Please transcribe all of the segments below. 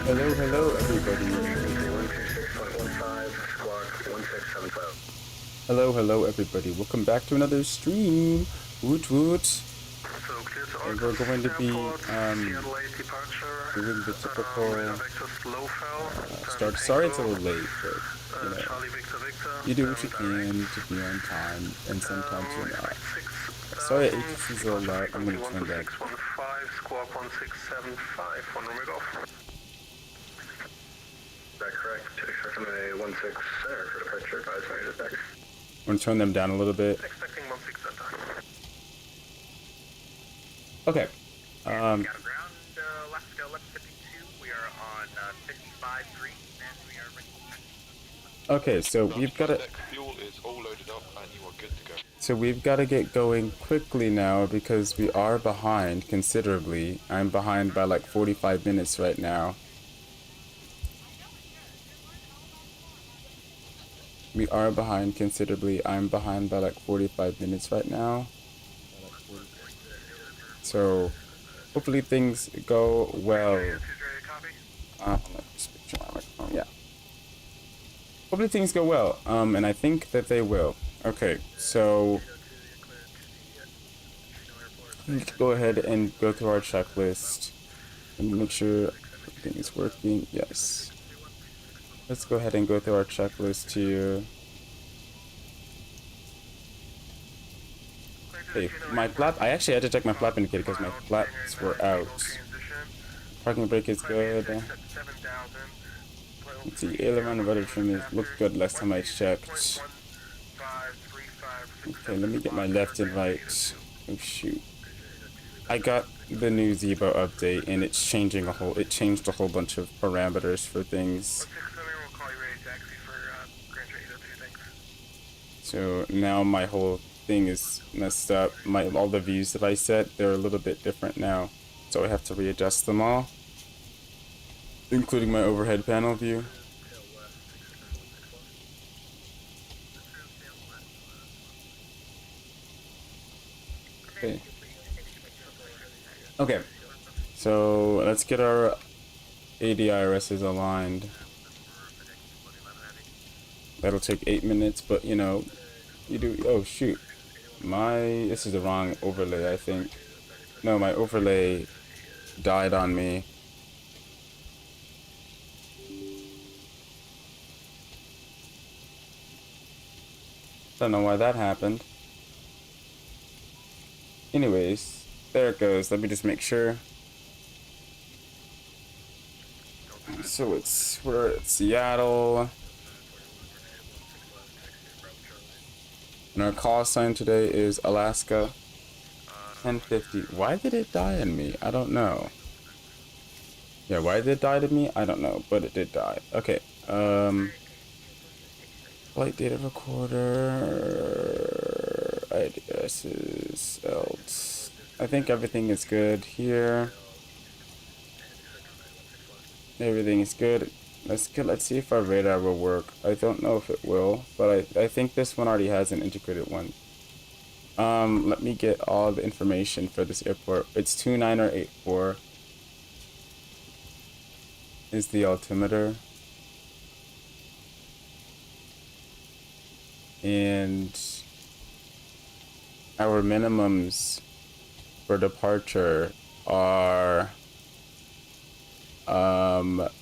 Hello, hello, everybody. Hello, hello, everybody. Welcome back to another stream. Woot woot. And we're going to be doing the typical start. Sorry it's a little late, but you know, you do what you can to be on time, and sometimes you're not. Sorry, HTC is a little loud. I'm going to turn that. I'm going to turn them down a little bit. Okay. Okay, so we've got to. So we've got to get going quickly now because we are behind considerably. I'm behind by like 45 minutes right now. We are behind considerably. I'm behind by like 45 minutes right now. So hopefully things go well. Yeah. Hopefully things go well. And I think that they will. Okay, so let's go ahead and go through our checklist and make sure everything is working. Yes. Let's go ahead and go through our checklist here. Okay, my flap. I actually had to check my flap indicator because my flaps were out. Parking brake is good. Let's see, aileron and rudder trim is looked good last time I checked. Okay, let me get my left and right. Oh shoot. I got the new Zibo update and it's changing it changed a whole bunch of parameters for things. So now my whole thing is messed up. All the views that I set, they're a little bit different now. So I have to readjust them all, including my overhead panel view. Okay. Okay. So let's get our ADIRSs aligned. That'll take 8 minutes, but you know, you do. Oh shoot. This is the wrong overlay, I think. No, my overlay died on me. Don't know why that happened. Anyways, there it goes. Let me just make sure. So we're at Seattle. And our call sign today is Alaska 1050. Why did it die on me? I don't know. Yeah, why did it die to me? I don't know, but it did die. Okay. Flight data recorder. IDSs, else. I think everything is good here. Everything is good. Let's see if our radar will work. I don't know if it will, but I think this one already has an integrated one. Let me get all the information for this airport. It's 2984 is the altimeter. And our minimums for departure are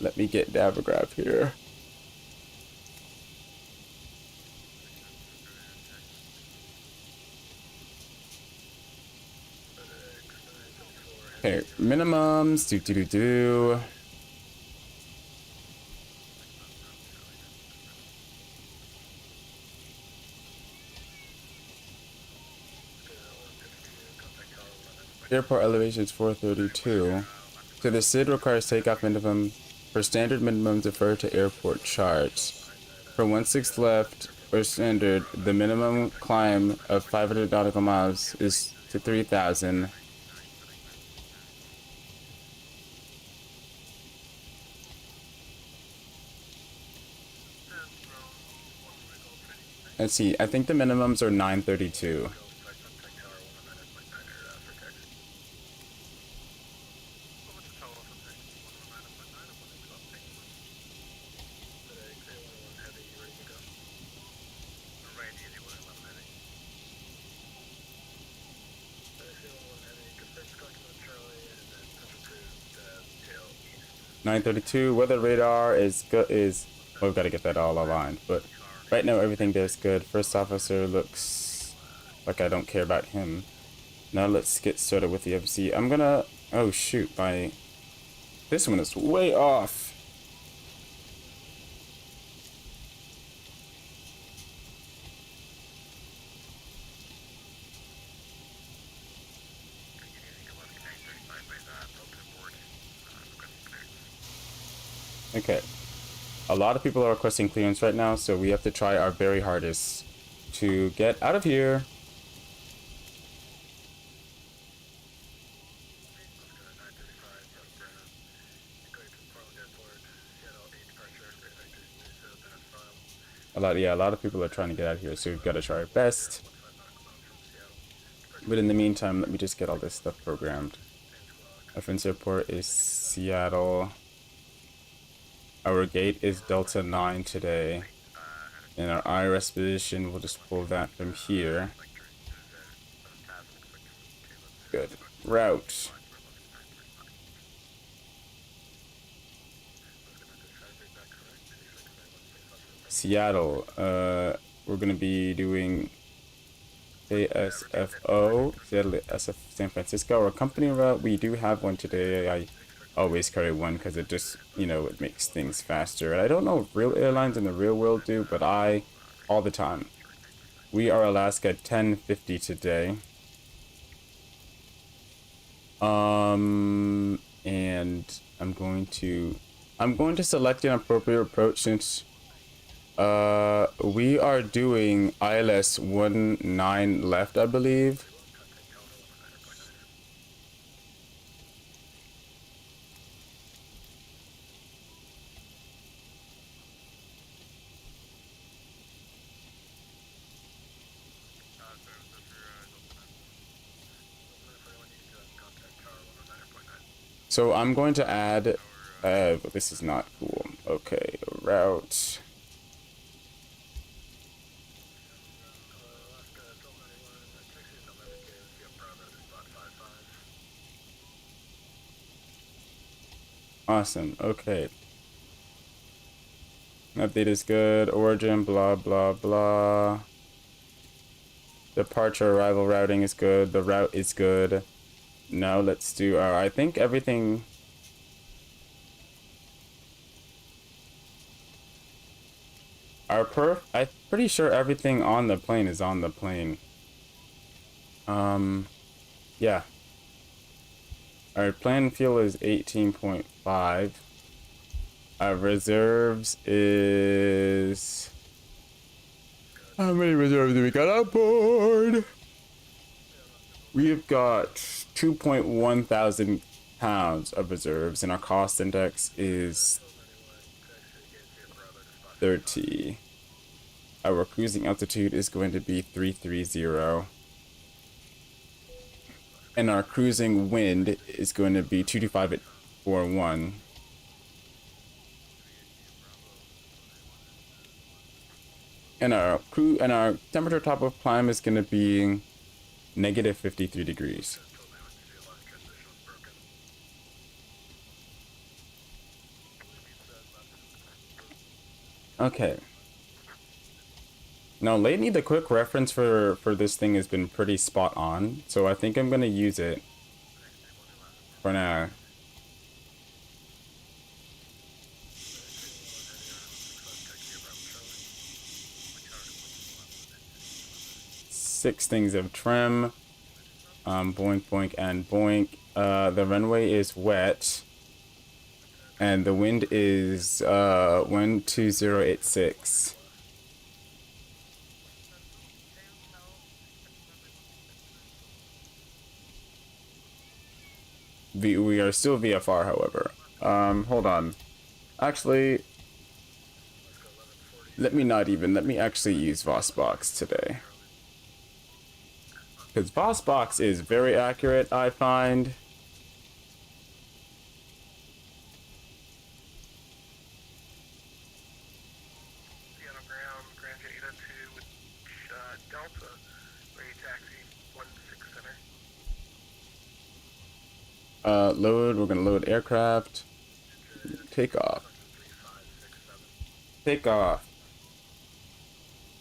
let me get Davigraph here. Okay, minimums, Airport elevation is 432. So the SID requires takeoff minimum. For standard minimums, defer to airport charts. For 16 left or standard, the minimum climb of 500 nautical miles is to 3,000. Let's see, I think the minimums are 932. 932. Weather radar is good. Well, we've got to get that all aligned. But right now, everything there's good. First officer looks like I don't care about him. Now let's get started with the FC. I'm gonna. Oh shoot! This one is way off. Okay. A lot of people are requesting clearance right now, so we have to try our very hardest to get out of here. A lot of people are trying to get out of here, so we've got to try our best. But in the meantime, let me just get all this stuff programmed. FNO airport is Seattle. Our gate is Delta 9 today. And our IRS position, we'll just pull that from here. Good. Route. Seattle. We're going to be doing ASFO, Seattle SF San Francisco, or a company route. We do have one today. I always carry one because it just, it makes things faster. And I don't know if real airlines in the real world do, but all the time. We are Alaska 1050 today. And I'm going to select an appropriate approach since we are doing ILS 19 left, I believe. So I'm going to add, this is not cool. Okay, route. Awesome, okay. Update is good, origin, blah, blah, blah. Departure, arrival routing is good, the route is good. Now let's do our, I think everything. I'm pretty sure everything on the plane is on the plane. Yeah. Our plane fuel is 18.5. Our reserves is... How many reserves do we got on board? We've got 2.1 thousand pounds of reserves, and our cost index is 30. Our cruising altitude is going to be 330. And our cruising wind is going to be 225 at 41. And our temperature top of climb is going to be negative 53 degrees. Okay. Now lately the quick reference for this thing has been pretty spot on, so I think I'm gonna use it for now. Six things of trim. Boink, boink, and boink. The runway is wet. And the wind is 12086. We are still VFR, however. Hold on. Actually, let me actually use VOSBox today. Because VOSBox is very accurate, I find. Load, we're gonna load aircraft. takeoff. Takeoff.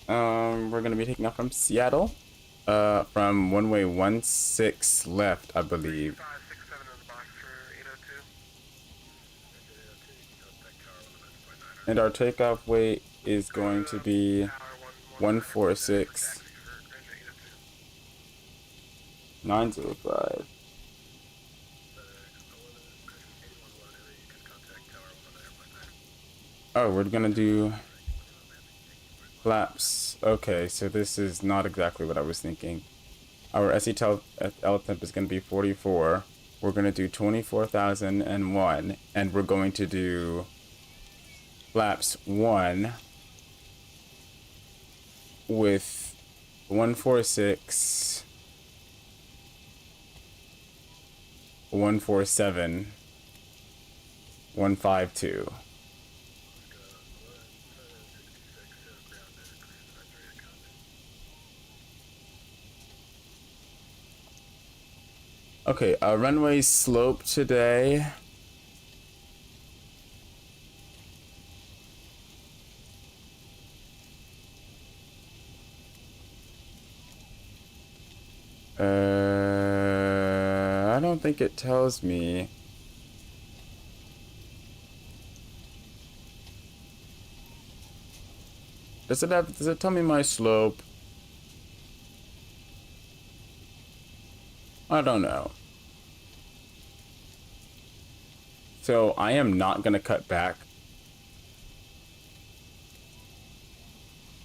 We're gonna be taking off from Seattle. From runway 16 left, I believe. And our takeoff weight is going to be 146,905. Oh, we're gonna do flaps. Okay, so this is not exactly what I was thinking. Our SE L temp is gonna be 44. We're gonna do 24,001, and we're going to do flaps 1 with 146, 147, 152. Okay, runway slope today. I don't think it tells me. Does it tell me my slope? I don't know. So I am not gonna cut back.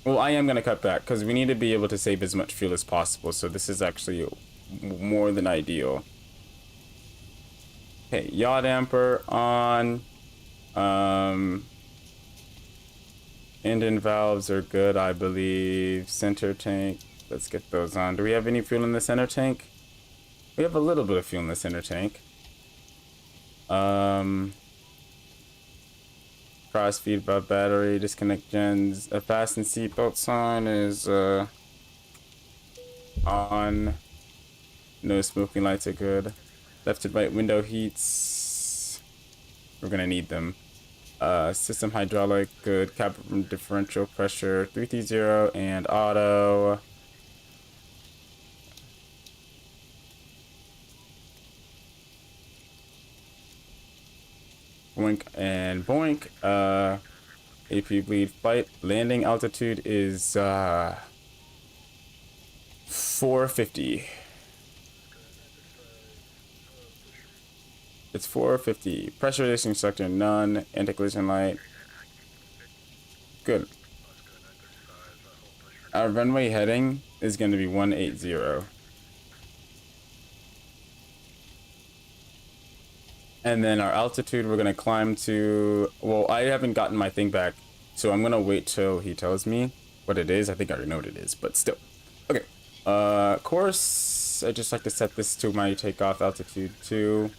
Well, I am gonna cut back because we need to be able to save as much fuel as possible. So this is actually more than ideal. Okay, yaw damper on. Engine valves are good, I believe. Center tank, let's get those on. Do we have any fuel in the center tank? We have a little bit of fuel in the center tank. Cross feed by battery, disconnect gens. A fasten seatbelt sign is on. No smoking lights are good. Left and right window heats. We're gonna need them. System hydraulic, good. Cabin differential pressure 330 and auto. Boink and boink. AP bleed flight. Landing altitude is 450. It's 450. Pressurization instructor, none. Anti-collision light. Good. Our runway heading is going to be 180. And then our altitude, we're going to climb to... Well, I haven't gotten my thing back, so I'm going to wait till he tells me what it is. I think I already know what it is, but still. Okay. Course, I just like to set this to my takeoff altitude to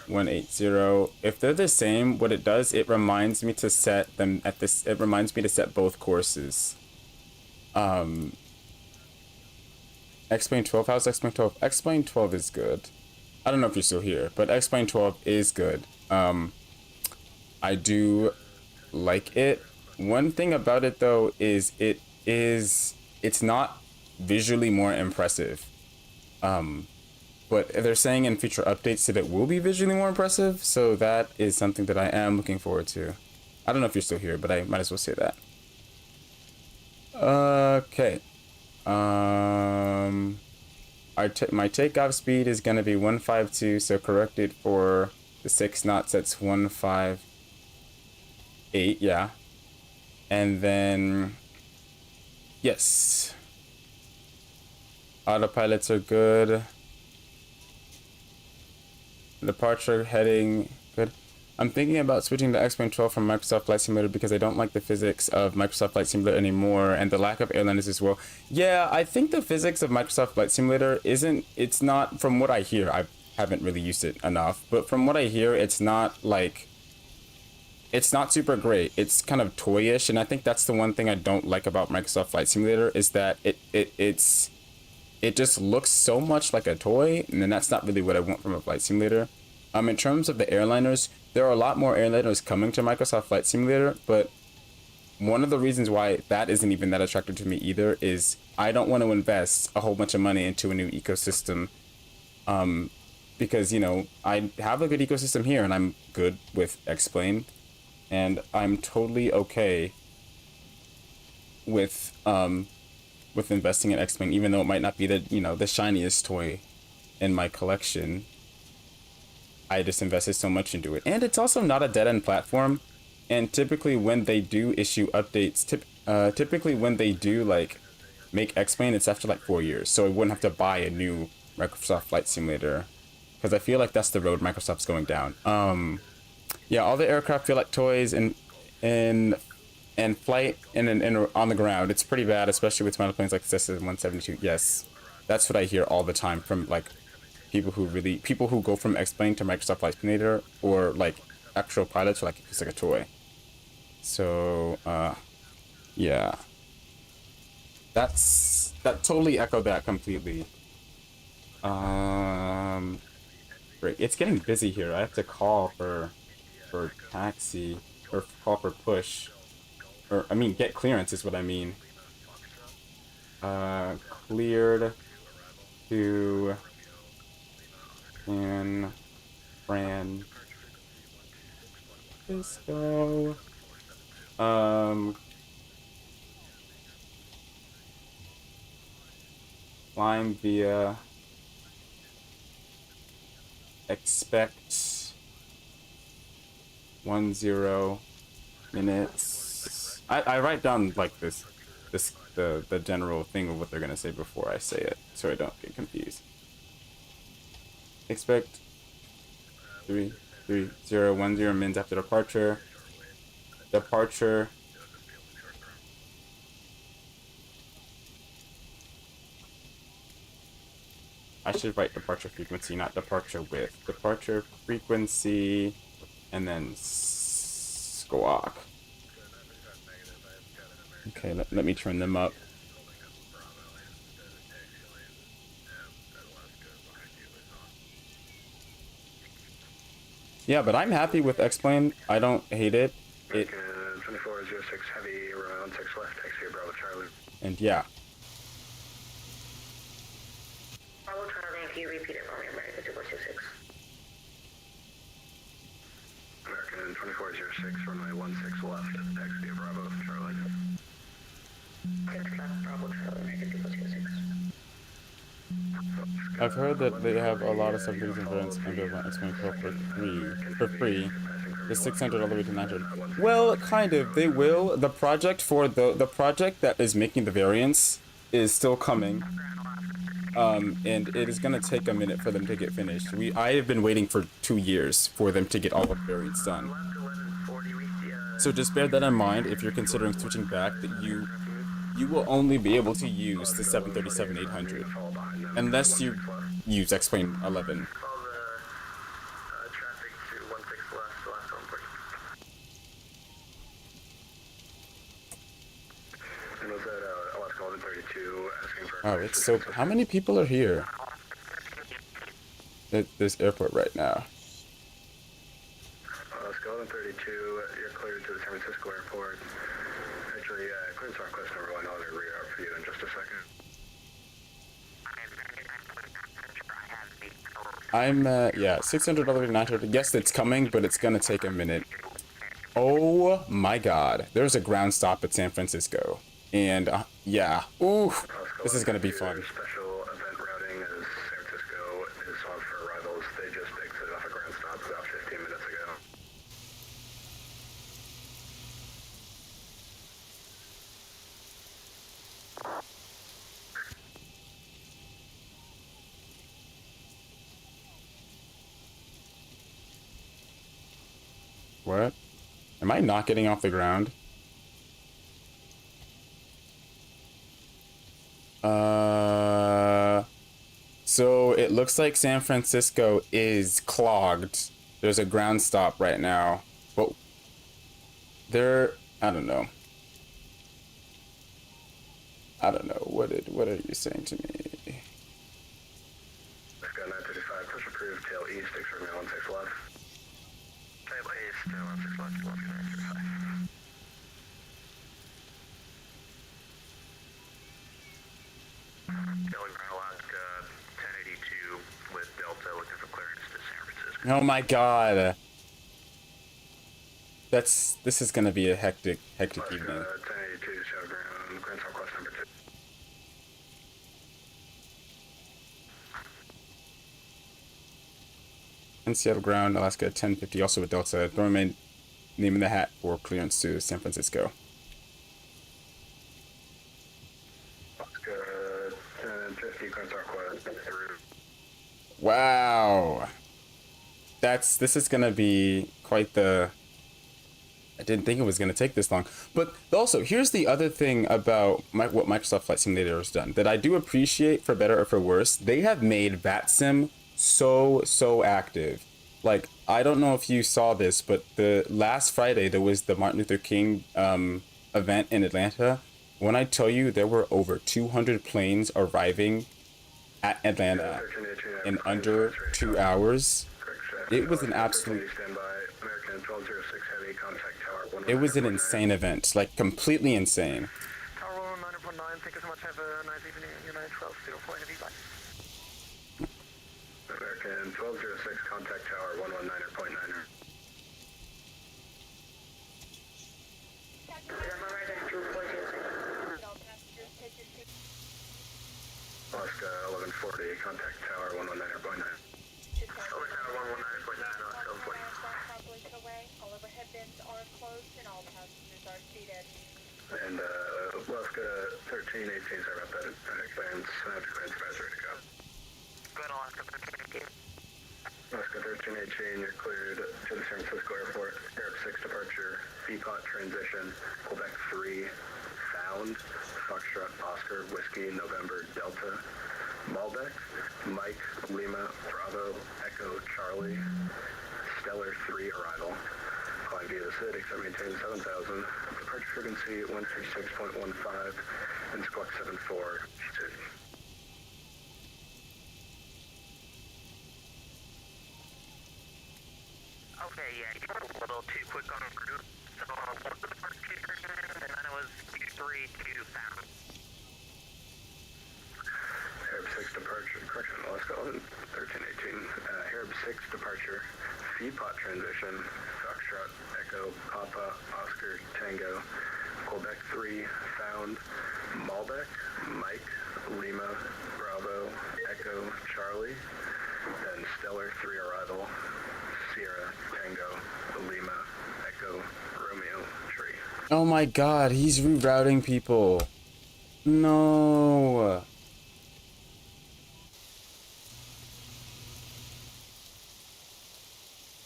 180. If they're the same, what it does, it reminds me to set them at this... It reminds me to set both courses. X-Plane 12, how's X-Plane 12? X-Plane 12 is good. I don't know if you're still here, but X-Plane 12 is good. I do like it. One thing about it though is it's not visually more impressive. But they're saying in future updates that it will be visually more impressive, so that is something that I am looking forward to. I don't know if you're still here, but I might as well say that. Okay. My takeoff speed is going to be 152, so corrected for the 6 knots, that's 158, yeah. And then, yes. Autopilots are good. Departure heading, good. I'm thinking about switching to X-Plane 12 from Microsoft Flight Simulator because I don't like the physics of Microsoft Flight Simulator anymore, and the lack of airliners as well. Yeah, I think the physics of Microsoft Flight Simulator it's not, from what I hear, I haven't really used it enough, but from what I hear, it's not super great. It's kind of toyish, and I think that's the one thing I don't like about Microsoft Flight Simulator is that it just looks so much like a toy, and then that's not really what I want from a flight simulator. In terms of the airliners, there are a lot more airliners coming to Microsoft Flight Simulator, but one of the reasons why that isn't even that attractive to me either is I don't want to invest a whole bunch of money into a new ecosystem, because, you know, I have a good ecosystem here and I'm good with X-Plane, and I'm totally okay with investing in X-Plane, even though it might not be the, you know, the shiniest toy in my collection. I just invested so much into it. And it's also not a dead-end platform. And typically when they do issue updates, typically when they do like make X-Plane, it's after like 4 years. So I wouldn't have to buy a new Microsoft Flight Simulator, because I feel like that's the road Microsoft's going down. Yeah, all the aircraft feel like toys, and flight and on the ground. It's pretty bad, especially with monoplanes like this 172. Yes, that's what I hear all the time from like people who go from X-Plane to Microsoft Flight Simulator, or like actual pilots, are like it's like a toy. So yeah, that totally echoed that completely. Great. It's getting busy here. I have to call for taxi, or call for push, or I mean get clearance is what I mean. Cleared to San Francisco. Flying via expect 10 minutes. I write down like the general thing of what they're gonna say before I say it, so I don't get confused. Expect 33010 mins after departure. Departure. I should write departure frequency, not departure width. Departure frequency, and then squawk. Okay, let me turn them up. Yeah, but I'm happy with X-Plane. I don't hate it. 2406 heavy, around 6 left, taxi Bravo Charlie. And yeah. Bravo Charlie, can you repeat it for me, American 2426? American 2406, runway 16 left, taxi Bravo Charlie. 6 left, Bravo Charlie, American 2426. I've heard that they have a lot of subdivision variants under X-Plane Pro for free. The 600 all the way to 900. Well, kind of. They will. The project for the project that is making the variants is still coming. And it is gonna take a minute for them to get finished. I have been waiting for 2 years for them to get all the variants done. So just bear that in mind if you're considering switching back, that you will only be able to use the 737-800 unless you use X-Plane 11. Oh, it's so... How many people are here at this airport right now? Skeleton 32, you're cleared to the San Francisco airport. Actually, clearance request number 1, I'll reroute for you in just a second. I'm, yeah, 600 all the way to 900. Yes, it's coming, but it's gonna take a minute. Oh my god. There's a ground stop at San Francisco. And, yeah. Ooh, this is gonna be fun. Special event routing as San Francisco is on for arrivals. They just exited off a ground stop about 15 minutes ago. What? Am I not getting off the ground? So it looks like San Francisco is clogged. There's a ground stop right now. But I don't know. What are you saying to me? Let's go 935, push approved, tail east, 6 runway 16 left. Table East, 16 left, 1935. Telegram Alaska 1082 with Delta looking for clearance to San Francisco. Oh my god. This is gonna be a hectic Alaska evening. 1082 Telegram, clearance request number 2. And Seattle ground, Alaska 1050, also with Delta. Throwing my name in the hat for clearance to San Francisco. Alaska 1050, clearance request through. Wow. This is gonna be quite the... I didn't think it was gonna take this long. But also, here's the other thing about what Microsoft Flight Simulator has done that I do appreciate, for better or for worse. They have made VATSIM so active. Like, I don't know if you saw this, but the last Friday there was the Martin Luther King event in Atlanta. When I tell you there were over 200 planes arriving at Atlanta in under 2 hours, it was an absolute... It was an insane event, like completely insane. Tower 119.9, thank you so much. Have a nice evening. United 1204 heavy bye. American 1206, contact tower 119.9. Alaska 1140, contact tower 119.9. Tower 119.9, Alaska 140. All overhead bins are closed and all passengers are seated. And Alaska 1318, sorry about that. Clearance, clearance advisory to go. Go ahead, Alaska 1318. Alaska 1318, you're cleared to the San Francisco Airport. Arab 6 departure, VPOT transition, Quebec 3, found, Foxtrot, Oscar, Whiskey, November, Delta, Malbec, Mike, Lima, Bravo, Echo, Charlie, Stellar 3 arrival. Flying via the city, except maintain 7,000. Departure frequency 136.15 and squawk 74. City. Okay, yeah, you're a little too quick on group. So, what was the first two, and then it was Q3 to found. Arab 6 departure, correction, Alaska 1318. Arab 6 departure, VPOT transition, Foxtrot, Echo, Papa, Oscar, Tango, Quebec 3, found, Malbec, Mike, Lima, Bravo, Echo, Charlie, then Stellar 3 arrival, Sierra, Tango, Lima, Echo, Romeo, Tree. Oh my god, he's rerouting people. No.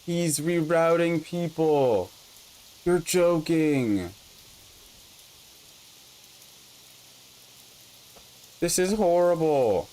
He's rerouting people. You're joking. This is horrible.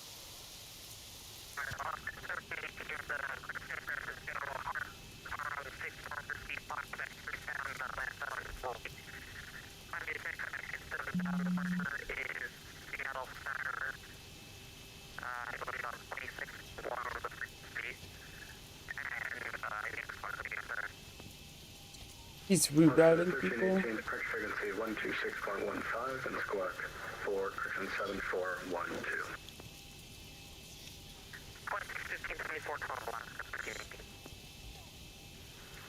He's rerouting people. 1318, departure frequency 126.15 and squawk 4, correction 7412. 1524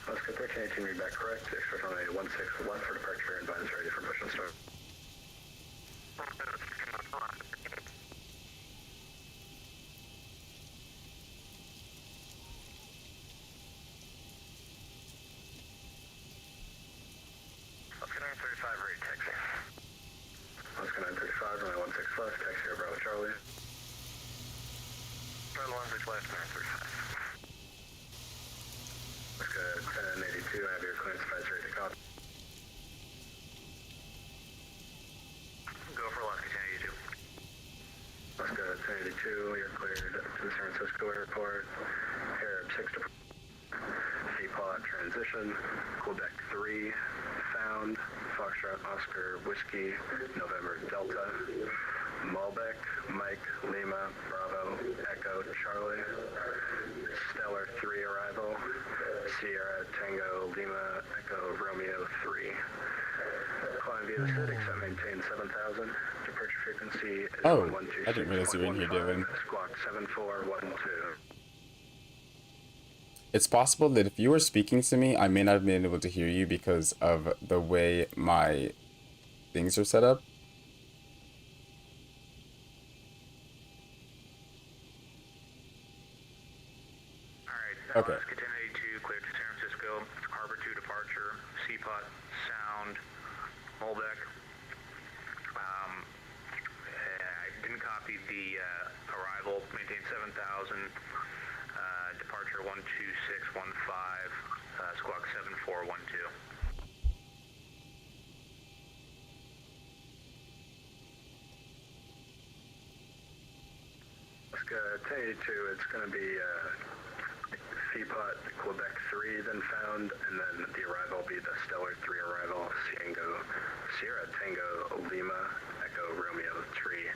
Alaska 1318, read back correct. Express runway 16 left for departure and vines ready for push and start. Alaska 935, ready taxi. Alaska 935, runway 16 left, taxi over Bravo Charlie. Runway 16 left, 935. Alaska 1082, I have your clearance advisory to copy. Go for Alaska 1082. Alaska 1082, you're cleared to the San Francisco Airport. Arab 6 to VPOT transition. Quebec 3, found. Foxtrot, Oscar, Whiskey, November, Delta. Malbec, Mike, Lima, Bravo, Echo, Charlie. Stellar 3 arrival. Sierra, Tango. Tango Lima Echo Romeo 3. Flying via the city, except maintain 7,000. Departure frequency is Oh, I didn't realize you were in here, 1126.15, Dylan. squawk 7412. It's possible that if you were speaking to me, I may not have been able to hear you because of the way my things are set up. Alright, Okay. Alaska 1082, cleared to San Francisco. Harbor 2 departure. Seapot, Sound, Molbeck. I didn't copy the arrival. Maintain 7,000. Departure 12615. Squawk 7412. Alaska 1082, it's going to be Seapot, Quebec 3 then found, and then the arrival will be the Stellar 3 arrival, Sierra Tango Lima Echo Romeo 3,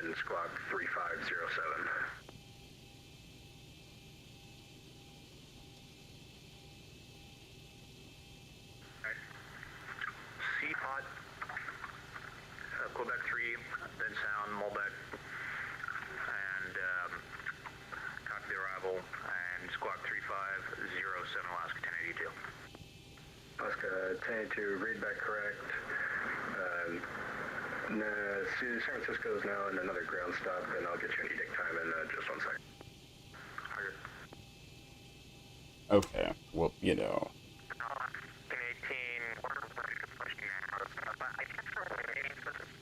and squawk 3507. Seapot, Quebec 3, then Sound, Molbeck, and copy the arrival, and squawk 3507, Alaska 1082. Alaska 1082, read back correct. San Francisco is now in another ground stop, and I'll get you an edict time in just 1 second. Okay. Well, you know. 1018, we're ready to push now, but I guess we're waiting for the case.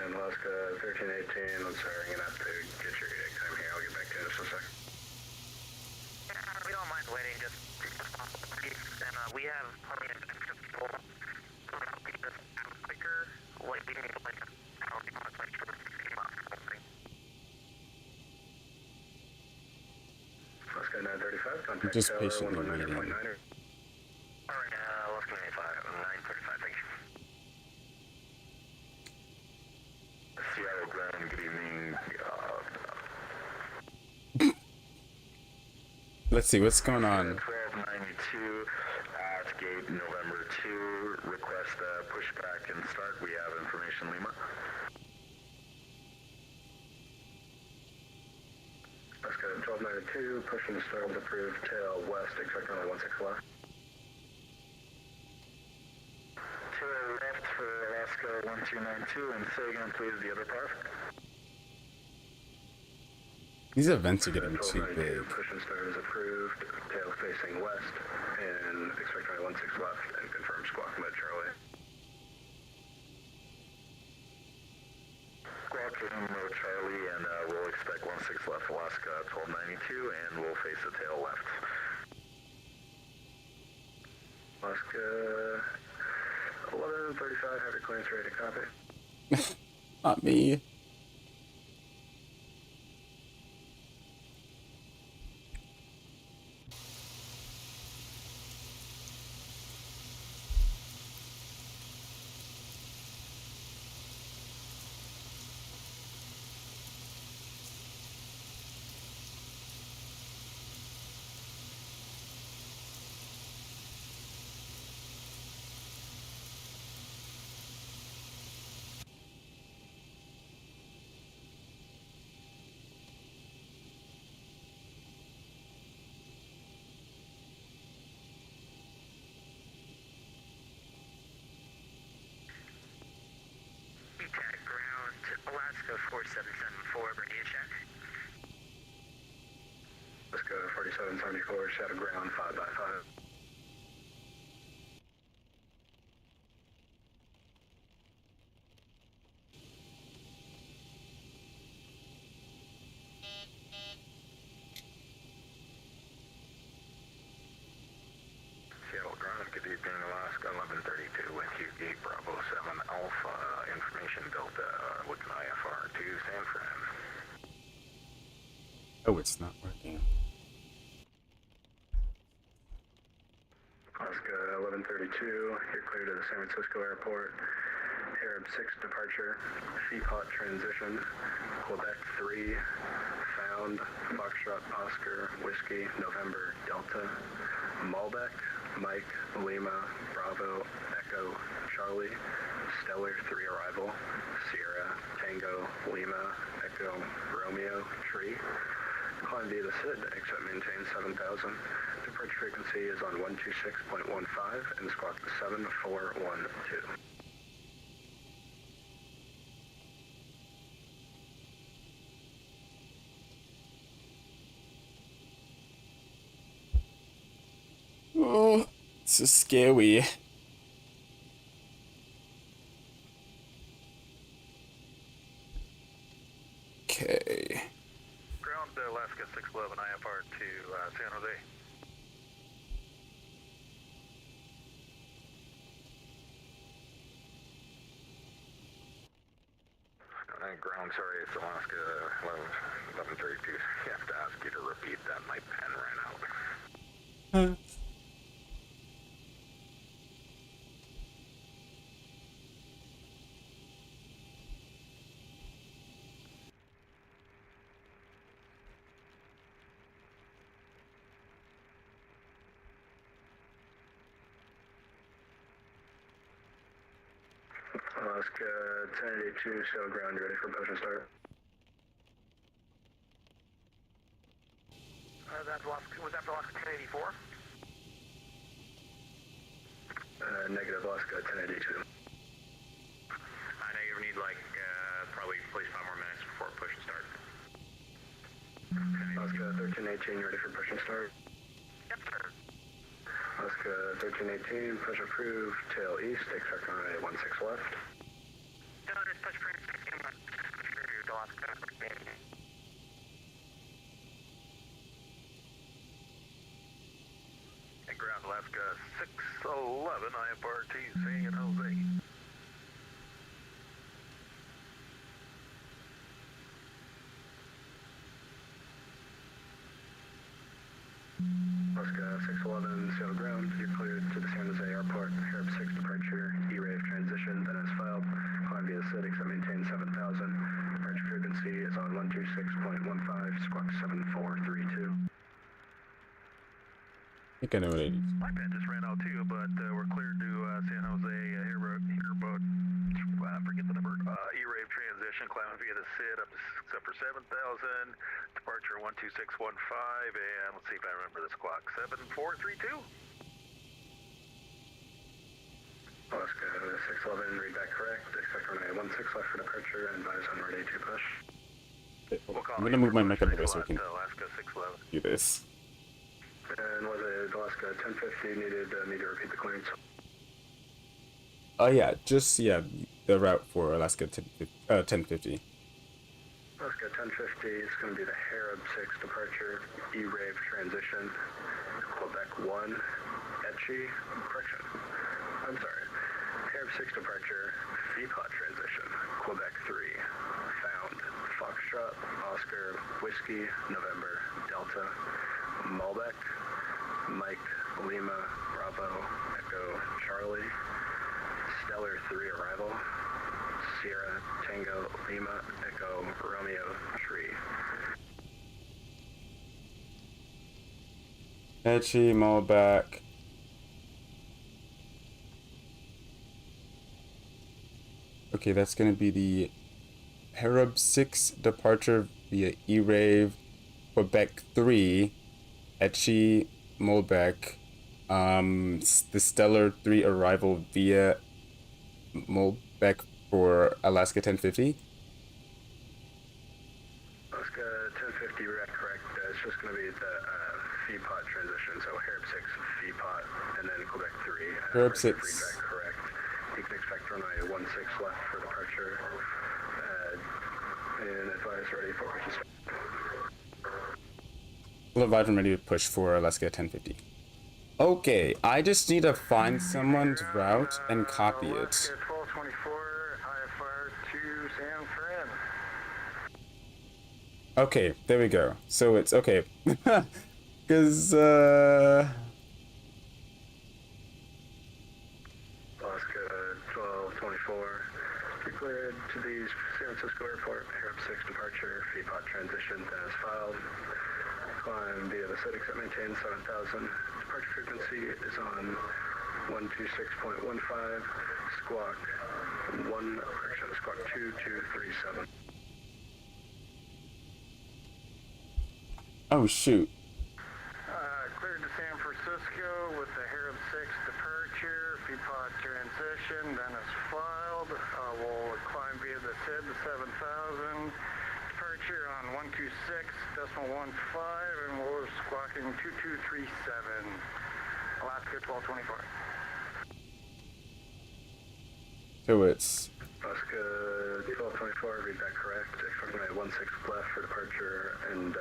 And Alaska 1318, I'm sorry, I'm going to have to get your edict time here. I'll get back to you in just a second. Yeah, we don't mind waiting, just please, and we have plenty of extra people. So it'll be just quicker, like we need like I don't know, it's like for 15 months or something. Alaska 935, contact I'm just tower patiently 119.9. waiting. Alright, Alaska 935, thank you. Seattle Ground, good evening. Let's see what's going on. 1292 at gate November 2. Request pushback and start. We have information, Lima. Alaska 1292, pushing to start with approved tail west, expect on the 16 left. Tail left for Alaska 1292, and say again, please, the other part. These events are getting too 1292, big. push and start is approved, tail facing west, and expect on the 16 left, and confirm squawk mode Charlie. Squawk mode Charlie, and we'll expect 16 left Alaska 1292, and we'll face the tail left. Alaska 1135, have your clearance ready to copy. Not me. VTAC ground, Alaska 4774, radio check. Alaska 4774, shadow ground 5x5. Seattle ground, good evening, Alaska 1132 with you, gate Bravo 7 Alpha, information Delta, looking IFR to San Fran. Oh, it's not working. Alaska 1132, you're clear to the San Francisco airport. Arab 6 departure, Feapot transition, Quebec 3, found, Foxtrot Oscar, Whiskey, November, Delta, Malbec, Mike, Lima, Bravo, Echo, Charlie, Stellar 3 arrival, Sierra, Tango, Lima, Echo, Romeo, Tree. Climb via the SID, exit maintain 7000. Departure frequency is on 126.15 and squawk 7412. Oh, this is scary. Okay. Ground Alaska 611 IFR to San Jose. Ground, sorry, it's Alaska 1132. You have to ask you to repeat that. My pen ran out. Alaska 1082, show ground, ready for push and start. Was that for Alaska 1084? Negative, Alaska 1082. I know you need like probably at least 5 more minutes before push and start. Alaska 1318, ready for push and start. Yes, sir. Alaska 1318, push approved, tail east, expect runway 16 left. Just push for 16 months. Approved, Alaska. And ground Alaska 611 IFR to San Jose. Alaska 611, sail ground, you're cleared to the San Jose Airport. Arab 6 departure, E-Rave transition, then as filed. Climb via SID, exit maintain 7000. Departure frequency is on 126.15, squawk 7432. I think I know what it is. My pen just ran out too, but we're cleared to San Jose airboat. Forget the number. E-Rave transition, climbing via the SID up to except for 7000. Departure 12615, and let's see if I remember the squawk. 7432. Alaska 611, read back correct. Expect runway 16 left for departure and advise on ready to push. We'll call I'm gonna move my mic up a bit so we can Alaska 611. do this. And was it Alaska 1050 needed me to repeat the clearance? Oh yeah, just the route for Alaska 1050. Alaska 1050 is going to be the Arab 6 departure, E-Rave transition, Quebec 1, Etchi, correction. I'm sorry. Arab 6 departure, Feapot transition, Quebec 3, found, Foxtrot, Oscar, Whiskey, November, Delta, Malbec, Mike, Lima, Bravo, Echo, Charlie, Stellar 3 arrival, Sierra, Tango, Lima, Echo, Romeo, Tree. Etchi, Malbec. Okay, that's gonna be the Arab 6 departure via E-Rave, Quebec 3, Etchi, Malbec, the Stellar 3 arrival via Malbec for Alaska 1050. Alaska 1050, correct. It's just going to be the Feapot transition, so Arab 6 Feapot, and then Quebec 3. Arab 6. Read back correct. You can expect runway 16 left for departure. And advise ready for push. Advise I'm ready to push for Alaska 1050. Okay, I just need to find someone's route and copy it. Alaska 1224 IFR to San Fran. Okay, there we go. So it's okay. Because, Alaska 1224. Declared to the San Francisco Airport, Air 6 departure, VPOT transition as filed. Climb via the SID except maintain 7000. Departure frequency is on 126.15, squawk 2237. Oh shoot. Cleared to San Francisco with the Harib 6 departure, VPOT transition, then is filed. We'll climb via the SID to 7000. Departure on 126.15, and we're squawking 2237. Alaska 1224. So it's Alaska 1224, read that correct. Expecting 16 left for departure, and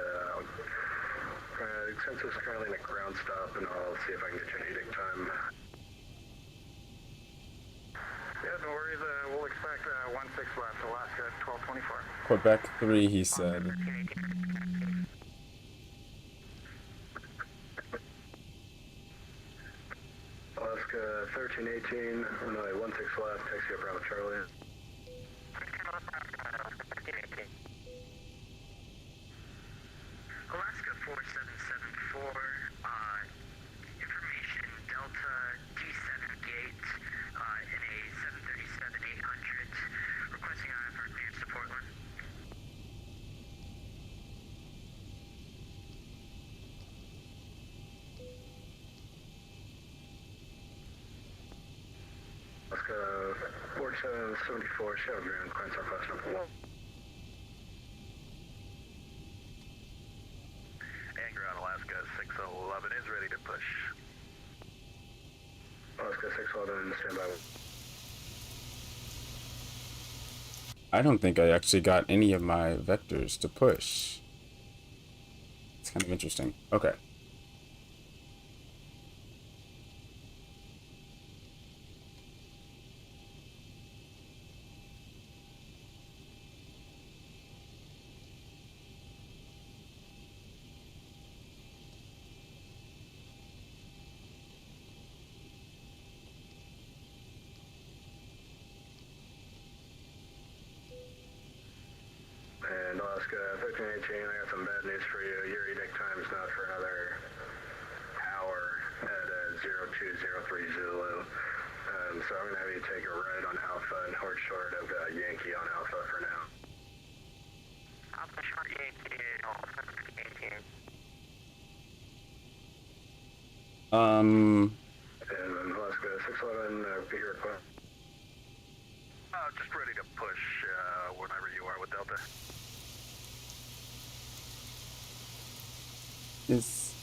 census is currently in a ground stop, and I'll see if I can get you an edict time. Yeah, no worries. We'll expect 16 left. Alaska 1224. Quebec 3, he said. Alaska 1318, runway 16 left, taxi up Bravo Charlie. Alaska 4774, information Delta D7 gate in a 737-800, requesting for clearance to Portland. Alaska 4774, shadow ground, climb southwest number 1. And ground Alaska 611 is ready to push. Alaska 611, stand by. I don't think I actually got any of my vectors to push. It's kind of interesting. Okay. And Alaska 1318, I got some bad news for you. Your edict time is not for another hour at 0203 Zulu. So I'm going to have you take a ride on Alpha and hold short of Yankee on Alpha for now. Alpha short Yankee, Alpha 1318. And Alaska 611, repeat your request. Just ready to push whenever you are with Delta. Is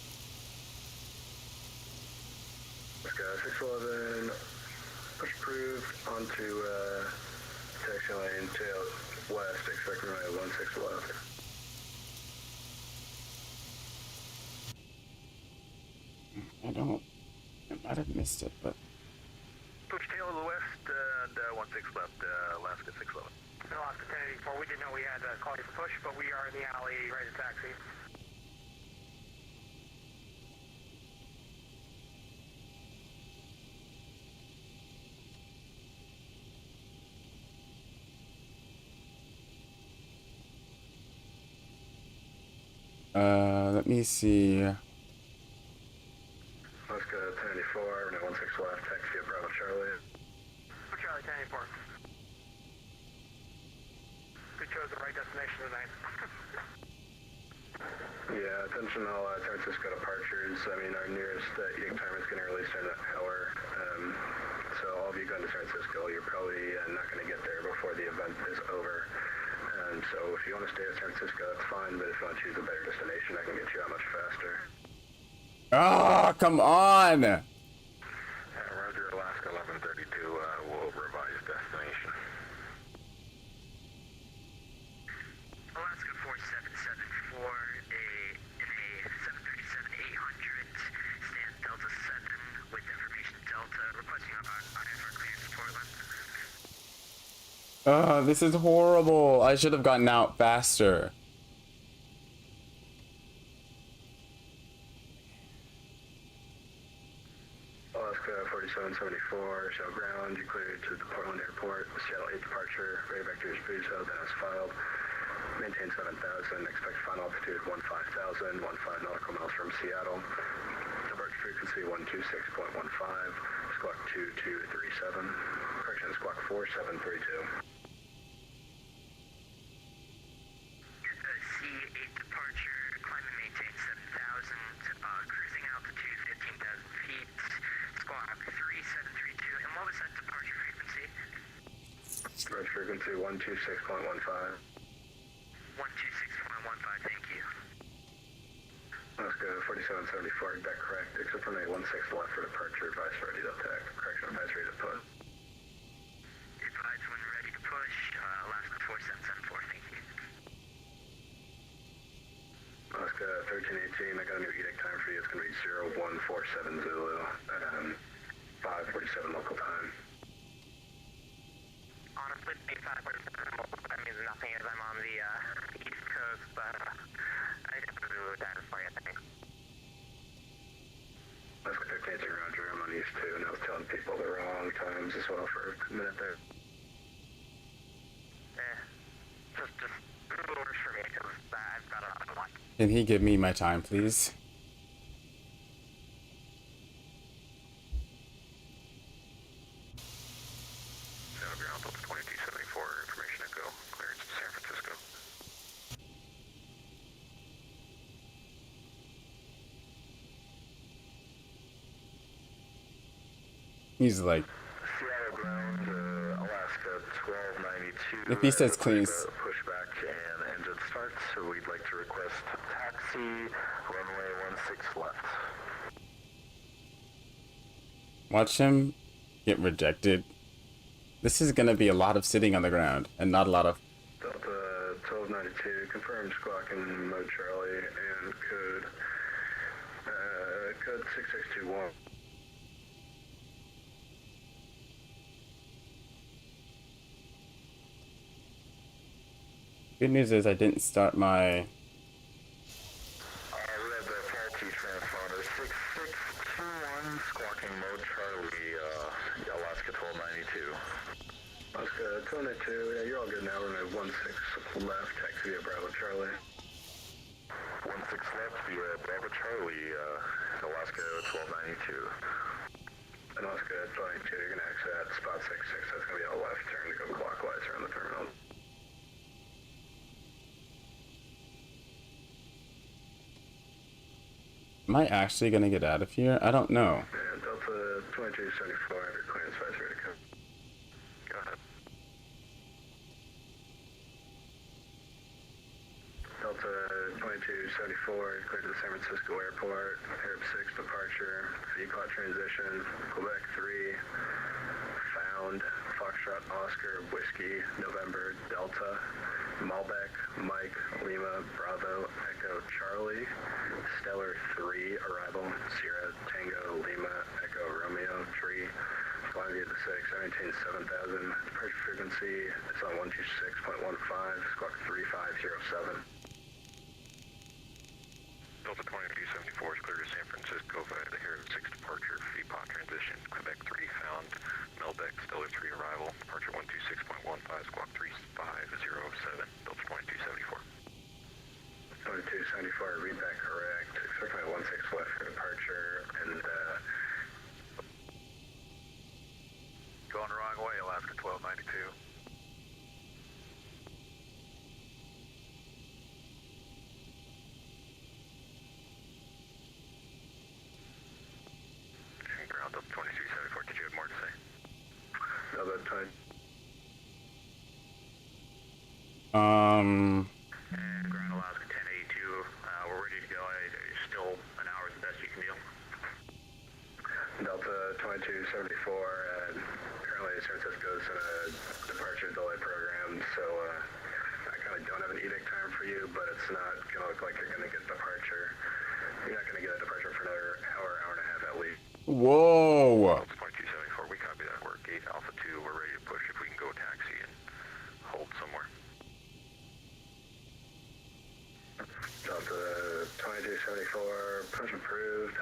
Alaska 611, push approved onto taxi lane tail west, expect runway 16 left. I don't. I might have missed it, but Push tail to the west and 16 left, Alaska 611. Alaska 1084, we didn't know we had to call you for push, but we are in the alley ready to taxi. let me see. Alaska 1084, runway 16 left, taxi up Bravo Charlie. For Charlie 1084. We chose the right destination tonight. Yeah, attention all San Francisco departures. I mean, our nearest edict time is going to release in an hour. So all of you going to San Francisco, you're probably not going to get there before the event is over. So if you want to stay at San Francisco, that's fine, but if you want to choose a better destination, I can get you out much faster. Ah, come on! Roger, Alaska 1132, we'll revise destination. Alaska 4774, in a 737-800, stand Delta 7 with information Delta, requesting on IFR clearance to Portland. This is horrible. I should have gotten out faster. Alaska 4774, 2274, Shell Ground, you cleared to the Portland Airport. Seattle 8 departure, ready back to your Zibo, then as filed. Maintain 7,000, expect final altitude 15,000, 15 nautical miles from Seattle. Departure frequency 126.15, squawk 2237, correction, squawk 4732. C8 departure, climb and maintain 7,000, cruising altitude 15,000 feet, squawk 3732, and what was that departure frequency? Departure frequency 126.15. 126.15, thank you. Let's go 4774, that correct, except for runway 16 left for departure, advice ready to attack, correction, advice ready to put. Advise when ready to push, Alaska 4774, thank you. Alaska 1318, I got a new edict time for you. It's going to be 0147 Zulu at 5:47 local time. Honestly, 5:47 local time means nothing as I'm on the East Coast, but I have to do that for you, thanks. Alaska 1318, Roger. I'm on East 2, and I was telling people the wrong times as well for a minute there. Just good orders for me, because I've got a lot. Can he give me my time, please? Seattle Ground, Delta 2274, information echo, clearance to San Francisco. He's like, Seattle Ground, Alaska 1292. if he says clean, Pushback and engine starts, so we'd like to request taxi, runway 16 left. watch him get rejected. This is gonna be a lot of sitting on the ground and not a lot of. Delta 1292, confirmed squawking mode Charlie and code 6621. Good news is I didn't start my. We have the faulty transponder 6621, squawking mode Charlie, Alaska 1292. Alaska 1292, yeah, you're all good now. Runway 16 left, taxi via Bravo Charlie. 16 left via Bravo Charlie, Alaska 1292. And Alaska 1292, you're going to exit at spot 66. That's going to be a left turn to go clockwise around the terminal. Am I actually gonna get out of here? I don't know. And Delta 2274, have your clearance advice ready to come. Go ahead. Delta 2274, cleared to the San Francisco airport. Arab 6 departure, VATSIM transition, Quebec 3, found, Foxtrot Oscar, Whiskey, November, Delta, Malbec, Mike, Lima, Bravo, Echo, Charlie, Stellar 3, arrival, Sierra, Tango, Lima, Echo, Romeo, Tree, flying via the 6, 7,000, departure frequency, it's on 126.15, squawk 3507. Delta 2274 is clear to San Francisco via the Harris 6 departure, VPOT transition, Quebec 3 found, Melbeck, Stellar 3 arrival, departure 126.15, squawk 3507, Delta 2274. 2274, read that correct, expect my 16 left for departure, and Going the wrong way, Alaska 1292. Ground up 2374, did you have more to say? no, that time. And Ground Alaska 1082, we're ready to go. Still an hour is the best you can do. Delta 2274, currently San Francisco's in a departure delay program, so I kind of don't have an edict time for you, but it's not going to look like you're going to get departure. You're not going to get a departure for another hour, hour and a half at least. Whoa! Delta 2274, we copy that. We're gate Alpha 2, we're ready to push if we can go taxi and hold somewhere. Delta 274, push approved,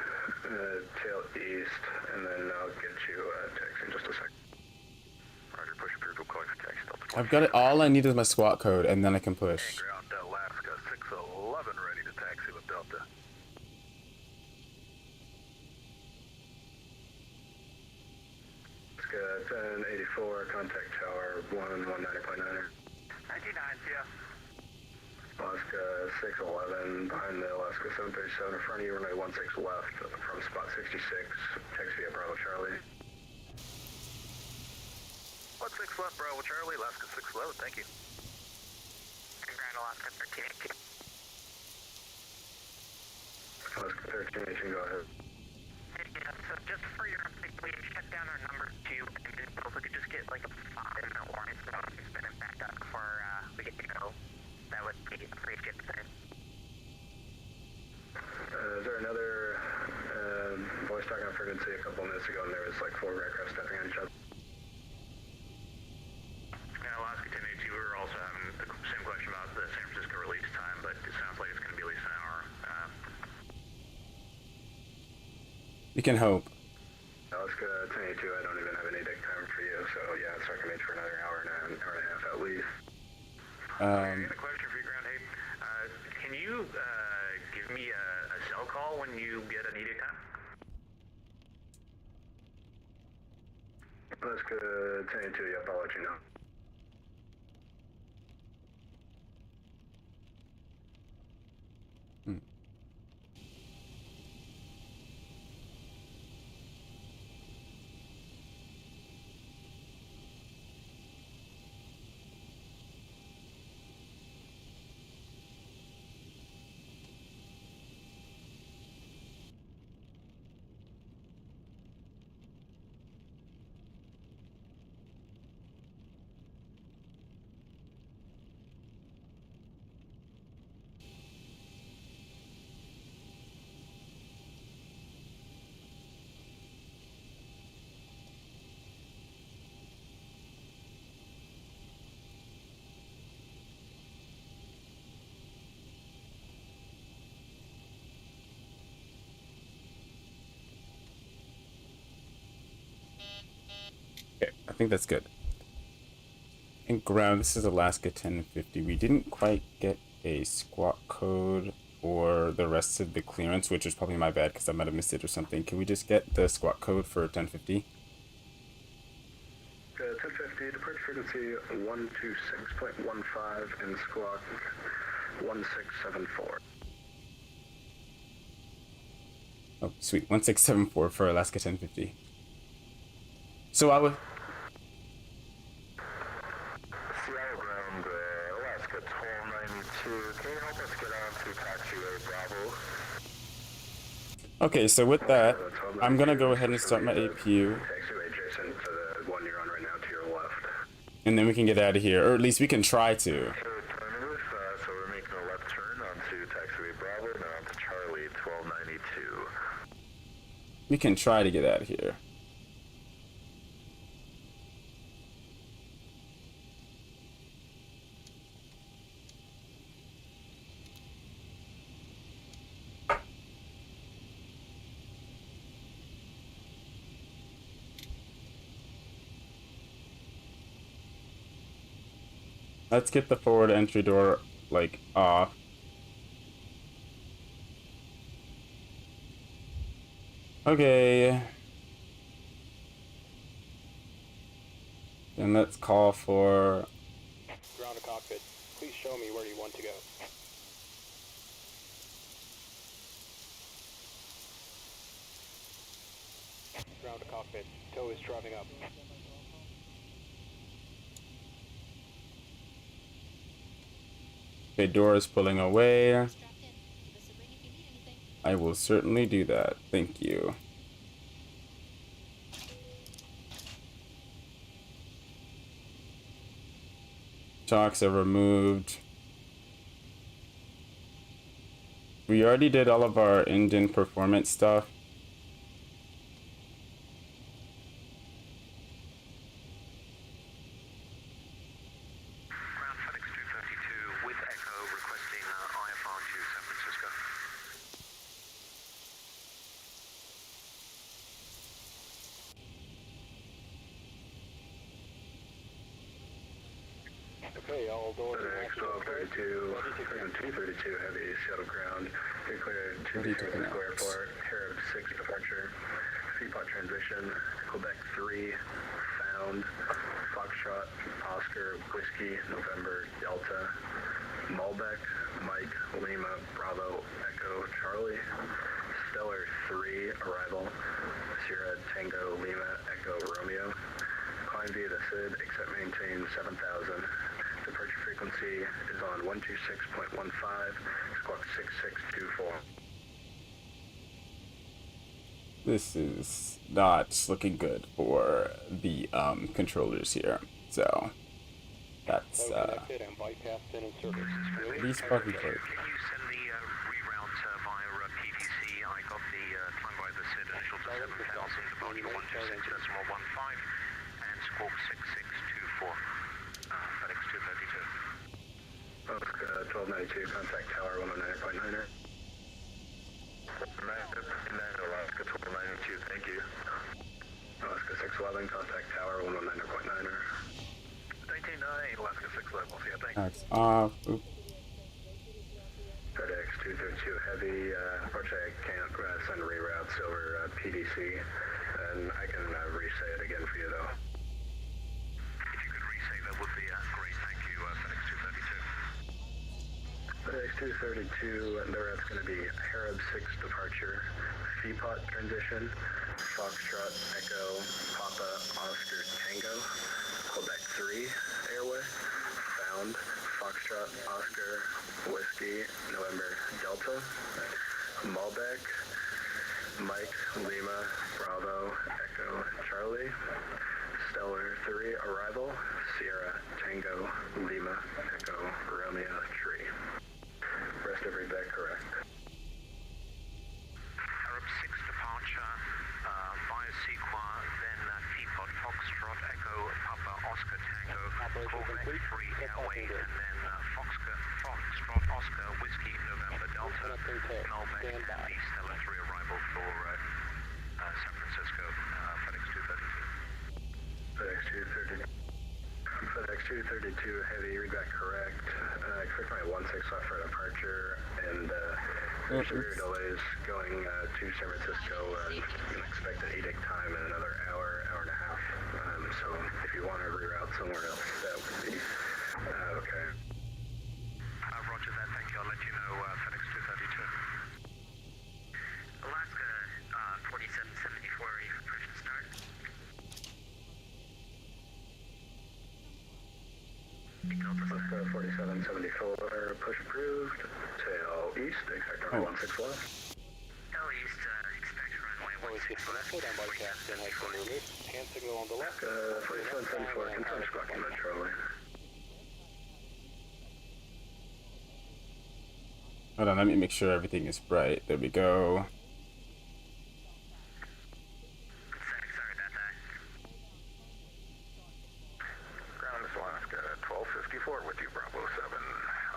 tail east, and then I'll get you a taxi in just a sec. Roger, push approved, we'll call you for taxi. I've got it. All I need is my squat code, and then I can push. Ground Alaska 611 ready to taxi with Delta. Alaska 1084, contact tower 119.9. 99, yeah. Alaska 611, behind the Alaska 737 in front of you, runway 16 left from spot 66, taxi via Bravo Charlie. 16 left, Bravo Charlie, Alaska 611, thank you. Ground Alaska 1318. Alaska 1318, go ahead. Yeah, so just for your update, we shut down our number 2 engine, so if we could just get like a 5-minute warning so we can spin it back up before we get to go, that would be appreciated. Is there another voice talking on frequency a couple minutes ago and there was like 4 aircraft stepping on each other? Yeah, Alaska 1082, we were also having the same question about the San Francisco release time, but it sounds like it's going to be at least an hour. You can hope. Alaska 1082, I don't even have any dig time for you, so yeah, it's not going to be for another hour and a half at least. I got a question for you, Ground 8. Can you give me a cell call when you get a needed time? Alaska 1082, yep, I'll let you know. Okay, I think that's good. And ground, this is Alaska 1050. We didn't quite get a squat code for the rest of the clearance, which is probably my bad because I might have missed it or something. Can we just get the squat code for 1050? 1050, departure frequency 126.15 and squawk 1674. Oh, sweet. 1674 for Alaska 1050. So I would... Seattle ground, Alaska 1292. Can you help us get on to taxiway Bravo? Okay, so with that, I'm going to go ahead and start my APU. Taxiway adjacent to the one you're on right now to your left. And then we can get out of here, or at least we can try to. Affirmative, so we're making a left turn onto taxiway Bravo, now onto Charlie 1292. We can try to get out of here. Let's get the forward entry door, like, off. Okay. Then let's call for... Ground to cockpit. Please show me where you want to go. Ground to cockpit. Tow is driving up. Okay, door is pulling away. I will certainly do that. Thank you. Shocks are removed. We already did all of our engine performance stuff. Ground FedEx 252 with Echo requesting IFR to San Francisco. Okay, all doors and FedEx hatches are closed. 1232 Ready to and connect. 232 heavy, Seattle ground. You're cleared to Ready the to San Francisco connect. Airport. Arab 6 departure. Seaport transition. Quebec 3 found. Foxtrot Oscar Whiskey November Delta. Malbec Mike Lima Bravo Echo Charlie. Stellar 3 arrival. Sierra Tango Lima Echo Romeo. Climb via the SID, except maintain 7,000. Departure frequency is on 126.15, squawk 6624. This is not looking good for the controllers here. So that's So connected and bypassed in service. these fucking close. Can you send the reroute via PVC? I got the climb by the SID initial to 7,000, departure 126.15, and squawk 6624. FedEx 232. Oscar 1292, contact tower 109.9er. Alaska 1292, thank you. Alaska 611, contact tower 119.9er. 19.9, Alaska 611, we'll see you, thanks. That's off. Oop. FedEx 232 heavy, unfortunately I can't send reroutes over PDC, and I can re-say it again for you though. If you could re-say that would be great, thank you, FedEx 232. FedEx 232, and there it's going to be Arab 6 departure, Feapot transition, Foxtrot Echo Papa Oscar Tango, Quebec 3 airway, found, Foxtrot Oscar Whiskey November Delta, Malbec, Mike Lima Bravo Echo Charlie, Stellar 3 arrival, Sierra Tango Lima Echo Romeo Tree. Rest every bit correct. Arab 6 departure via Sequa, then Teapot Foxtrot Echo Papa Oscar Tango, Quebec 3 airway, and then Foxtrot Oscar Whiskey November Delta, Malbec, and the Stellar 3 arrival for San Francisco, FedEx 232. FedEx 232. FedEx 232 heavy, read that correct. Expect my 16 left for departure, and there's severe delays going to San Francisco. You can expect an edict time in another hour, hour and a half. So if you want to reroute somewhere else, that would be okay. Roger that, thank you. I'll let you know, FedEx 232. Alaska 4774, are you push to start? Alaska 4774, push approved. Tail east, expect runway 16 left. Hell East, expect runway Always 16 disconnected and bypassed in has been removed. Hand signal on the left. 4774, confirm squawking Metro. Hold on, let me make sure everything is bright. There we go. Sorry about that. Ground is Alaska 1254 with you, Bravo 7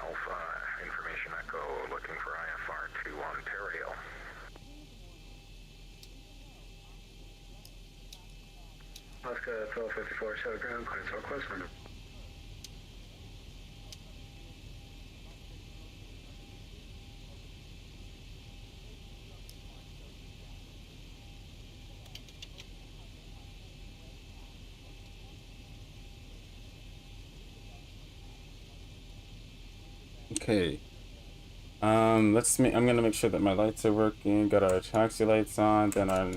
Alpha, information echo, looking for IFR 2 Ontario. Alaska 1254, show ground, clear southwest window. Okay. I'm gonna make sure that my lights are working. Got our taxi lights on, then our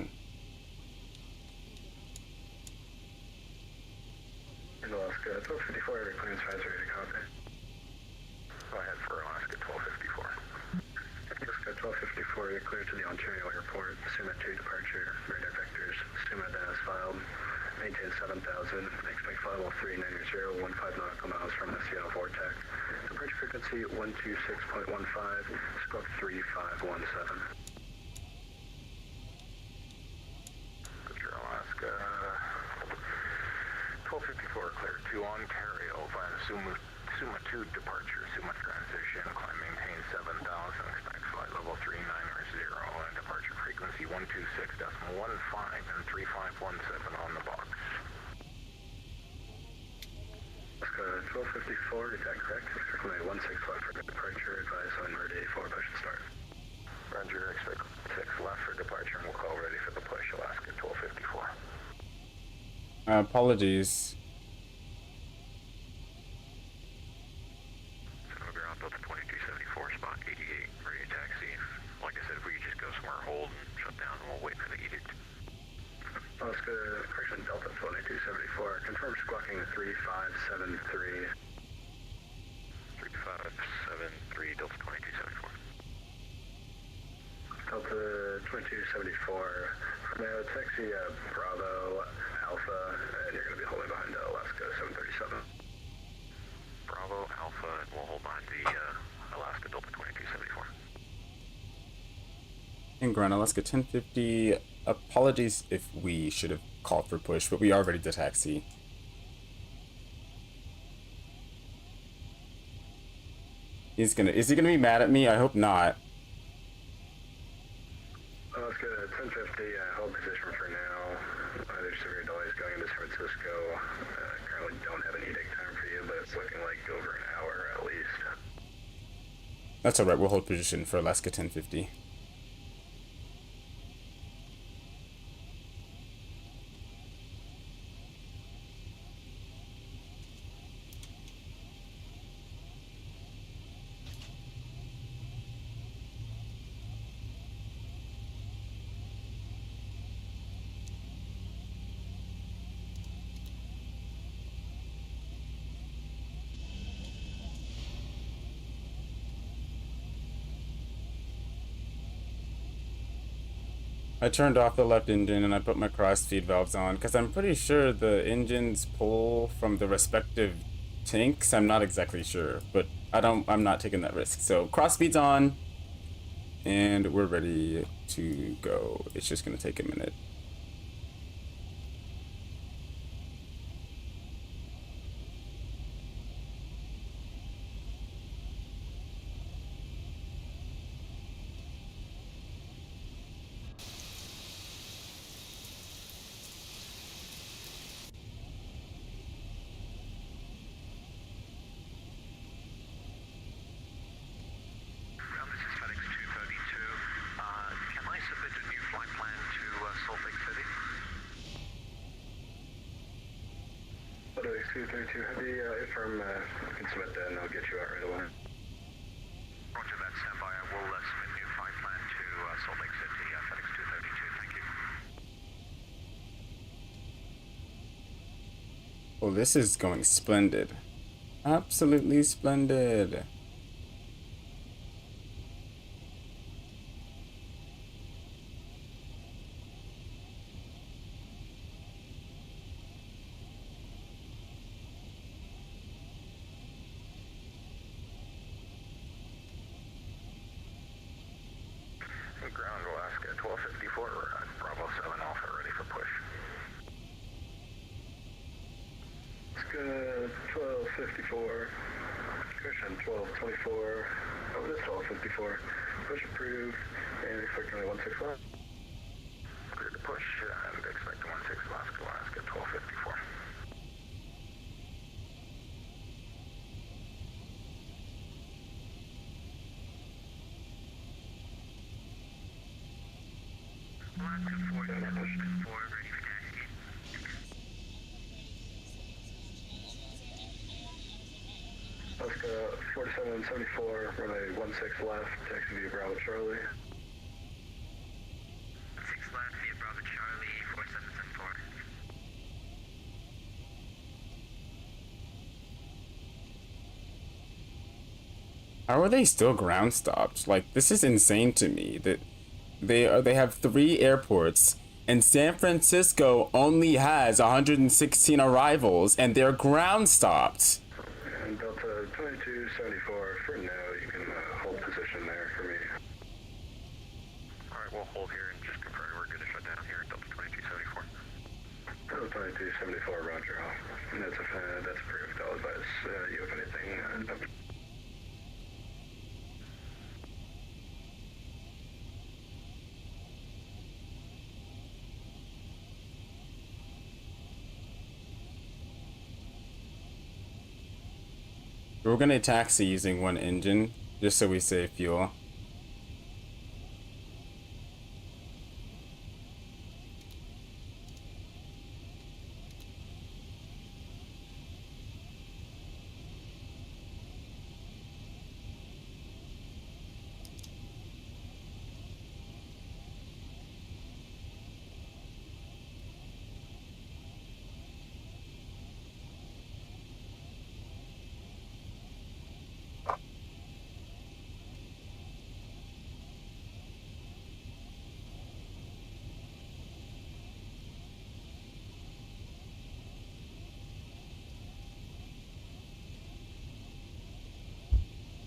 Alaska 1254, every clearance advisory ready to copy. Go ahead for Alaska 1254. Alaska 1254, you're clear to the Ontario Airport. Suma 2 departure, radar vectors, Suma as filed. Maintain 7,000, expect flight level 390, 15 nautical miles from the Seattle Vortex. Departure frequency 126.15, squawk 3517. Roger, Alaska 1254, clear to Ontario via Suma 2 departure, Suma transition, climb maintain 7,000, expect flight level 390, and departure frequency 126.15 and 3517 on the box. Alaska 1254, is that correct? Expect runway 16 left for departure, advise on ready for push and start. Roger, expect 6 left for departure, and we'll call ready for the push, Alaska 1254. Apologies. Ground Delta 2274, spot 88, ready to taxi. Like I said, if we could just go somewhere, hold and shut down, and we'll wait for the edict. Alaska, correction, Delta 2274, confirm squawking 3573. 3573, Delta 2274. Delta 2274, from now taxi Bravo Alpha, and you're going to be holding behind Alaska 737. Bravo, Alpha, and we'll hold behind the Alaska Delta 2274. In ground Alaska 1050. Apologies if we should have called for push, but we are ready to taxi. Is he gonna be mad at me? I hope not. Alaska 1050, hold position for now. There's severe delays going into San Francisco. Currently don't have an edict time for you, but it's looking like over an hour at least. That's alright, we'll hold position for Alaska 1050. I turned off the left engine and I put my cross feed valves on because I'm pretty sure the engines pull from the respective tanks. I'm not exactly sure, but I'm not taking that risk. So cross feed's on and we're ready to go. It's just gonna take a minute. FedEx 232 Heavy, affirm, can submit that and I'll get you out right away. Roger that, stand by. I will submit new flight plan to Salt Lake City, FedEx 232, thank you. Well, this is going splendid. Absolutely splendid. Ground Alaska 1254, we're at Bravo 7 Alpha, ready for push. Alaska 1254, cushion 1224, over to 1254, push approved, and expect only 16 left. Cleared to push, and expect 16 Alaska 1254. Alaska 474, ready for taxi. Alaska 4774, runway 16 left, taxi via Bravo Charlie. 6 left via Bravo Charlie, 4774. How are they still ground stopped? Like, this is insane to me that they have 3 airports and San Francisco only has 116 arrivals and they're ground stopped. And Delta 2274, for now, you can hold position there for me. Alright, we'll hold here and just confirm we're good to shut down here at Delta 2274. Delta 2274, roger. That's approved. I'll advise you if anything. We're gonna taxi using one engine, just so we save fuel.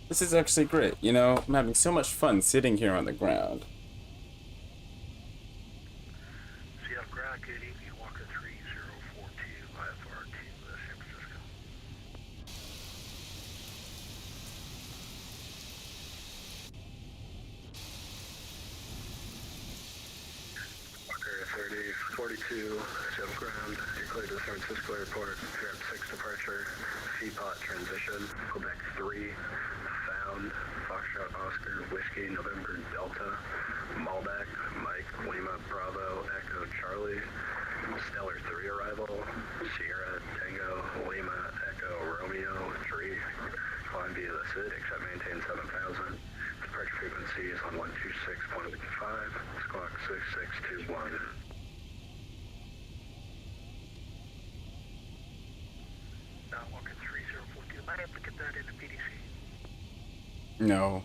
This is actually great, you know? I'm having so much fun sitting here on the ground. Seattle ground, good evening, Walker 3042, IFR to San Francisco. Walker 3042, Seattle ground, you're cleared to San Francisco Airport, Europe 6 departure, Teapot transition, Quebec 3, Found, Foxtrot Oscar, Whiskey, November Delta, Malbec, Mike, Lima, Bravo, Echo, Charlie, Stellar 3 arrival, Sierra, Tango, Lima, Echo, Romeo, 3, flying via the SID, except maintain 7,000. Departure frequency is on 126.5, squawk 6621. Walker 3042, am I able to get that in the PDC? No.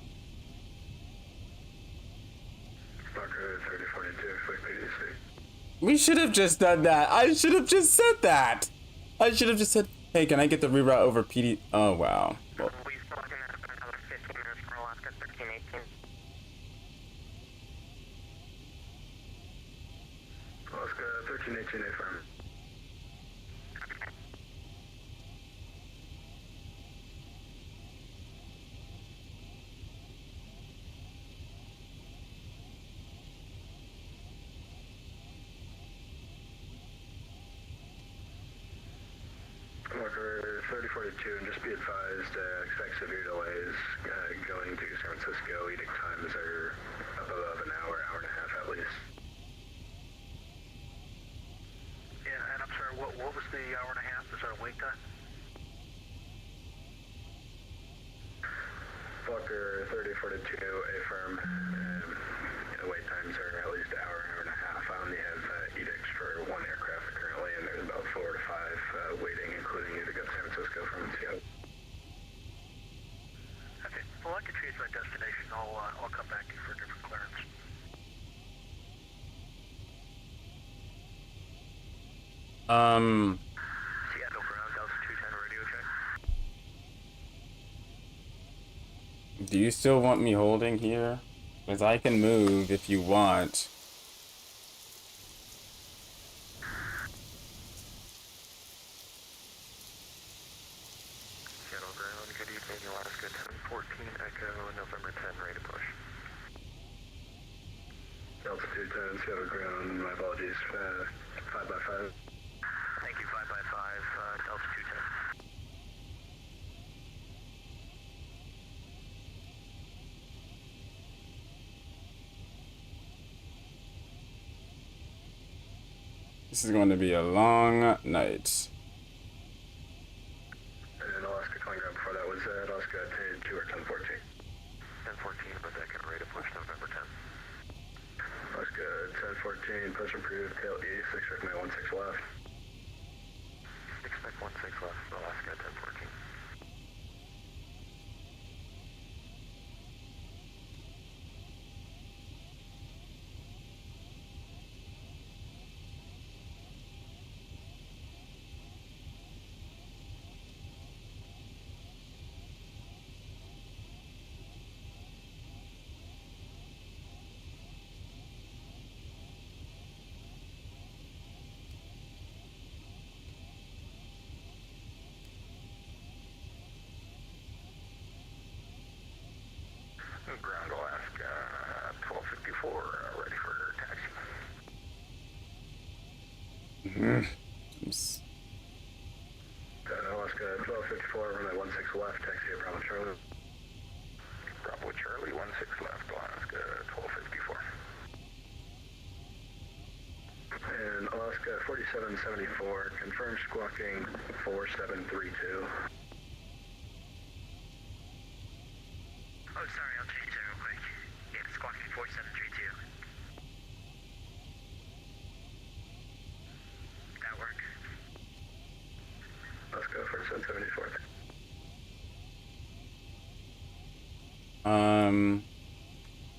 Walker 3042, quick PDC. We should have just done that. I should have just said that. I should have just said, hey, can I get the reroute over PD? Oh, wow. Well, We still looking at another 15 minutes for Alaska 1318. Alaska 1318, affirm. Walker 3042, and just be advised, expect severe delays going to San Francisco. Edict times are up above an hour, hour and a half at least. Yeah, and I'm sorry, what was the hour and a half? Is that a wait time? Walker 3042, affirm. Wait times are at least an hour, hour and a half. I only have edicts for one aircraft currently, and there's about 4 to 5 waiting, including you to go to San Francisco from Seattle. Okay, well, I can change my destination. I'll come back to you for a different clearance. Seattle ground, Delta 210 radio check. do you still want me holding here? Because I can move if you want. Seattle ground, good evening, Alaska 1014, Echo, November 10, ready to push. Delta 210, Seattle ground, my apologies. 5 by 5. Thank you, 5 by 5, Delta 210. This is going to be a long night. And Alaska calling ground before that was Alaska 10-2 or 1014. 1014, but that can rate of push November 10. Alaska 1014, push approved, tail east, expect my 16 left. Expect 16 left, Alaska 1014. Ground Alaska 1254, ready for taxi. Oops. Alaska 1254, runway 16 left, taxi at Bravo Charlie. Bravo Charlie, 16 left, Alaska 1254. And Alaska 4774, confirm squawking 4732. Oh, sorry, I'll change that real quick. Yeah, squawking 4732. That work? Alaska 4774.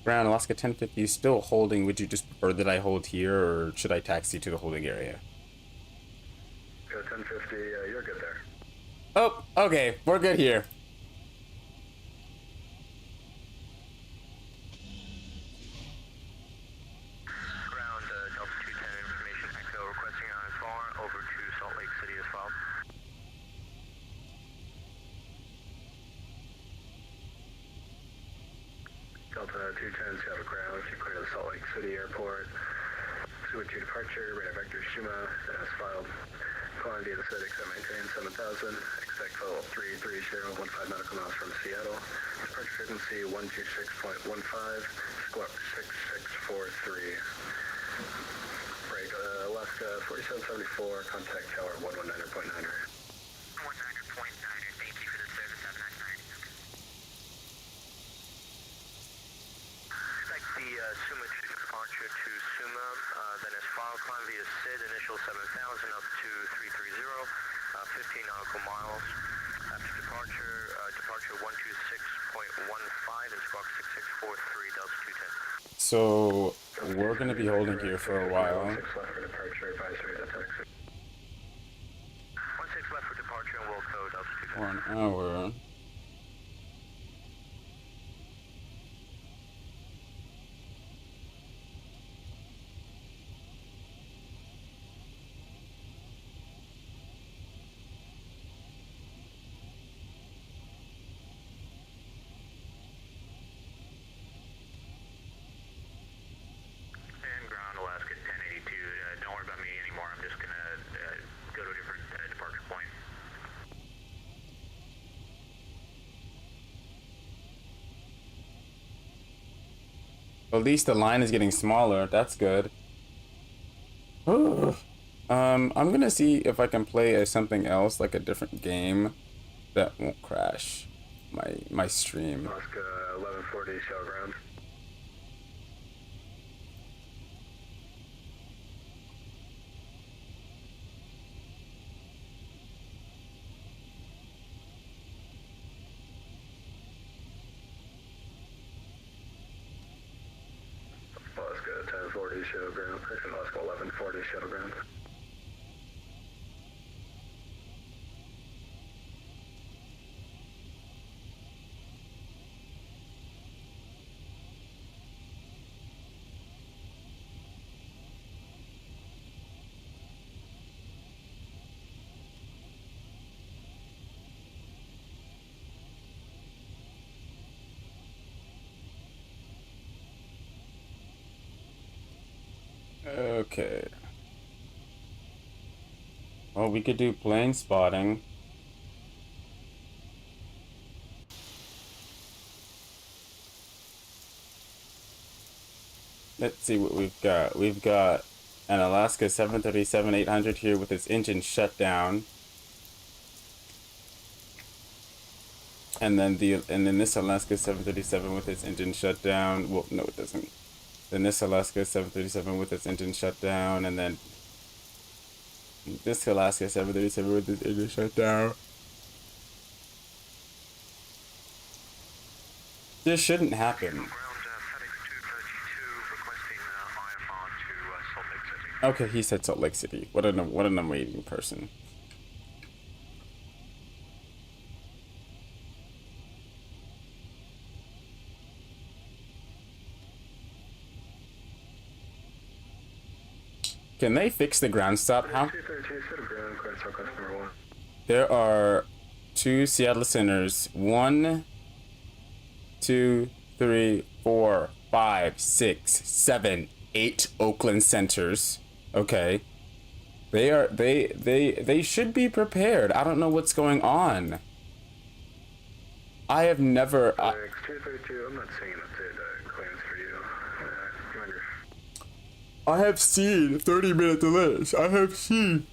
Brown, Alaska 1050 is still holding. Would you just prefer that I hold here, or should I taxi to the holding area? Go 1050, you're good there. Oh, okay, we're good here. Ground Delta 210 information echo requesting on far over to Salt Lake City as well. Delta 210, you have a ground, you clear the Salt Lake City Airport. Pursuant to departure, radar vector Shima, as filed. Calling via the SID, except maintain 7000, expect total 330, 15 nautical miles from Seattle. Departure frequency 126.15, squawk 6643. Right, Alaska 4774, contact tower 119.9er. 19.9er, thank you for the service, have a nice night. Expect the Suma departure to Suma, then as file climb via SID, initial 7000 up to 330, 15 nautical miles. After departure, departure 126.15 and squawk 6643, Delta 210. So we're gonna be holding here for a while. 16 left for departure, advisory to taxi. 16 left for departure and we'll code Delta 210. For an hour. And ground Alaska 1082, don't worry about me anymore, I'm just gonna go to a different departure point. At least the line is getting smaller. That's good. I'm gonna see if I can play something else, like a different game that won't crash my stream. Alaska 1140, shell ground. Alaska 1040, shell ground. Correction, Alaska 1140, shell ground. Okay. Well, we could do plane spotting. Let's see what we've got. We've got an Alaska 737-800 here with its engine shut down. And then this Alaska 737 with its engine shut down. Well, no, it doesn't. Then this Alaska 737 with its engine shut down, and then this Alaska 737 with its engine shut down. This shouldn't happen. Ground FedEx 232 requesting IFR to Salt Lake City. Okay, he said Salt Lake City. What an amazing person. Can they fix the ground stop? How? 232, set of ground, clear Southwest number 1. There are 2 Seattle centers. 1, 2, 3, 4, 5, 6, 7, 8 Oakland centers. Okay. They should be prepared. I don't know what's going on. I have never. 232, I'm not seeing an updated clearance for you. Commander. I have seen 30-minute delays. I have seen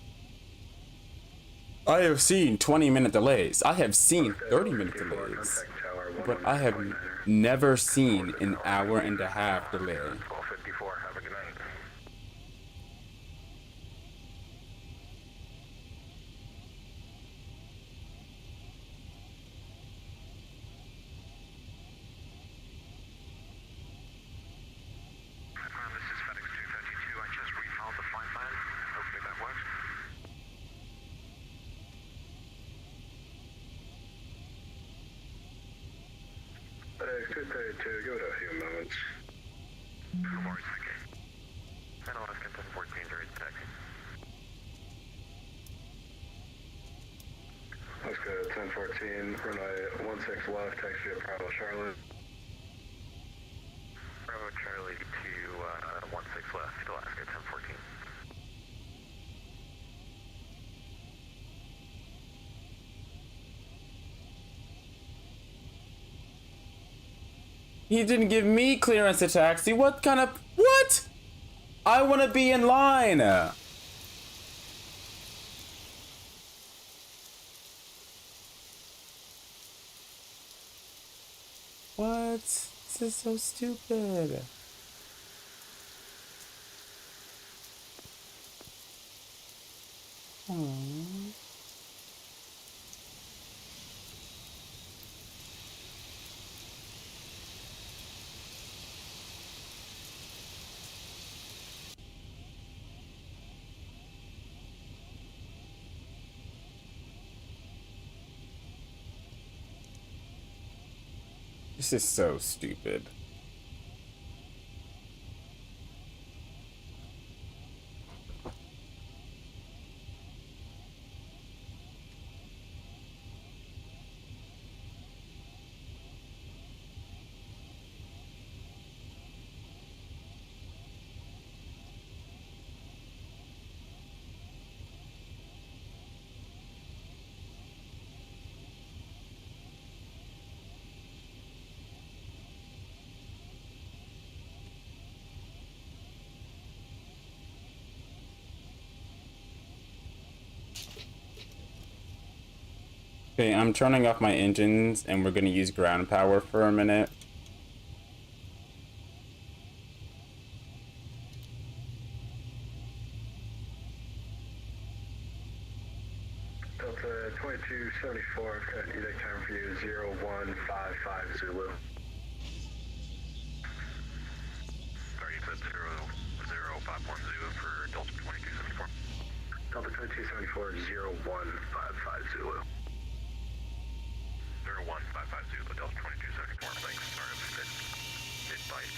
20-minute delays. I have seen 30-minute delays. But I have never seen an hour and a half delay. 1254, have a good night. This is FedEx 252. I just refouled the flight plan. Hopefully that works. FedEx 232, give it a few moments. No worries, thank you. And Alaska 1014, during taxi. Alaska 1014, runway 16 left, taxi to Bravo Charlotte. Bravo Charlie to 16 left, Alaska 1014. He didn't give me clearance to taxi. What kind of... What? I want to be in line. What? This is so stupid. Aww. This is so stupid. Okay, I'm turning off my engines and we're gonna use ground power for a minute. Delta 2274, I've got an edict time for you, 0155 Zulu. Sorry, you said 00510 for Delta 2274. Delta 2274, 0155 Zulu. 0155 Zulu, Delta 2274. Thanks. Sorry, mid-bite.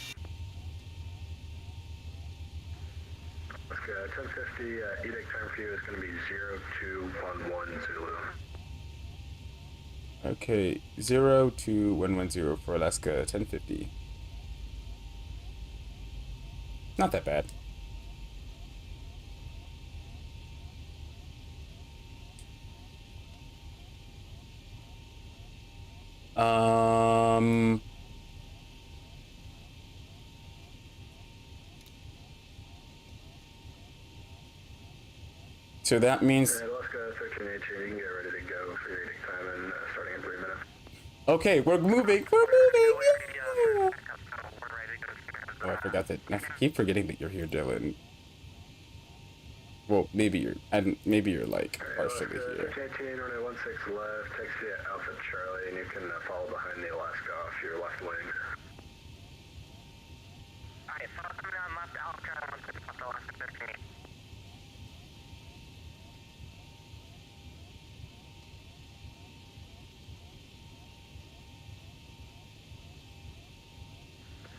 Let's go, 1050, edict time for you is going to be 0211 Zulu. Okay, 02110 for Alaska 1050. Not that bad. So that means... Alaska 1318, you can get ready to go for your edict time and starting in 3 minutes. Okay, we're moving. We're moving. Yeah. Oh, I forgot that. I keep forgetting that you're here, Dylan. Well, maybe you're like partially here. 1318, runway 16 left, taxi at Alpha Charlie, and you can follow behind the Alaska off your left wing. Alright, so I'm coming down left Alpha Charlie, 16 left Alaska 13.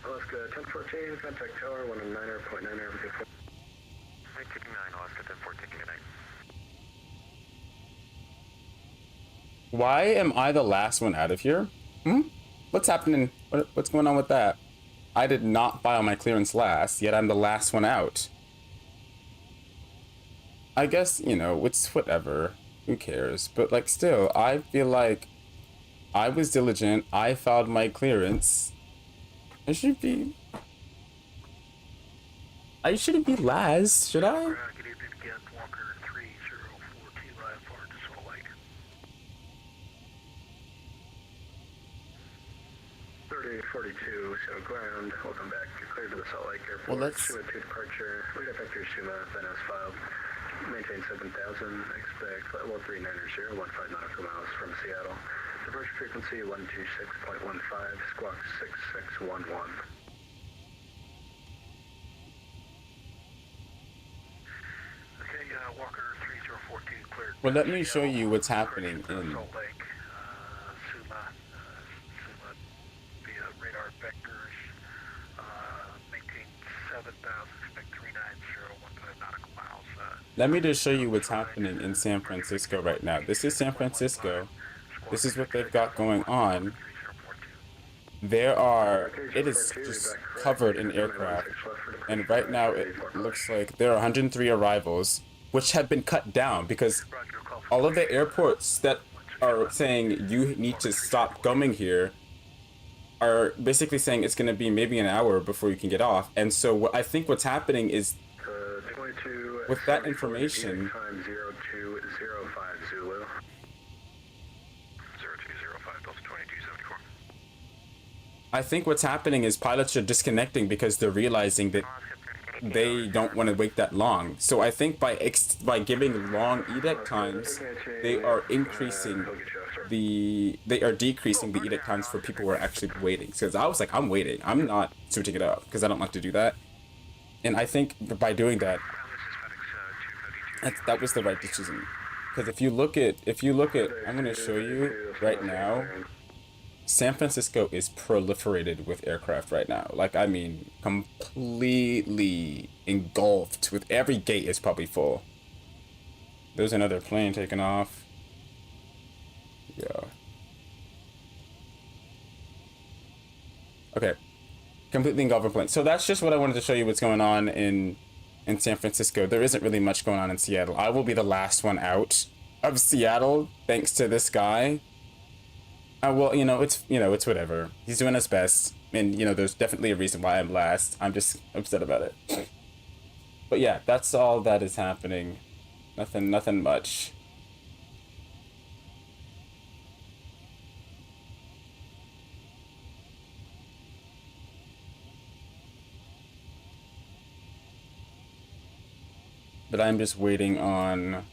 Alaska 1014, contact tower 109.9er, good for 9, Alaska 1014, good night. Why am I the last one out of here? What's happening? What's going on with that? I did not file my clearance last, yet I'm the last one out. I guess, it's whatever. Who cares? But like still, I feel like I was diligent. I filed my clearance. I should be I shouldn't be last, should I? Good evening again, Walker 3042 live for Salt Lake. 3042, so ground. Welcome back. You're cleared to the Salt Lake Airport. Well, let's. Shuma 2 departure. Lead up after Shuma, FNO's filed. Maintain 7,000. Expect level 3900, 15 nautical miles from Seattle. Departure frequency 126.15, squawk 6611. Okay, Walker 3042 cleared. Well, let me show you what's happening in. Salt Lake, Suma via radar vectors, maintain 7,000, expect 390, 15 nautical miles. Let me just show you what's happening in San Francisco right now. This is San Francisco. This is what they've got going on. It is just covered in aircraft. And right now it looks like there are 103 arrivals, which have been cut down because all of the airports that are saying you need to stop coming here are basically saying it's going to be maybe an hour before you can get off. And so I think what's happening is with that information, Time 0205 Zulu. 0205, Delta 2274. I think what's happening is pilots are disconnecting because they're realizing that they don't want to wait that long. So I think by giving long edict times, they are decreasing the edict times for people who are actually waiting. Because I was like, I'm waiting. I'm not switching it up because I don't like to do that. And I think by doing that, that was the right decision. Because if you look at, I'm going to show you right now. San Francisco is proliferated with aircraft right now. Like, I mean, completely engulfed with every gate is probably full. There's another plane taking off. Yeah. Okay. Completely engulfed plane. So that's just what I wanted to show you what's going on in San Francisco. There isn't really much going on in Seattle. I will be the last one out of Seattle thanks to this guy. Well, it's whatever. He's doing his best, and there's definitely a reason why I'm last. I'm just upset about it. But yeah, that's all that is happening. Nothing much. But I'm just waiting on.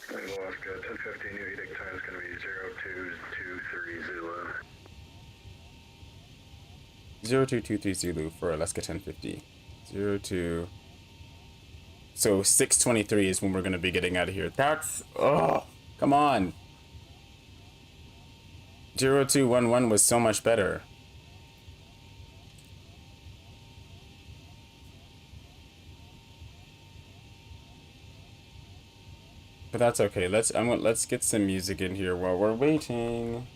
Alaska, 10:50, new edict time is going to be 0223 Zulu. 0223 Zulu for Alaska 1050. 02. So 6:23 is when we're going to be getting out of here. That's... Oh, come on. 0211 was so much better. But that's okay. Let's get some music in here while we're waiting.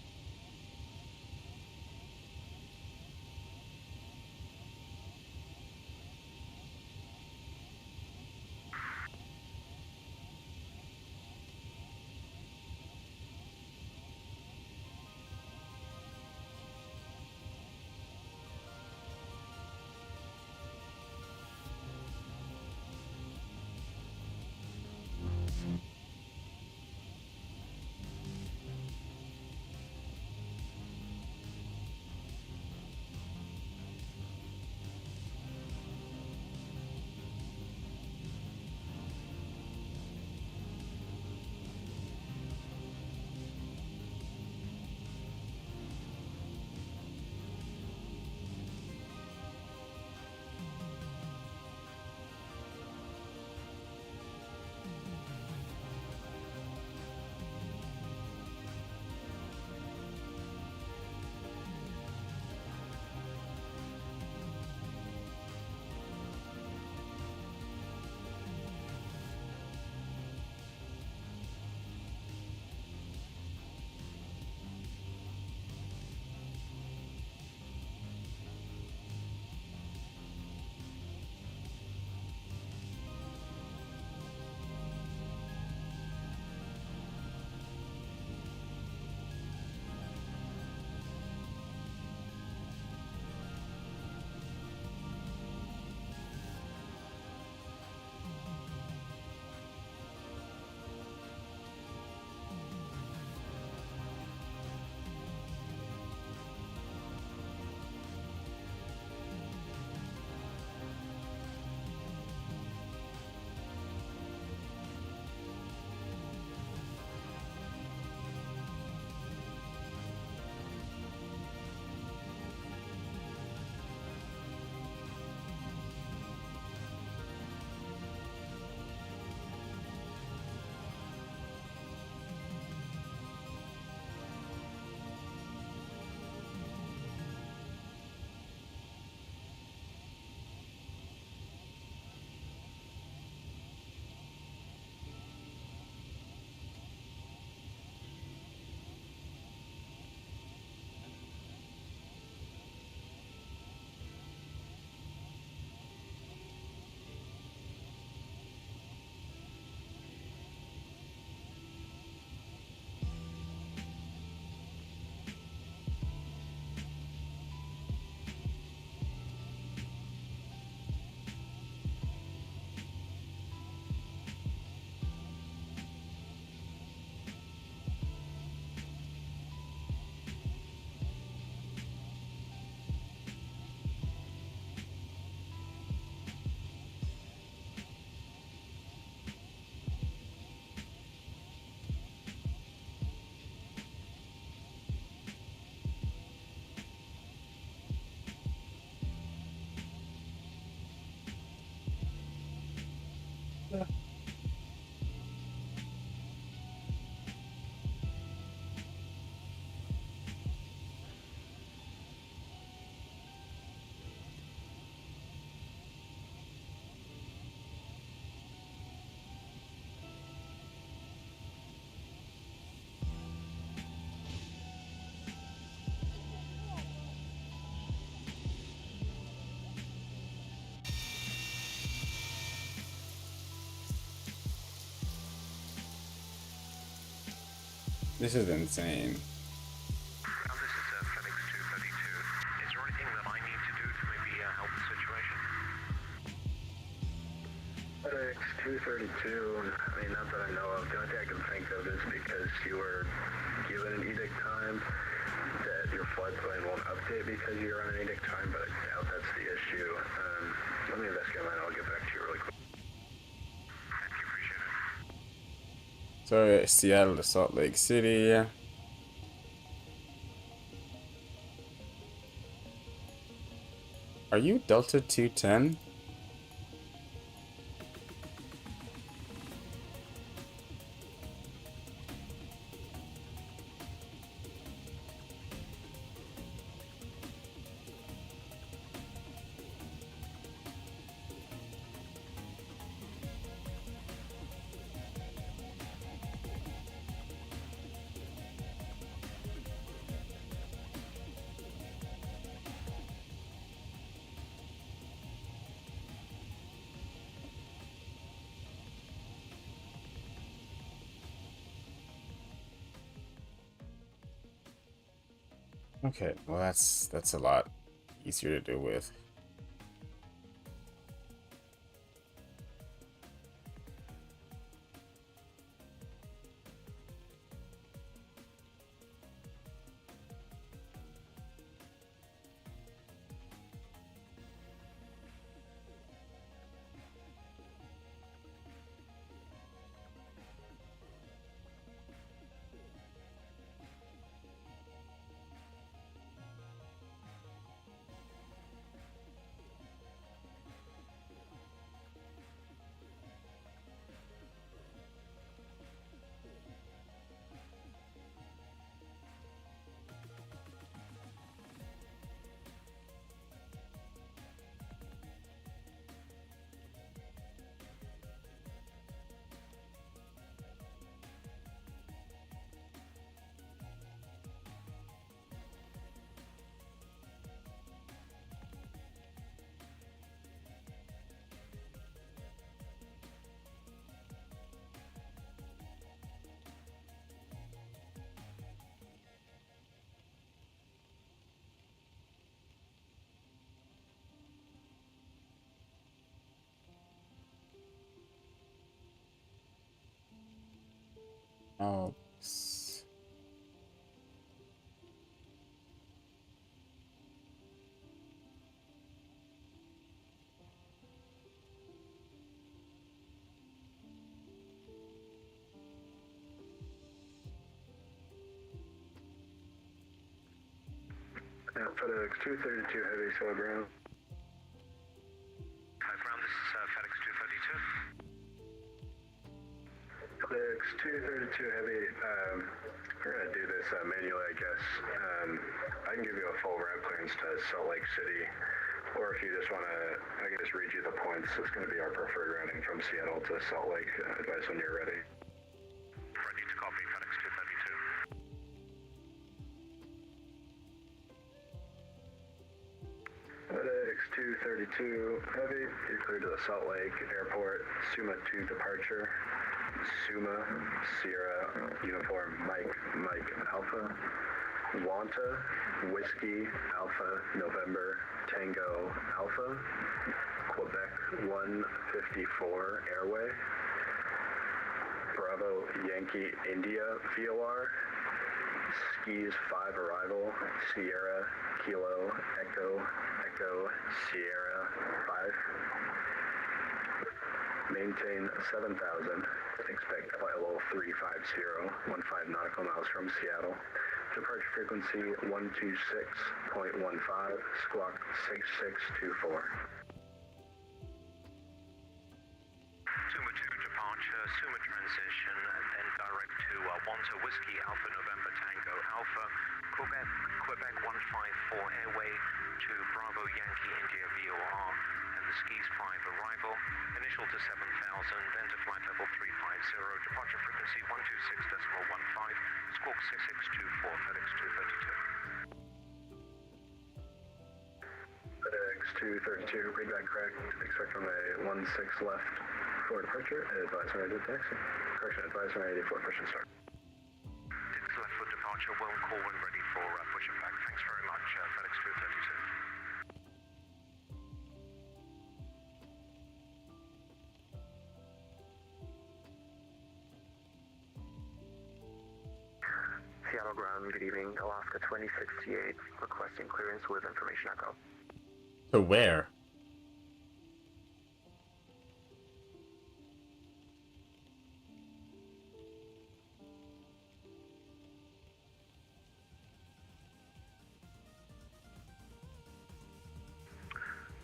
This is insane. This is FedEx 232. Is there anything that I need to do to maybe help the situation? FedEx 232, I mean, not that I know of. The only thing I can think of is because you were given an edict time that your flight plan won't update because you're on an edict time, but I doubt that's the issue. Let me investigate mine. I'll get back to you really quick. Thank you, appreciate it. So Seattle to Salt Lake City. Are you Delta 210? Okay, well that's a lot easier to deal with. Oh, FedEx 232 Heavy, slow ground. Hi, Brown, this is FedEx 232. FedEx 232 Heavy, we're going to do this manually, I guess. I can give you a full route clearance to Salt Lake City, or if you just want to, I can just read you the points. It's going to be our preferred routing from Seattle to Salt Lake. Advise when you're ready. Ready to copy, FedEx 232. FedEx 232 Heavy, you're cleared to the Salt Lake Airport, Suma 2 departure. Suma, Sierra, Uniform, Mike Alpha. Wanta, Whiskey, Alpha, November, Tango, Alpha. Quebec 154 Airway. Bravo, Yankee, India, VOR. Skis 5 arrival, Sierra, Kilo, Echo, Sierra 5. Maintain 7,000. Expect flight level 350, 15 nautical miles from Seattle. Departure frequency 126.15, squawk 6624. Suma 2 departure, Suma transition, then direct to Wanta Whiskey Alpha November Tango Alpha, Quebec 154 Airway to Bravo Yankee India VOR, and the Skis 5 arrival, initial to 7,000, then to flight level 350, departure frequency 126.15, squawk 6624, FedEx 232. FedEx 232, read that correct. Expect runway 16 left for departure. Advise when ready to taxi. Correction, advise when ready for push and start. Roger, will call when ready for pushing back. Thanks very much, FedEx 232. Seattle ground, good evening. Alaska 2068, requesting clearance with information echo. To where?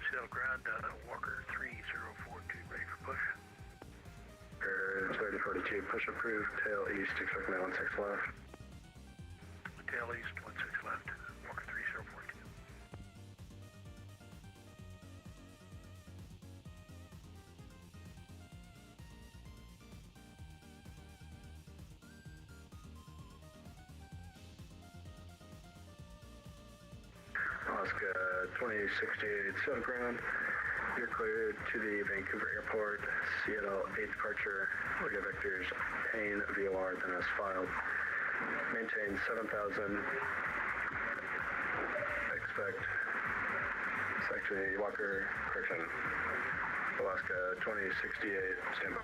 Seattle ground, Walker 3042, ready for push. 3042, push approved, tail east, expect 916 left. Tail east, 16 left, Walker 3042. Alaska 2068, Seattle ground. You're cleared to the Vancouver Airport. Seattle 8 departure. Logo vectors, Payne VOR, then as filed. Maintain 7,000. Expect. It's actually Walker, correction. Alaska 2068, stand by.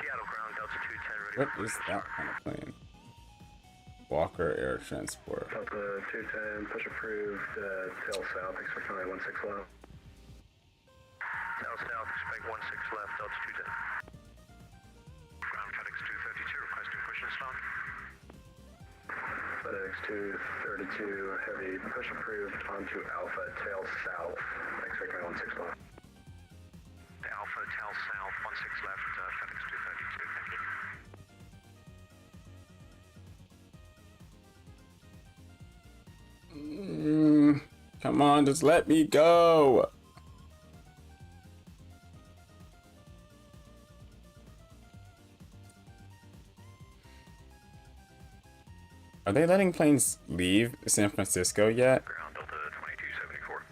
Seattle ground, Delta 210, ready What for is push. that kind of plane? Walker Air Transport. Delta 210, push approved, tail south, expect 916 left. South, south, expect 16 left, Delta 210. Ground FedEx 232, requesting push and start. FedEx 232, heavy, push approved onto Alpha, tail south, expect 916 left. Alpha, tail south, 16 left, FedEx 232, thank you. Come on, just let me go. Are they letting planes leave San Francisco yet? Ground Delta 2274.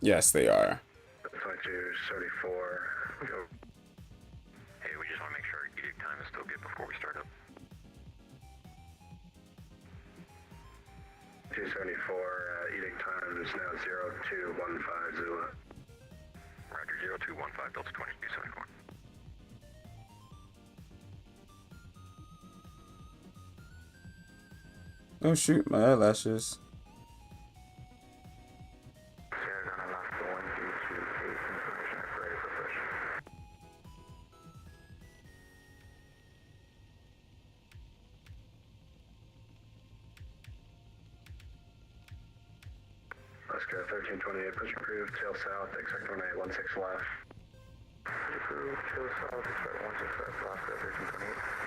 Yes, they are. 2274, go. Hey, we just want to make sure edict time is still good before we start up. 274, edict time is now 0215 Zulu. Roger, 0215, Delta 2274. Oh shoot, my eyelashes. Arizona Alaska 122, information ready for push. Alaska 1328, push approved, tail south, expect 1816 left. Push approved, tail south, expect 16 left, Alaska 1328.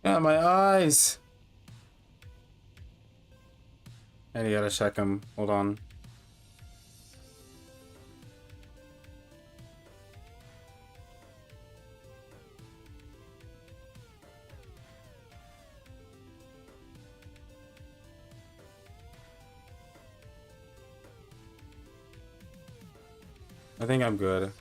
Yeah, my eyes. And you gotta check them. Hold on. I think I'm good.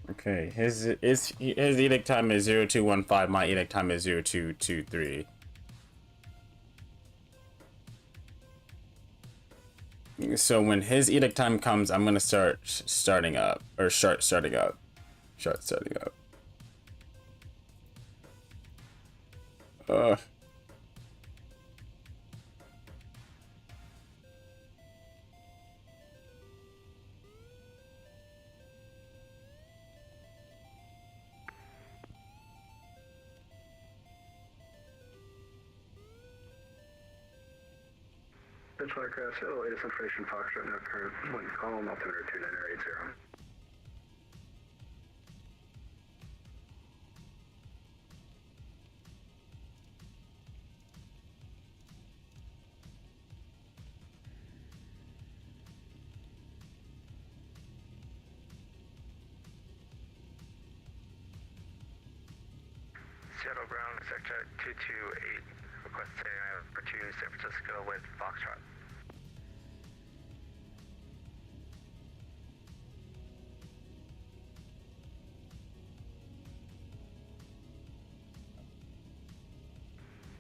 Okay, his edict time is 0215. My edict time is 0223. So when his edict time comes, I'm gonna start starting up or start starting up. Start starting up. Ugh. Central Aircraft, the latest information, Foxtrot, no current wind calm, altimeter 29080. Seattle ground, sector 228, requesting for 2 San Francisco with Foxtrot.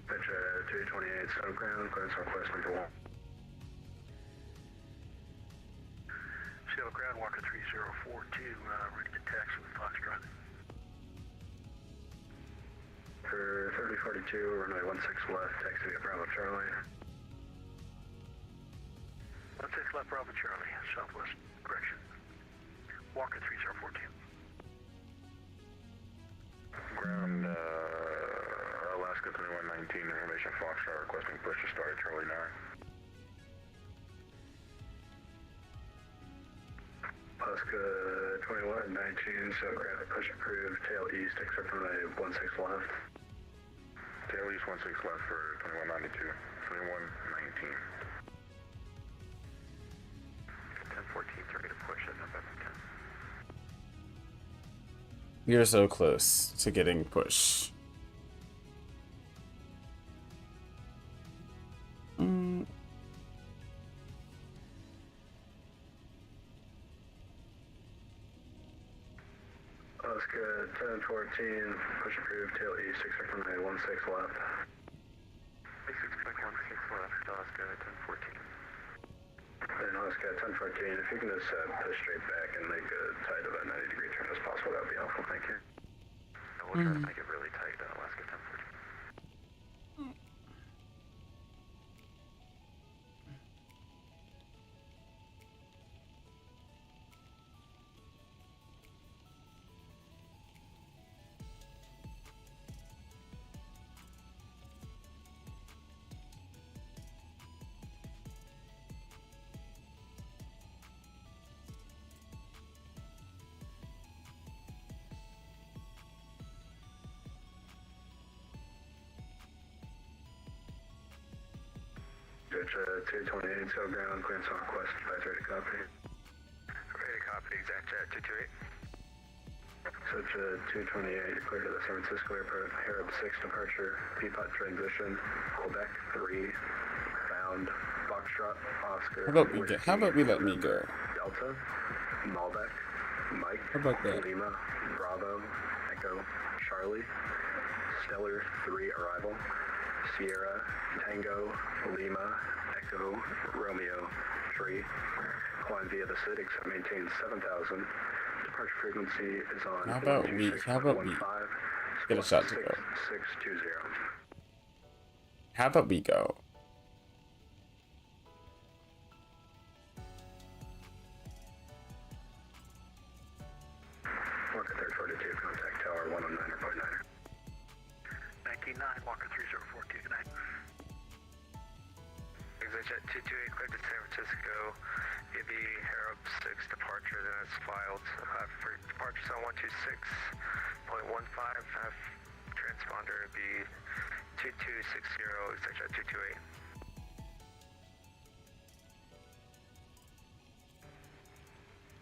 Central 228, Seattle ground, clearance request number 1. Seattle ground, Walker 3042, ready to taxi with Foxtrot. For 3042, runway 16 left, taxi to Bravo Charlie. 16 left, Bravo Charlie, southwest direction. Walker 3042. Ground, Alaska 3119, information Foxtrot requesting push to start at Charlie 9. Alaska 2119, so ground push approved, tail east, except from the 16 left. Tail east 16 left for 2192, 2119. 1014, ready to push at November 10. You're so close to getting push. Alaska 1014, push approved, tail east, except from the 16 left. 6.16 left, Alaska 1014. And Alaska 1014, if you can just push straight back and make a tight of a 90-degree turn as possible, that would be helpful, thank you. We'll try to make it really tight, Alaska 1014. Switch 228, so ground, clearance on request, advise ready to copy. Ready to copy, exact 228. Switch 228, clear to the San Francisco Airport, Arab 6 departure, Peapod transition, Quebec 3, bound, Foxtrot, Oscar. How about we let me go? Delta, Malbec, Mike, How about that? Lima, Bravo, Echo, Charlie, Stellar 3 arrival, Sierra, Tango, Lima, Echo, Romeo 3, climb via the SID, except maintain 7,000. Departure frequency is on. How about we get a shot to go? 620. How about we go? Walker 342, contact tower 119.9. 199, Walker 3042, good night. ExitJet 228, cleared to San Francisco. AB Arab 6 departure, then it's filed for departure zone 126.15. Transponder be 2260, ExitJet 228.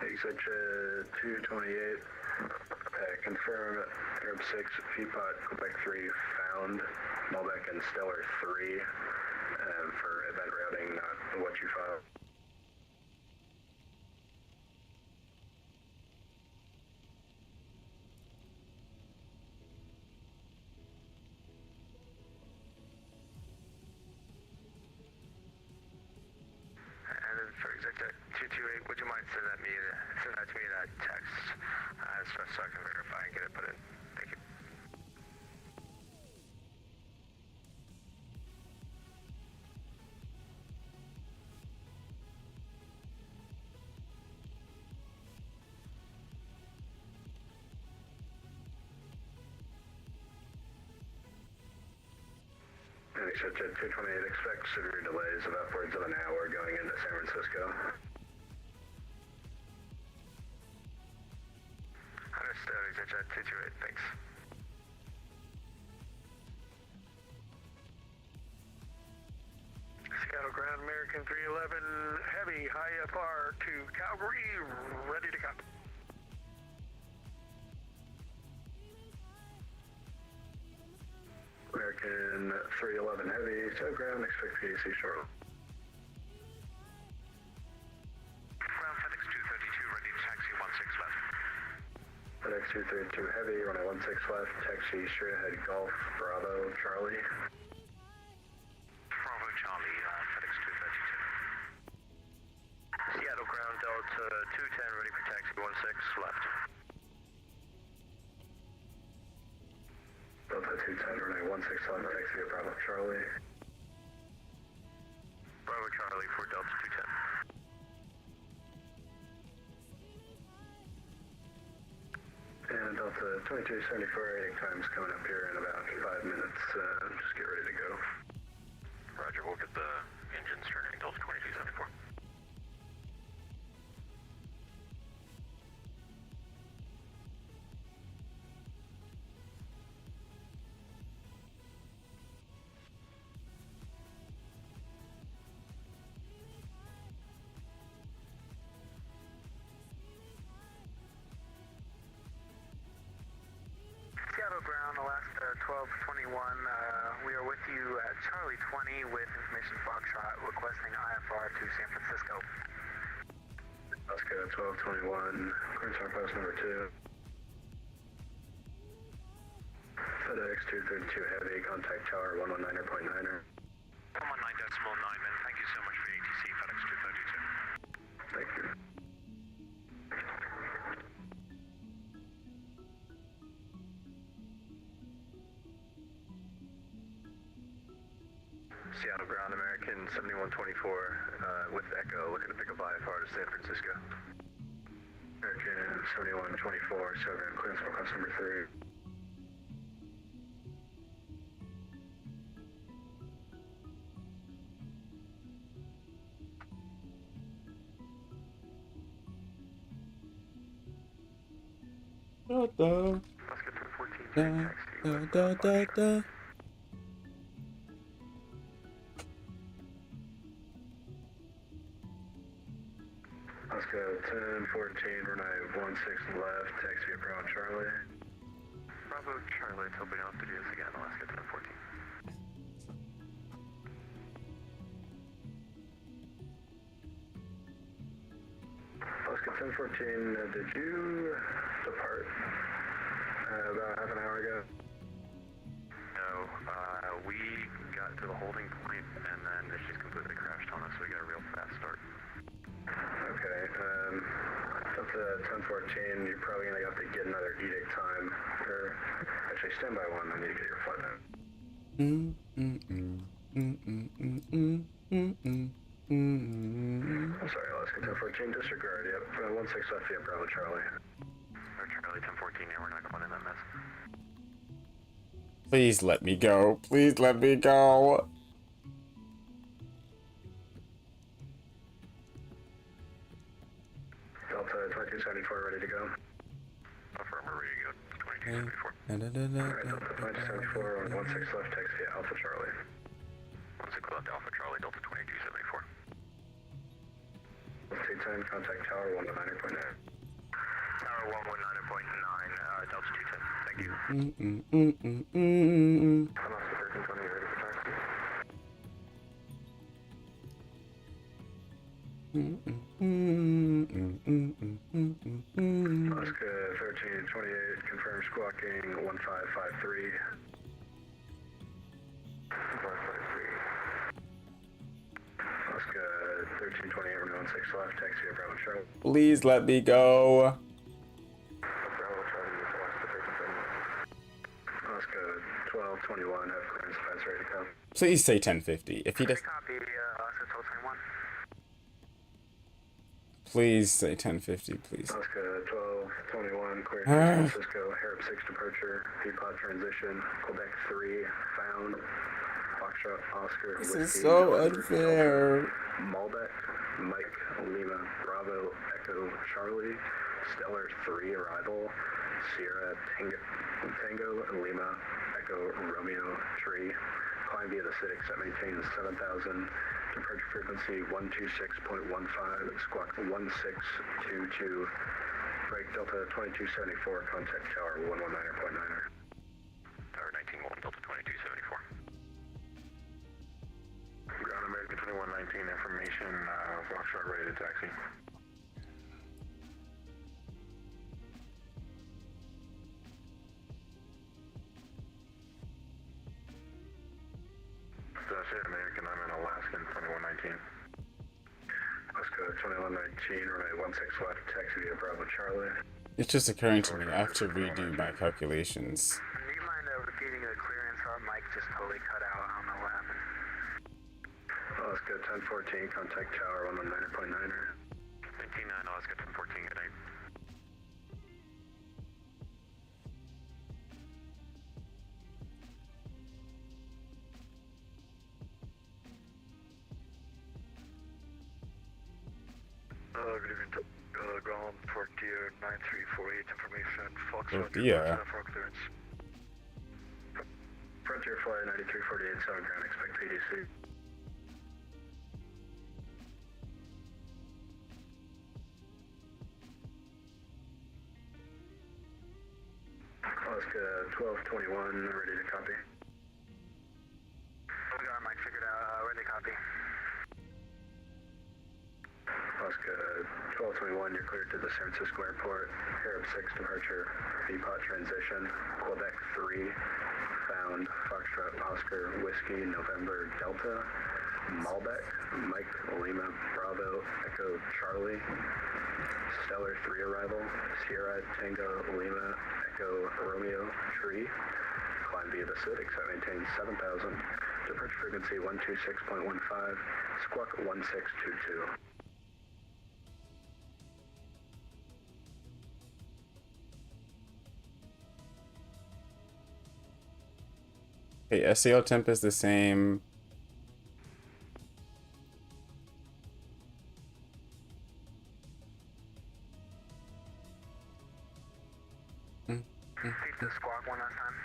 ExitJet 228, confirm Arab 6, Peapod, Quebec 3, found, Malbec and Stellar 3, for event routing, not what you filed. And then for ExitJet 228, would you mind send that to me in a text, so I can verify and get it put in? Thank you. exit jet 228, expect severe delays of upwards of an hour going into San Francisco. Understood, exit jet 228, thanks. Seattle Ground American 311 Heavy, high FR to Calgary, ready to copy. American 311 Heavy, to ground, expect PAC shortly. Ground FedEx 232, ready to taxi 16 left. FedEx 232 Heavy, runway 16 left, taxi straight ahead, Golf, Bravo, Charlie. Bravo Charlie, FedEx 232. Seattle Ground Delta 210, ready for taxi 16 left. Delta 210, runway 16 left, taxi to Bravo, Charlie. Bravo Charlie for Delta 210. And Delta 2274, heading time's coming up here in about 5 minutes. Just get ready to go. Roger, we'll get the engines turning Delta 2274. Seattle Ground, Alaska 1221. We are with you at Charlie 20 with information Foxtrot requesting IFR to San Francisco. Alaska 1221, clearance post number 2. FedEx 232 Heavy, contact tower 119.9er. 119.9, man. Thank you so much for ATC FedEx 232. Thank you. Seattle Ground American 7124 with Echo, looking to pick up IFR to San Francisco. American 7124, Seattle Ground clearance request number 3. Alaska 1014, taxi. Alaska 1014, runway 16 left, taxi to Bravo Charlie. Bravo Charlie, it's hoping off to do this again, Alaska 1014. Alaska 1014, did you depart about half an hour ago? No, we got to the holding point and then it just completely crashed on us, so we got a real fast start. Okay, Delta 1014, you're probably going to have to get another edict time. Or, actually, stand by one, I need to get your flight time. I'm sorry, Alaska 1014, disregard, yep. 16 left via Bravo Charlie. Or Charlie 1014, yeah, we're not going in that mess. Please let me go. Please let me go. Delta 2274, ready to go. Affirm, we're ready to go. 2274. Alright, Delta 2274, on 16 left, taxi to Alpha Charlie. 16 left, Alpha Charlie, Delta 2274. 210, contact tower 119.9. Tower 119.9, Delta 210. Thank you. I'm Oscar 1320, ready for taxi. Alaska 1328, confirm squawking 1553. 1553. Alaska 1328, runway 16 left, taxi to Bravo Charlie. Please let me go. Bravo Charlie, Alaska 1328. Alaska 1221, have clearance device ready to come. Please say 1050. If he does, Copy, Alaska 1221. please say 1050, please. Alaska 1221, clear to San Francisco, Harrop 6 departure, Peapod transition, Quebec 3, found, Foxtrot, Oscar, This is Whiskey, so November, unfair. Delta, Malbec, Mike, Lima, Bravo, Echo, Charlie, Stellar 3 arrival, Sierra, Tango, Lima, Echo, Romeo, Tree, climb via the Citic, set maintains 7,000, departure frequency 126.15, squawk 1622, break Delta 2274, contact tower 119.9er. Tower 19-1, Delta 2274. Ground American 2119, information, Foxtrot ready to taxi. That's it, American, I'm in Alaskan 2119. Alaska 2119, runway 16 left, taxi via Bravo Charlie. It's just occurring to me. I have to redo my calculations. Do you mind repeating the clearance? Our mic just totally cut out. I don't know what happened. Alaska 1014, contact tower 119.9er. 199, Alaska 1014, good night. Good evening, ground Frontier 9348, information, Foxtrot, Frontier? for clearance. Frontier Flight 9348, 7 ground, expect PDC. Alaska 1221, ready to copy. We got our mic figured out. Ready to copy. Alaska 1221, you're cleared to the San Francisco Airport. Arab 6 departure, VPOT transition, Quebec 3, found, Foxtrot, Oscar, Whiskey, November, Delta, Malbec, Mike, Lima, Bravo, Echo, Charlie, Stellar 3 arrival, Sierra, Tango, Lima, Echo, Romeo, Tree, climb via the Citic, set maintains 7,000, departure frequency 126.15, squawk 1622. Okay, SAO temp is the same. Repeat the squawk one last time.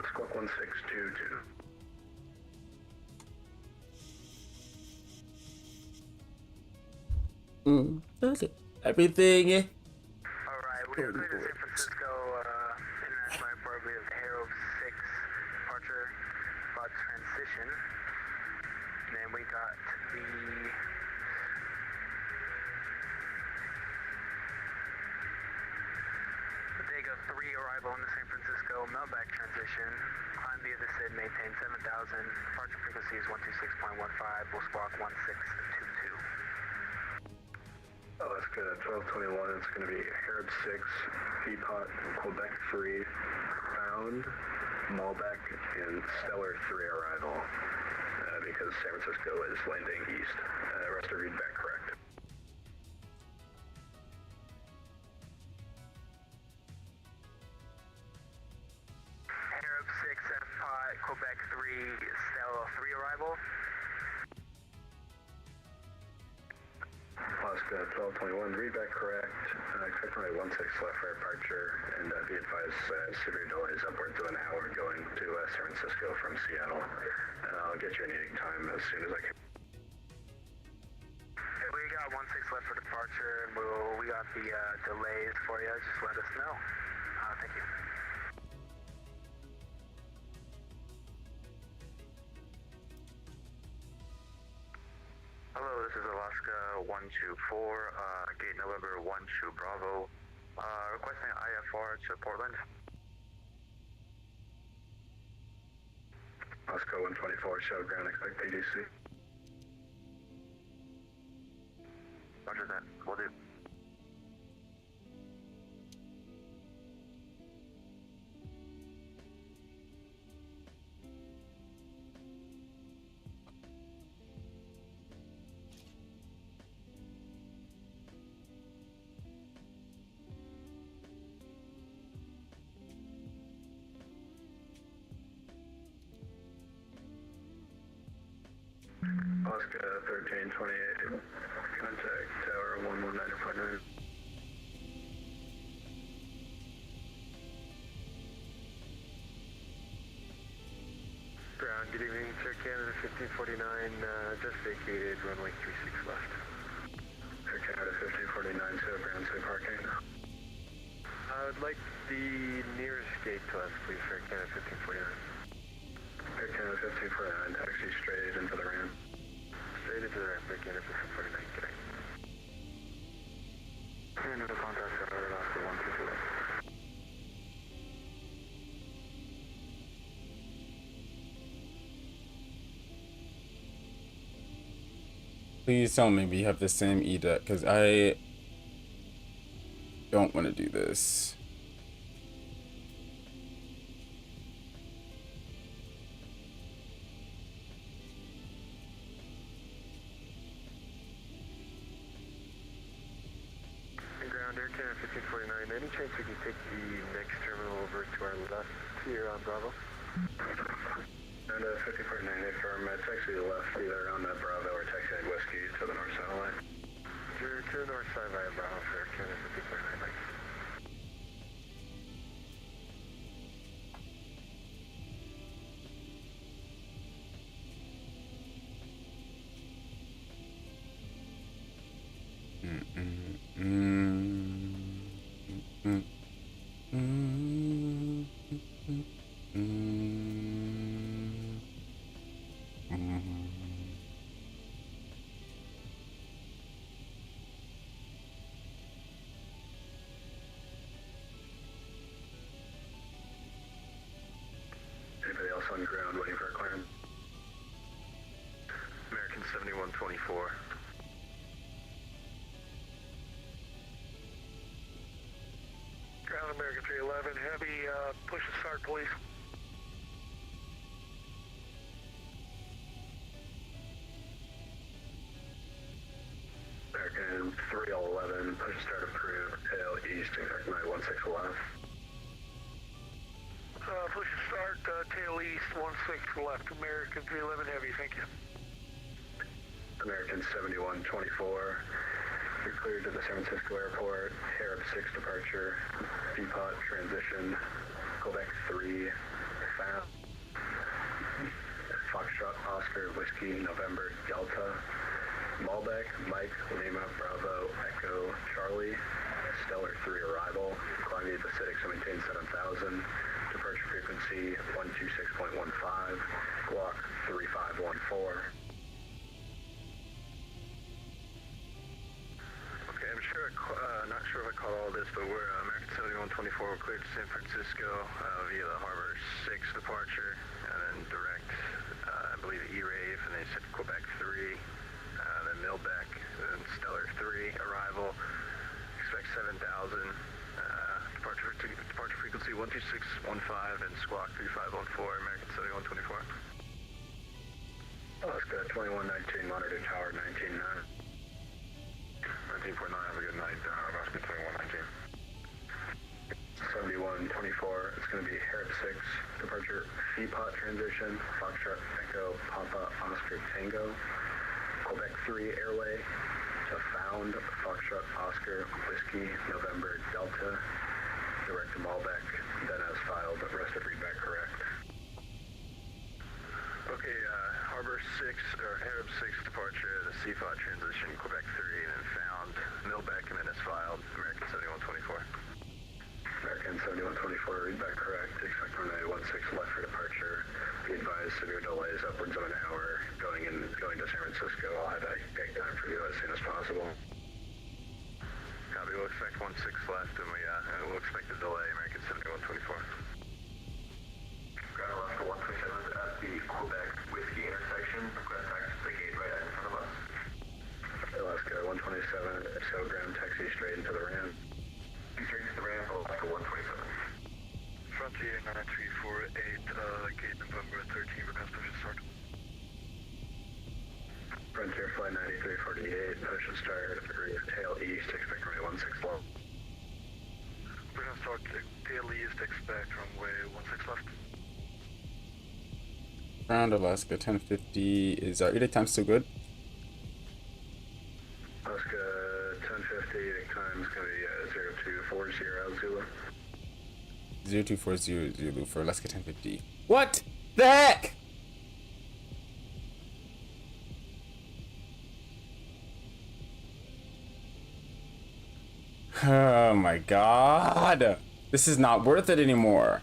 Squawk 1622. Everything. Alright, we are clear to San Francisco International Airport. We have Aero 6 departure, about transition. And then we got the Bodega 3 arrival in the San Francisco Melback transition. Climb via the SID, maintain 7,000. Departure frequency is 126.15. We'll squawk 1622. Alaska 1221, it's going to be Arab 6, Peapot, Quebec 3, found, Malbec, and Stellar 3 arrival. Because San Francisco is landing east. Rest of read back correct. Arab 6, F-Pot, Quebec 3, Stella 3 arrival. Alaska 1221, read back correct. Expect runway 16 left for departure, and be advised severe delays upwards of an hour going to San Francisco from Seattle. I'll get you a meeting time as soon as I can. Okay, we got 16 left for departure, and we got the delays for you. Just let us know. Thank you. Hello, this is Alaska 124, gate November 12 Bravo, requesting IFR to Portland. Alaska 124, show ground, expect PDC. Roger that, will do. Alaska 1328. Contact tower 119.9. Ground, good evening, Sir Canada 1549, just vacated, runway 36 left. Air Canada 1549, so ground say parking. I would like the nearest gate to us, please, Sir Canada 1549. Air Canada 1549, taxi straight into the ramp. Straight into the ramp, Sir Canada 1549, good night. Canada contact tower, Alaska 122. Please tell me we have the same EDUC, because I don't want to do this. Ground, Air Canada 1549, any chance we can take the next terminal over to our left here on Bravo? And 1549, affirm, taxi left either on the Bravo or taxi whiskey to the north side line. To the north side via Bravo for Air Canada 1549, thanks. Anybody else on ground waiting for a clearance? American 7124. Ground American 311, heavy, push and start, please. American 311, push and start approved, tail east, exact 916 left. Push and start, tail east, 16 left, American 311 heavy, thank you. American 7124, you're cleared to the San Francisco Airport, Arab 6 departure, Depot transition, Quebec 3, FAP, Foxtrot, Oscar, Whiskey, November, Delta, Malbec, Mike, Lima, Bravo, Echo, Charlie, Stellar 3 arrival, climbing at the Acidic, maintain 7000, departure frequency 126.15, squawk 3514. Okay, I'm sure, not sure if I caught all this, but we're American 7124, we're cleared to San Francisco via the Harbor 6 departure, and then direct, I believe E-Rave, and they said Quebec 3, then Milbec, then Stellar 3 arrival, expect 7000, departure frequency 126.15 and squawk 3514, American 7124. Alaska 2119, monitor tower 199. 1949, have a good night, Alaska 2119. 7124, it's going to be Arab 6, departure Depot transition, Foxtrot Echo Papa Oscar Tango, Quebec 3 airway to Found, Foxtrot Oscar Whiskey November Delta, direct to Malbec, then as filed, but rest of readback correct. Okay, Harbor 6, or Arab 6 departure, the CFOT transition, Quebec 3, and then Found, Milbec, and then as filed, American 7124. American 7124, readback correct, expect runway 16 left for departure. Be advised, severe delays upwards of an hour going to San Francisco. I'll have a gate time for you as soon as possible. Copy, we'll expect 16 left, and we'll expect a delay, American 7124. Ground Alaska 127 at the Quebec Whiskey intersection. Request access to the gate right in front of us. Alaska 127, so ground taxi straight into the ramp. Straight to the ramp, Alaska 127. Frontier 9348, gate November 13, request push and start. Frontier flight 9348, push and start, tail east, expect runway 16 left. Push and start, tail east, expect runway 16 left. Ground Alaska 1050, is our EDUC time still good? 0240 Zulu. 0240 Zulu for Alaska 1050. What the heck? Oh my god. This is not worth it anymore.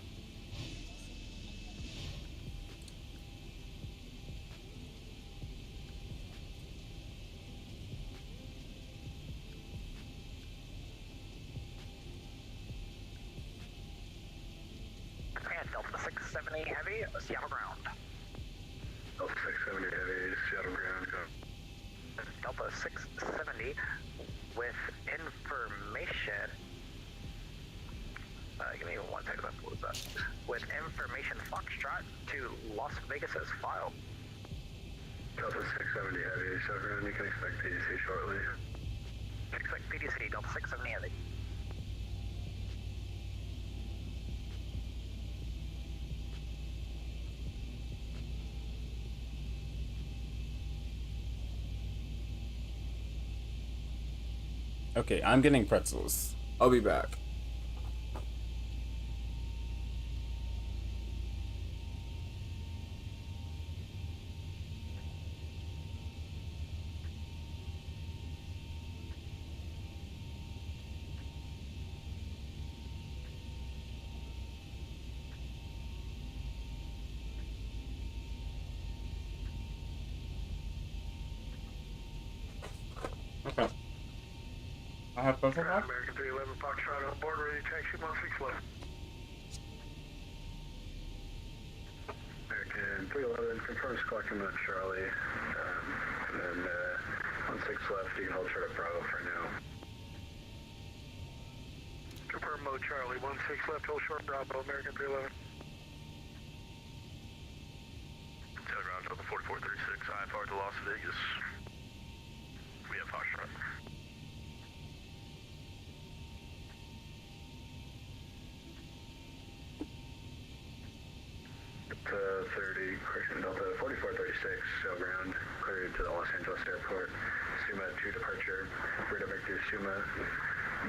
And Delta 670 Heavy, Seattle ground. Delta 670 Heavy, Seattle ground, go. Delta 670 with information. Give me 1 second, what was that? With information Foxtrot to Las Vegas as filed. Delta 670 Heavy, Seattle ground, you can expect PDC shortly. Expect PDC, Delta 670 Heavy. Okay, I'm getting pretzels. I'll be back. Okay. I have pretzels now? American 311 Foxtrot on board, ready to taxi 16 left. American 311, confirm squawk command Charlie. And then 16 left, you can hold short of Bravo for now. Confirm mode Charlie, 16 left, hold short Bravo, American 311. Telegram Delta 4436, IFR to Las Vegas. We have Foxtrot. Delta 30, correction, Delta 4436, show ground, cleared to the Los Angeles airport. Suma 2 departure, Rita Victor Suma,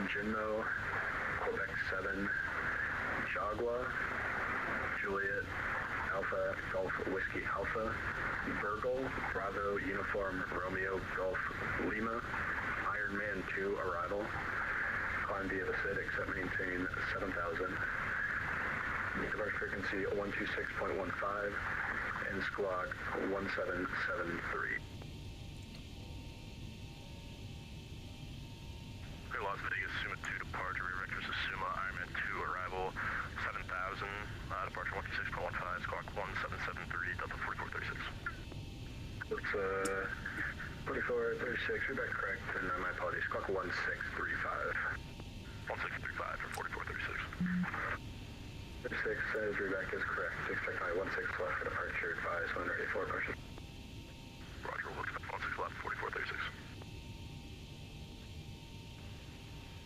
Jinmo, Quebec 7, Jagua, Juliet, Alpha, Golf Whiskey Alpha, Burgle, Bravo, Uniform, Romeo, Golf, Lima, Iron Man 2 arrival, climb via the SID, except maintain 7,000. Departure frequency 126.15 and squawk 1773. Okay, Las Vegas, Suma 2 departure, redirect to Suma, Ironman 2 arrival, 7,000, departure 126.15, squawk 1773, Delta 4436. It's 4436, read back correct, and my apologies, squawk 1635. 1635 for 4436. 6 says readback is correct. Expect my 16 left for departure. Advise when ready for departure. Roger, we'll expect 16 left, 4436.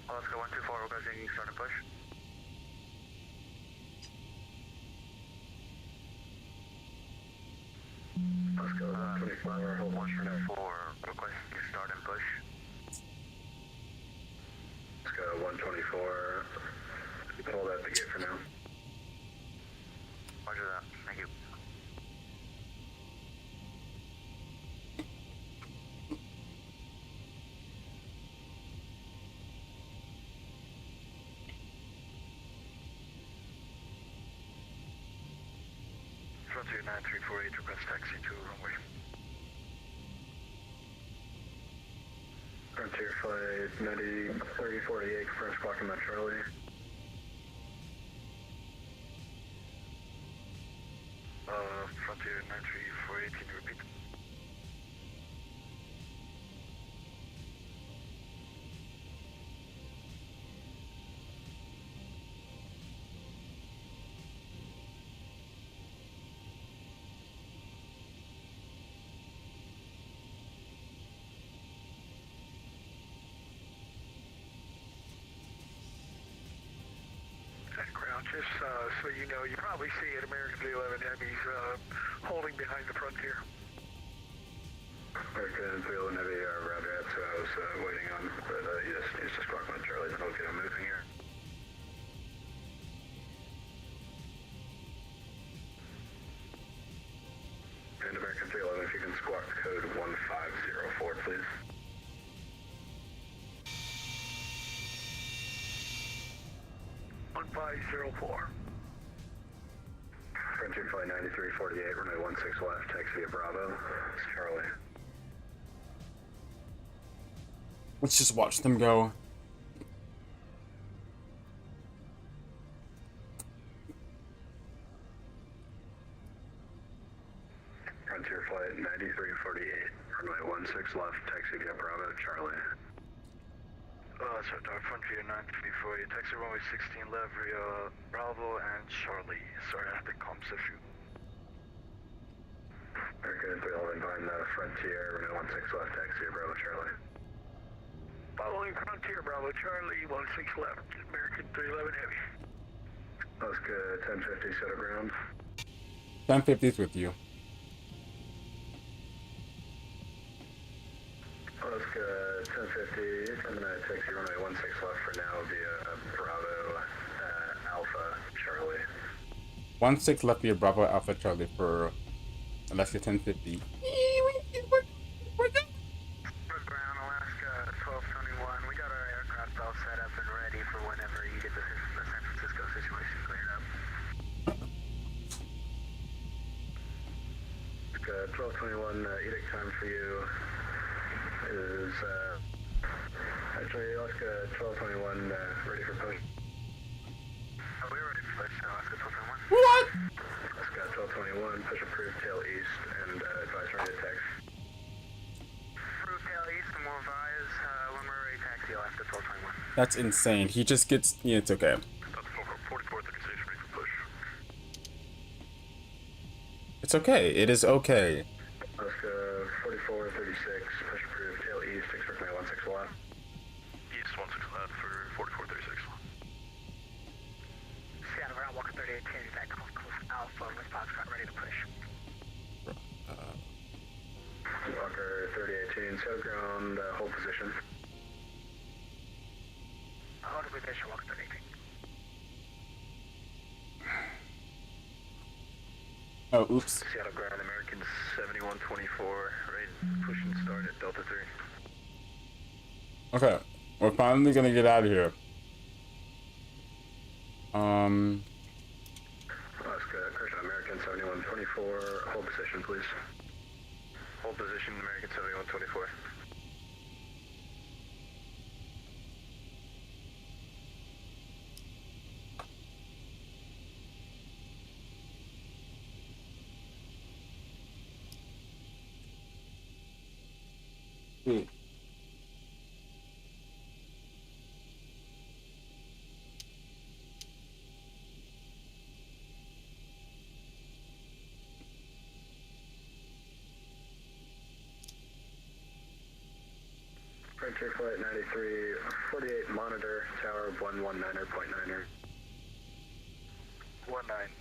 Alaska 124, we're going to start and push. Let's go 124, hold on for now. 124, requesting start and push. Let's go 124. Hold at the gate for now. Roger that, thank you. Frontier 9348, request taxi to runway. Frontier flight 3048, confirm squawk command Charlie. Frontier 9348, can you repeat? Ground, just so you know, you probably see it, American 311 Heavy's holding behind the Frontier. American 311 Heavy, roger, that's what I was waiting on, but yes, needs to squawk command Charlie, then we'll get him moving here. 311, if you can squawk code 1504, please. Frontier Flight 9348, runway 16 left, taxi via Bravo. It's Charlie. Let's just watch them go. Frontier Flight 9348, runway 16 left, taxi via Bravo, Charlie. So Dark Frontier 9348, taxi runway 16 left via Bravo and Charlie. Sorry, I have the comms issue. Very good, 311 behind the Frontier, runway 16 left, taxi via Bravo, Charlie. Following Frontier, Bravo Charlie, 16 left, American 311 Heavy. Alaska 1050, set of ground. 1050's with you. Alaska 1050, Gemini taxi runway 16 left for now via Bravo Alpha Charlie. 16 left via Bravo Alpha Charlie for Alaska 1050. Ground Alaska 1221. We got our aircraft all set up and ready for whenever you get the San Francisco situation cleared up. Alaska 1221, edict time for you is actually Alaska 1221 ready for push. We're ready for push, Alaska 1221. What? Alaska 1221, push approved tail east and advise ready to taxi. Approved tail east and we'll advise when we're ready to taxi Alaska 1221. That's insane. He just gets. Yeah, it's okay. That's 4436, ready for push. It's okay. It is okay. Alaska 4436, push approved tail east, expect my 16 left. East 16 left for 4436. Seattle ground Walker 3810, back Gulf Coast Alpha with Foxtrot ready to push. Walker 3818, set ground, hold position. Hold position, Walker 3810. Oh, oops. Seattle ground, American 7124, right, push and start at Delta 3. Okay, we're finally gonna get out of here. Alaska, correction, American 7124, hold position, please. Hold position, American 7124. Frontier Flight 9348, monitor, tower 119.9er. 19.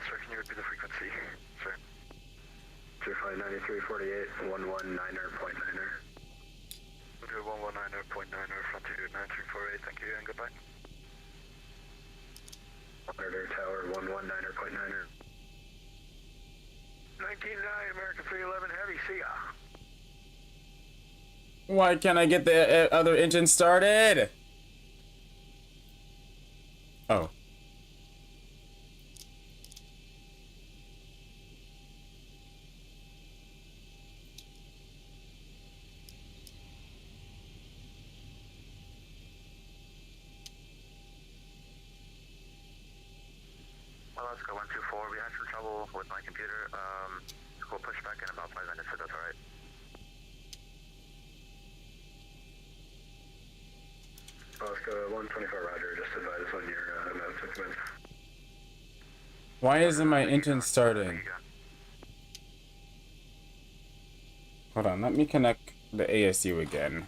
Sir, can you repeat the frequency? Sir. Frontier Flight 9348, 119.9er. Frontier 119.9, Frontier 9348, thank you, and goodbye. Monitor, tower 119.9er. 19-9, American 311 Heavy, see ya. Why can't I get the other engine started? Oh. Alaska 124, we had some trouble with my computer. We'll push back in about 5 minutes if that's alright. Alaska 124, roger, just advise when you're about to commence. Why isn't my engine starting? Hold on, let me connect the ASU again.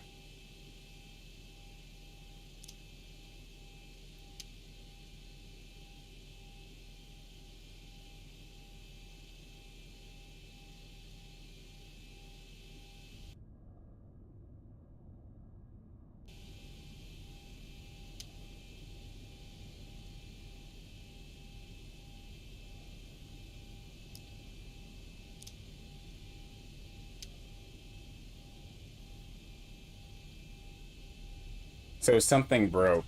So something broke.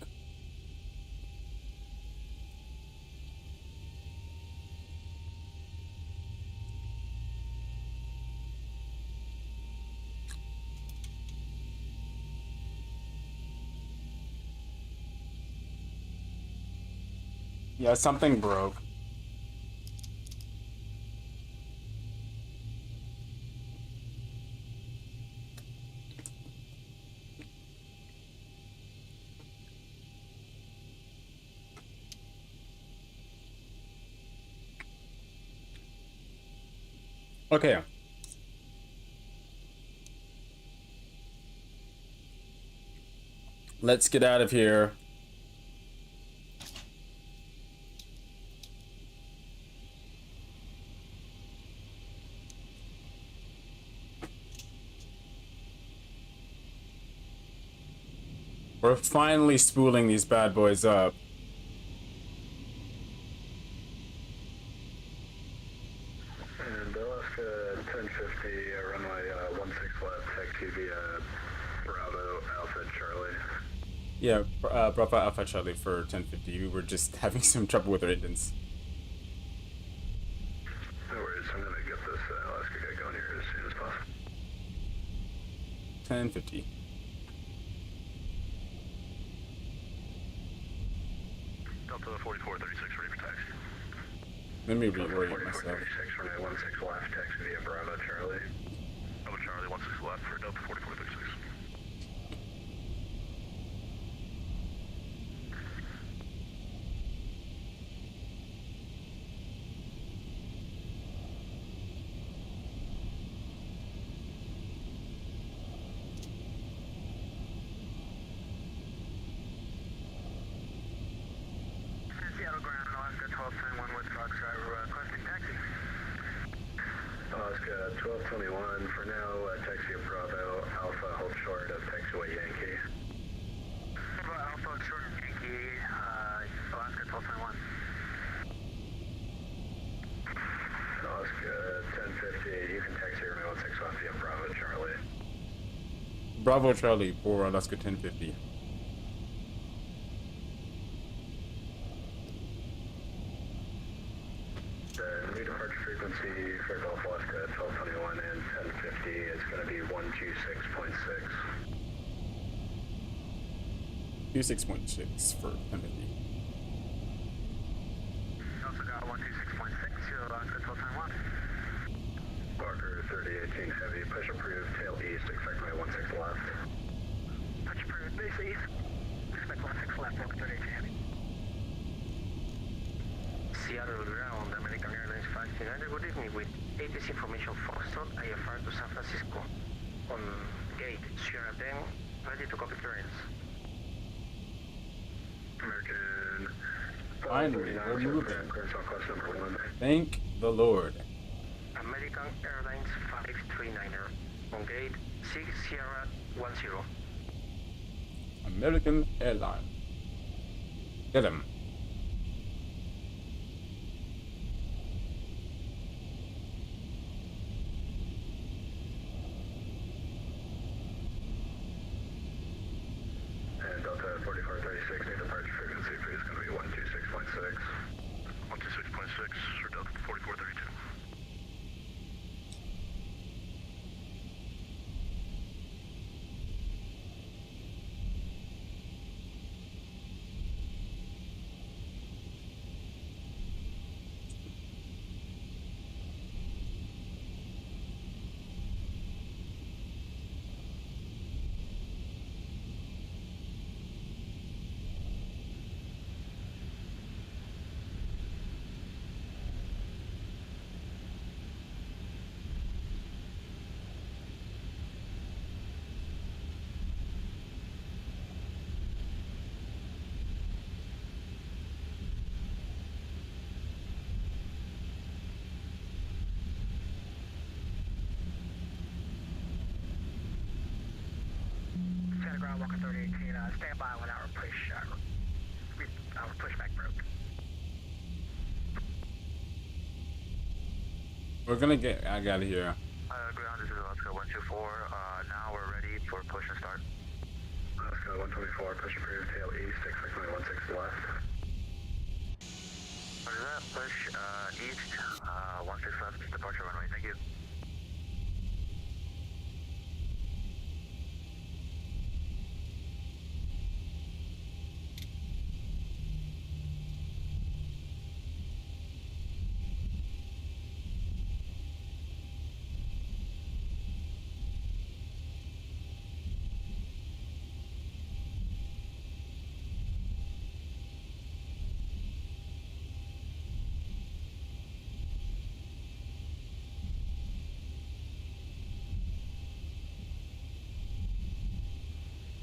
Yeah, something broke. Okay. Let's get out of here. We're finally spooling these bad boys up. And Alaska 1050, runway 16 left, taxi via Bravo Alpha Charlie. Yeah, Bravo Alpha Charlie for 1050. We were just having some trouble with our engines. No worries, I'm gonna get this Alaska guy going here as soon as possible. 1050. Delta 4436, ready for taxi. Let me reorient myself. 4436, runway 16 left, taxi via Bravo Charlie. Bravo Charlie 16 left for Delta 4436. Seattle Ground, Alaska 1221 with Fox driver requesting taxi. Alaska 1221, for now, taxi of Bravo Alpha, hold short of taxiway Yankee. Bravo Alpha, short of Yankee, Alaska 1221. Alaska 1050, you can taxi runway 16 left via Bravo Charlie. Bravo Charlie for Alaska 1050. The new departure frequency for Gulf Alaska 1221 and 1050 is going to be 126.6. 26.6 for 1050. Also got 126.6, Alaska 1221. Barker 3018 heavy, push approved, tail east, expect my 16 left. Touch approved, base east. Expect 16 left, Barker 3018 heavy. Seattle Ground, American Airlines 5900, good evening with ATC information Foxtrot, IFR to San Francisco. On gate, Sierra 10, ready to copy clearance. American Finally, 539, we're moving. clearance on course number 1. Thank the Lord. American Airlines 5639er, on gate 6 Sierra 10. American Airline. Get him. And Delta 4436, new departure frequency for you is going to be 126.6. 126.6 for Delta 4432. Seattle Ground, Walker 3018, stand by when our push, our pushback broke. We're gonna get out of here. Ground, this is Alaska 124, now we're ready for push and start. Alaska Alaska 124, push approved, tail east, expect runway 16 left. Roger that, push east, 16 left, departure runway, thank you.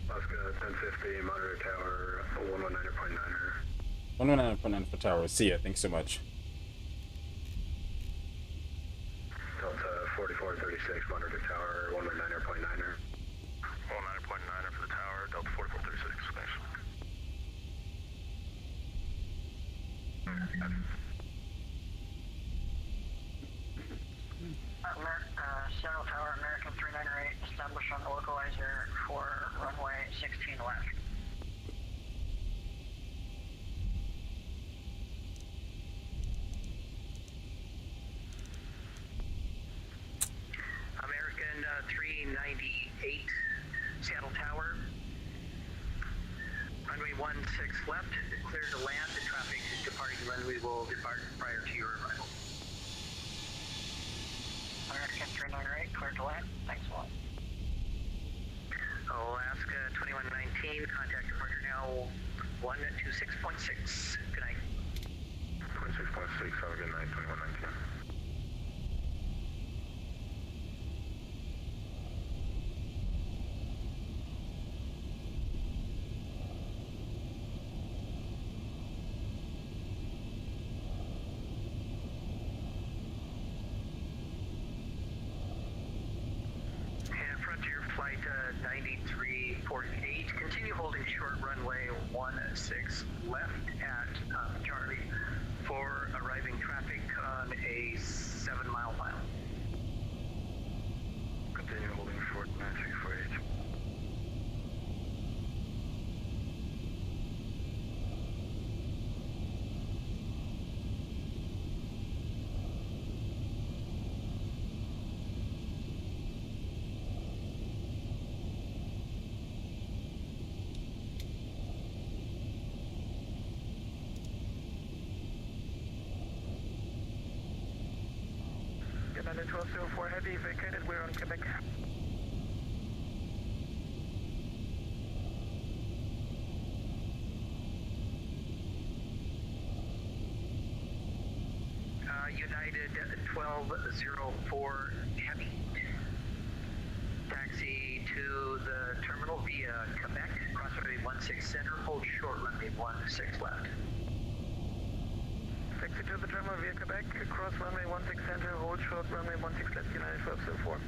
Alaska 1050, monitor tower 119.9er. 119.9 for tower. See ya. Thanks so much. Delta 4436, monitor tower 119.9er. 19.9er for the tower, Delta 4436, thanks. Central Tower, American 398, established on the localizer for runway 16 left. American 398, Seattle Tower. Runway 16 left, clear to land. The traffic departing runway will depart prior to your arrival. American 398, clear to land. Thanks a lot. Alaska 2119, contact departure now 126.6. Good night. 26.6, have a good night, 2119. And Frontier Flight 9348, continue holding short runway 16 left at Charlie for arriving traffic on a 7-mile mile. Continue holding short 9648. United 1204 Heavy vacated, we're on Quebec. United 1204 Heavy. Taxi to the terminal via Quebec, cross runway 16 center, hold short runway 16 left. Taxi to the terminal via Quebec, cross runway 16 center, hold short runway 16 left, United 1204.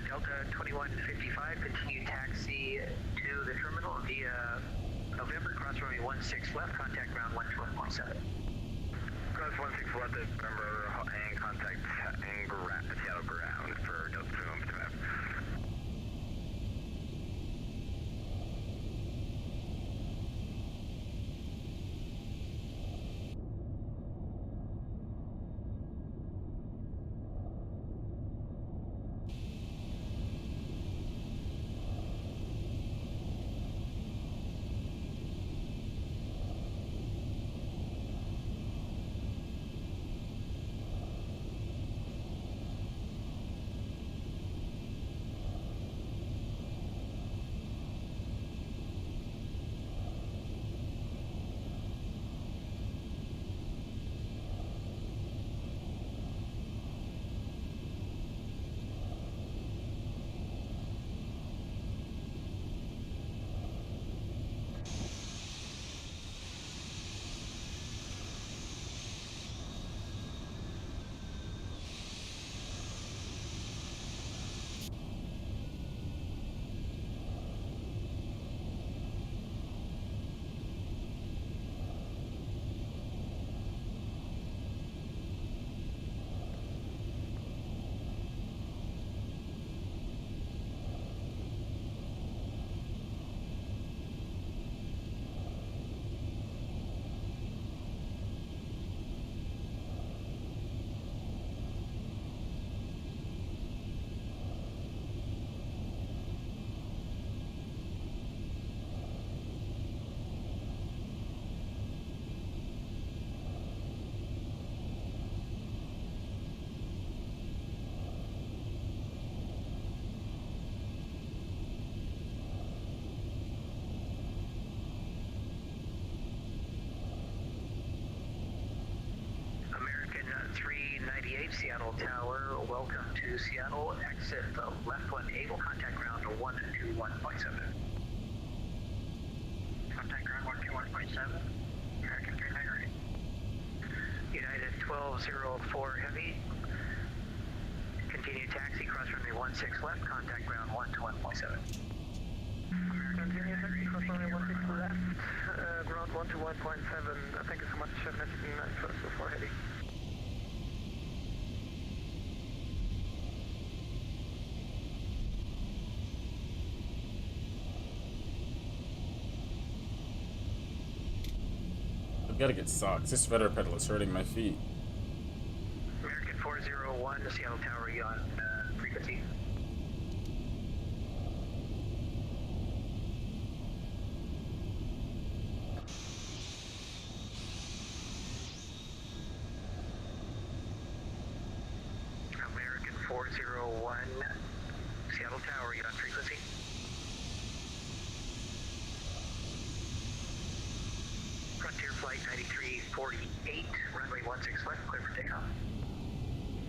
Delta 2155, continue taxi to the terminal via November, cross runway 16 left, contact ground 112.7. Cross 16 left at November and contact Seattle ground for Delta 2155. to Seattle, exit the left 1A, will contact ground 121.7. Contact ground 121.7. American 398. United 1204 Heavy. Continue taxi, cross runway 16 left, contact ground 121.7. Continue taxi, cross runway 16 left, ground 121.7. Thank you so much, United 1204 Heavy. I've got to get socks. This rudder pedal is hurting my feet. American 401, Seattle Tower, you on frequency. American 401, Seattle Tower, you on frequency. Frontier Flight 9348, runway 16 left, clear for takeoff.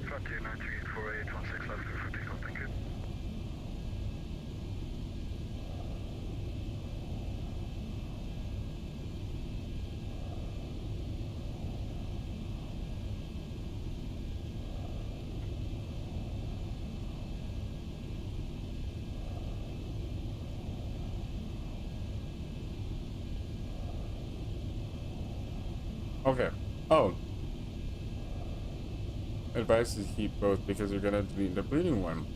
Frontier 9348, 16 left, clear for takeoff, thank you. Okay. Oh. Advice is keep both because you're gonna delete the bleeding one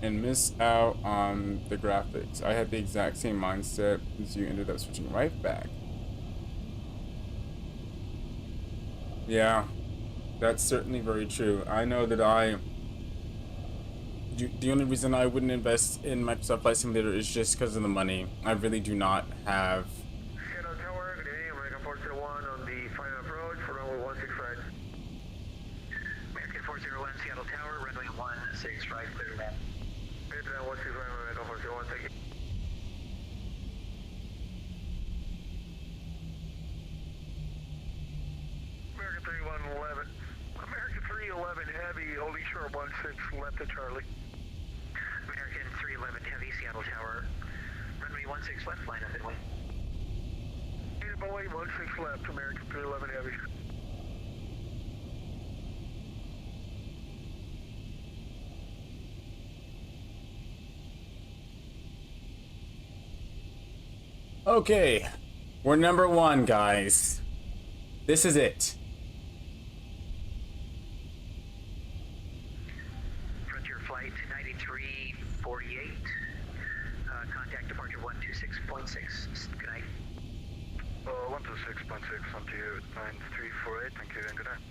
and miss out on the graphics. I had the exact same mindset as you, ended up switching right back. Yeah, that's certainly very true. I know that the only reason I wouldn't invest in Microsoft Flight Simulator is just because of the money. I really do not have. Seattle Tower, good evening, American 401 on the final approach for runway 16 right. American 401, Seattle Tower, runway 16 right, clear to land. Clear to land 16 right, American 401, thank you. American 3111. American 311 Heavy, holding short 16 left to Charlie. American 311 Heavy, Seattle Tower, runway 16 left, line up and wait. Boy, 16 left, American 311 Heavy. Okay, we're number one, guys. This is it. Frontier Flight 9348, contact departure 126.6. Good night. 126.6 on to you, 9348, thank you and good night.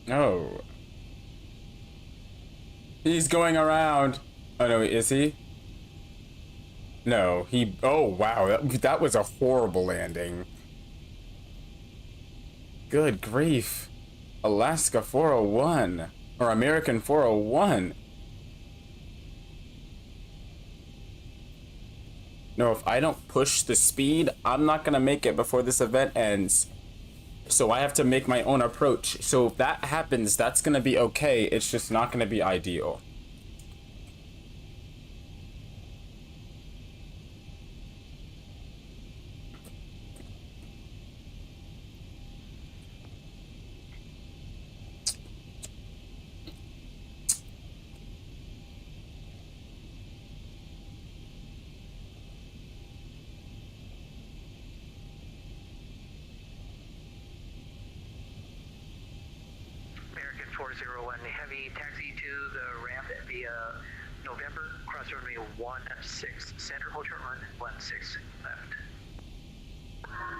Oh. He's going around. Oh no, is he? No, he. Oh wow, that was a horrible landing. Good grief. Alaska 401. Or American 401. No, if I don't push the speed, I'm not gonna make it before this event ends. So I have to make my own approach. So if that happens, that's gonna be okay. It's just not gonna be ideal. American 401 Heavy, taxi to the ramp via November, cross runway 16 center, hold short run 16 left.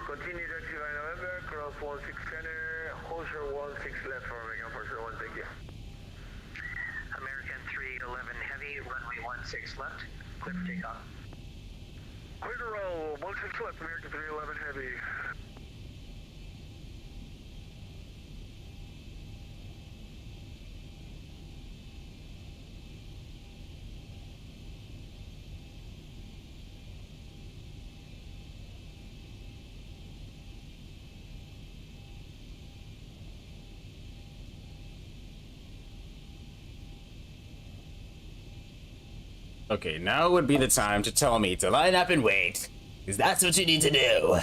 Continue taxi by November, cross 16 center, hold short 16 left for American 401, thank you. American 311 16 left. Clear for takeoff. Clear to roll. 16 left, American 311 Heavy. Okay, now would be the time to tell me to line up and wait. Because that's what you need to do.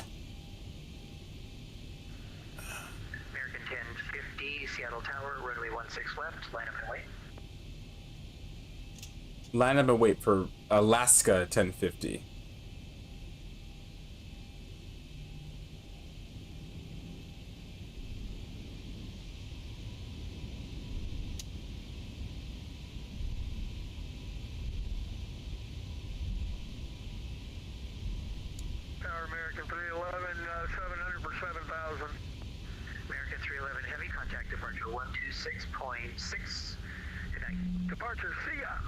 American 1050, Seattle Tower, runway 16 left. Line up and wait. Line up and wait for Alaska 1050. Tower American 311, 700 for 7,000. American 311 Heavy, contact departure 126.6. Good night. Departure, see ya.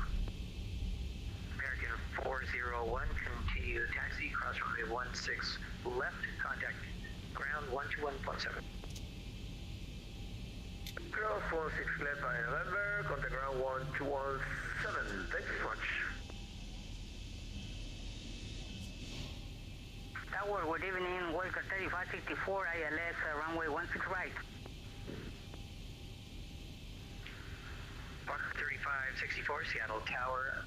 American 401, continue taxi, cross runway 16 left, contact ground 121.7. Cross 16 left by November, contact ground 1217. Thanks so much. Tower, good evening, Walker 3564, ILS, runway 16 right. Walker 3564, Seattle Tower.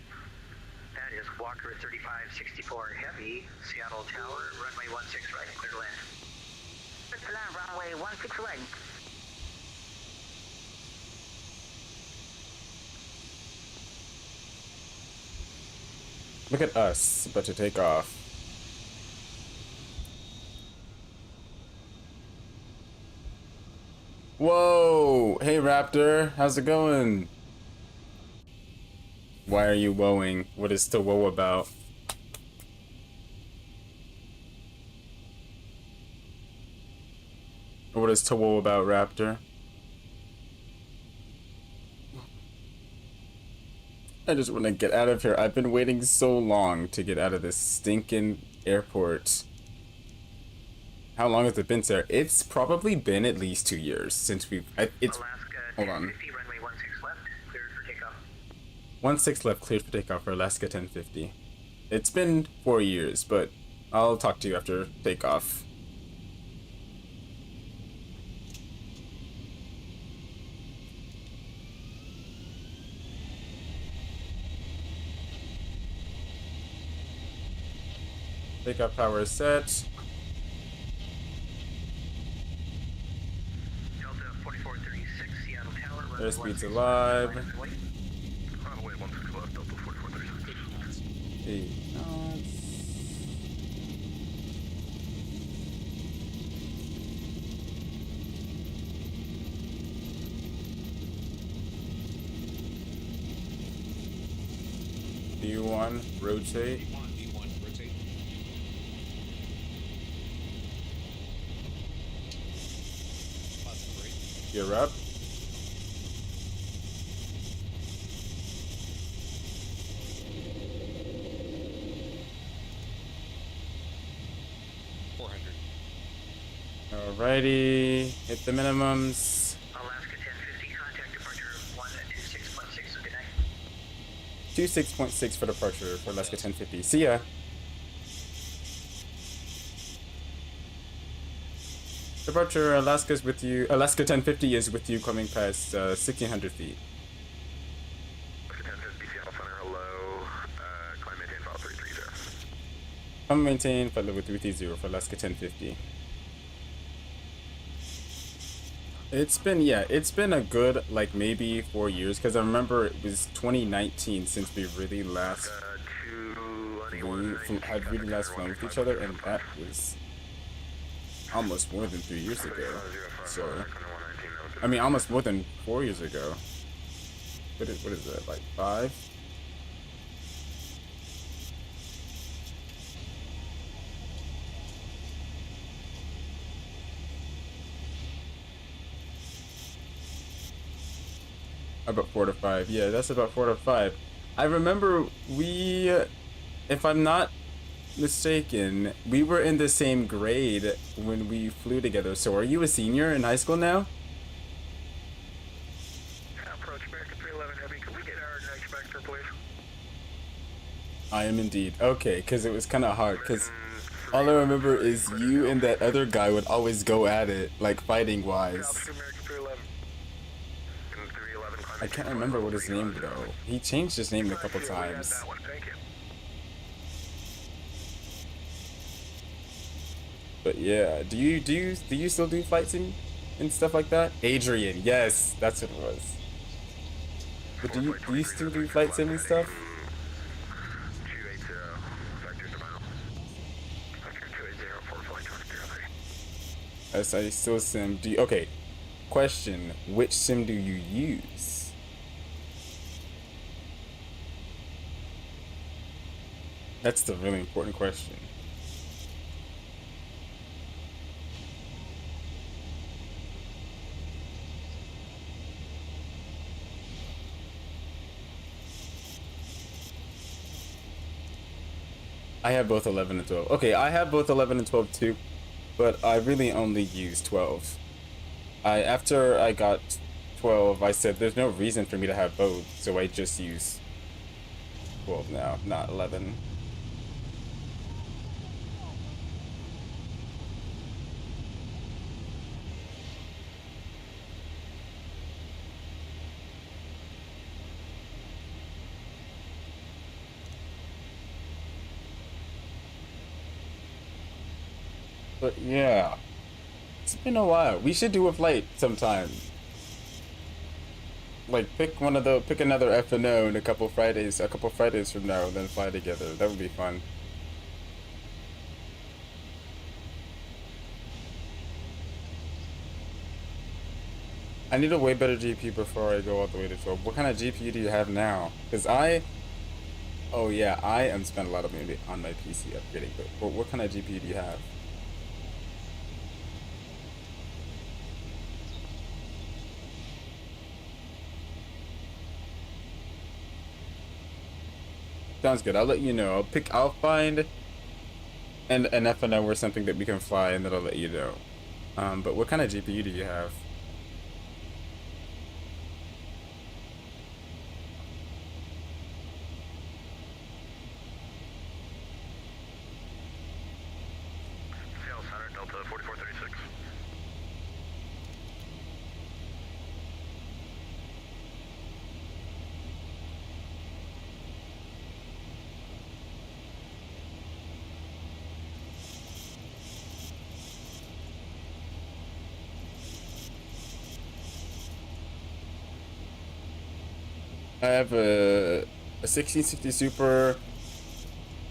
That is Walker 3564 Heavy, Seattle Tower, runway 16 right, clear to land. Land, runway 16 right. Look at us, about to take off. Whoa! Hey Raptor, how's it going? Why are you woeing? What is to woe about? What is to woe about, Raptor? I just want to get out of here. I've been waiting so long to get out of this stinking airport. How long has it been, sir? It's probably been at least 2 years since we've... it's... Alaska Hold on. 1050, runway 16 left, cleared for takeoff. 16 left, cleared for takeoff for Alaska 1050. It's been 4 years, but I'll talk to you after takeoff. Takeoff power is set. Delta 4436, Seattle Tower, runway Airspeed's 16 alive. line up and wait. Runway 16 left, Delta 4436. 8 knots. B1, rotate. B1, rotate. Positive rate. Gear up. Alrighty, hit the minimums. Alaska 1050, contact departure 126.6, good night. 26.6 for departure for Alaska 1050. See ya. Departure, Alaska's with you. Alaska 1050 is with you coming past 1600 feet. Alaska 1050, Seattle Center, hello. Climb maintain file 330. Come maintain flight level 330 for Alaska 1050. It's been a good, like, maybe 4 years, because I remember it was 2019 since we really last had really last flown with each other, and that was almost more than 3 years ago. So, I mean, almost more than 4 years ago. What is that, like 5? About 4 to 5. Yeah, that's about 4 to 5. I remember we, if I'm not mistaken, we were in the same grade when we flew together. So are you a senior in high school now? Approach American 311 Heavy. Could we get our next vector, please? I am indeed. Okay, because it was kind of hard, because all I remember is you and that other guy would always go at it, like fighting-wise. American 311. I can't remember what his name though. He changed his name a couple times. That one, thank you. But yeah, do you still do flight sim and stuff like that? Adrian, yes, that's what it was. But do you still do flight sim and stuff? 280, vectors to mile. Vector 280 for flight 2303. Yes, I still sim. Okay, question: which sim do you use? That's the really important question. I have both 11 and 12. Okay, I have both 11 and 12 too, but I really only use 12. After I got 12, I said there's no reason for me to have both, so I just use 12 now, not 11. But yeah, it's been a while. We should do a flight sometime. Like pick another FNO in a couple Fridays from now, and then fly together. That would be fun. I need a way better GPU before I go all the way to 12. What kind of GPU do you have now? Because oh yeah, I am spending a lot of money on my PC upgrading. But what kind of GPU do you have? Sounds good. I'll let you know. I'll find an FNO or something that we can fly, and then I'll let you know. But what kind of GPU do you have? Seattle Center, Delta 4436. I have a 1660 Super.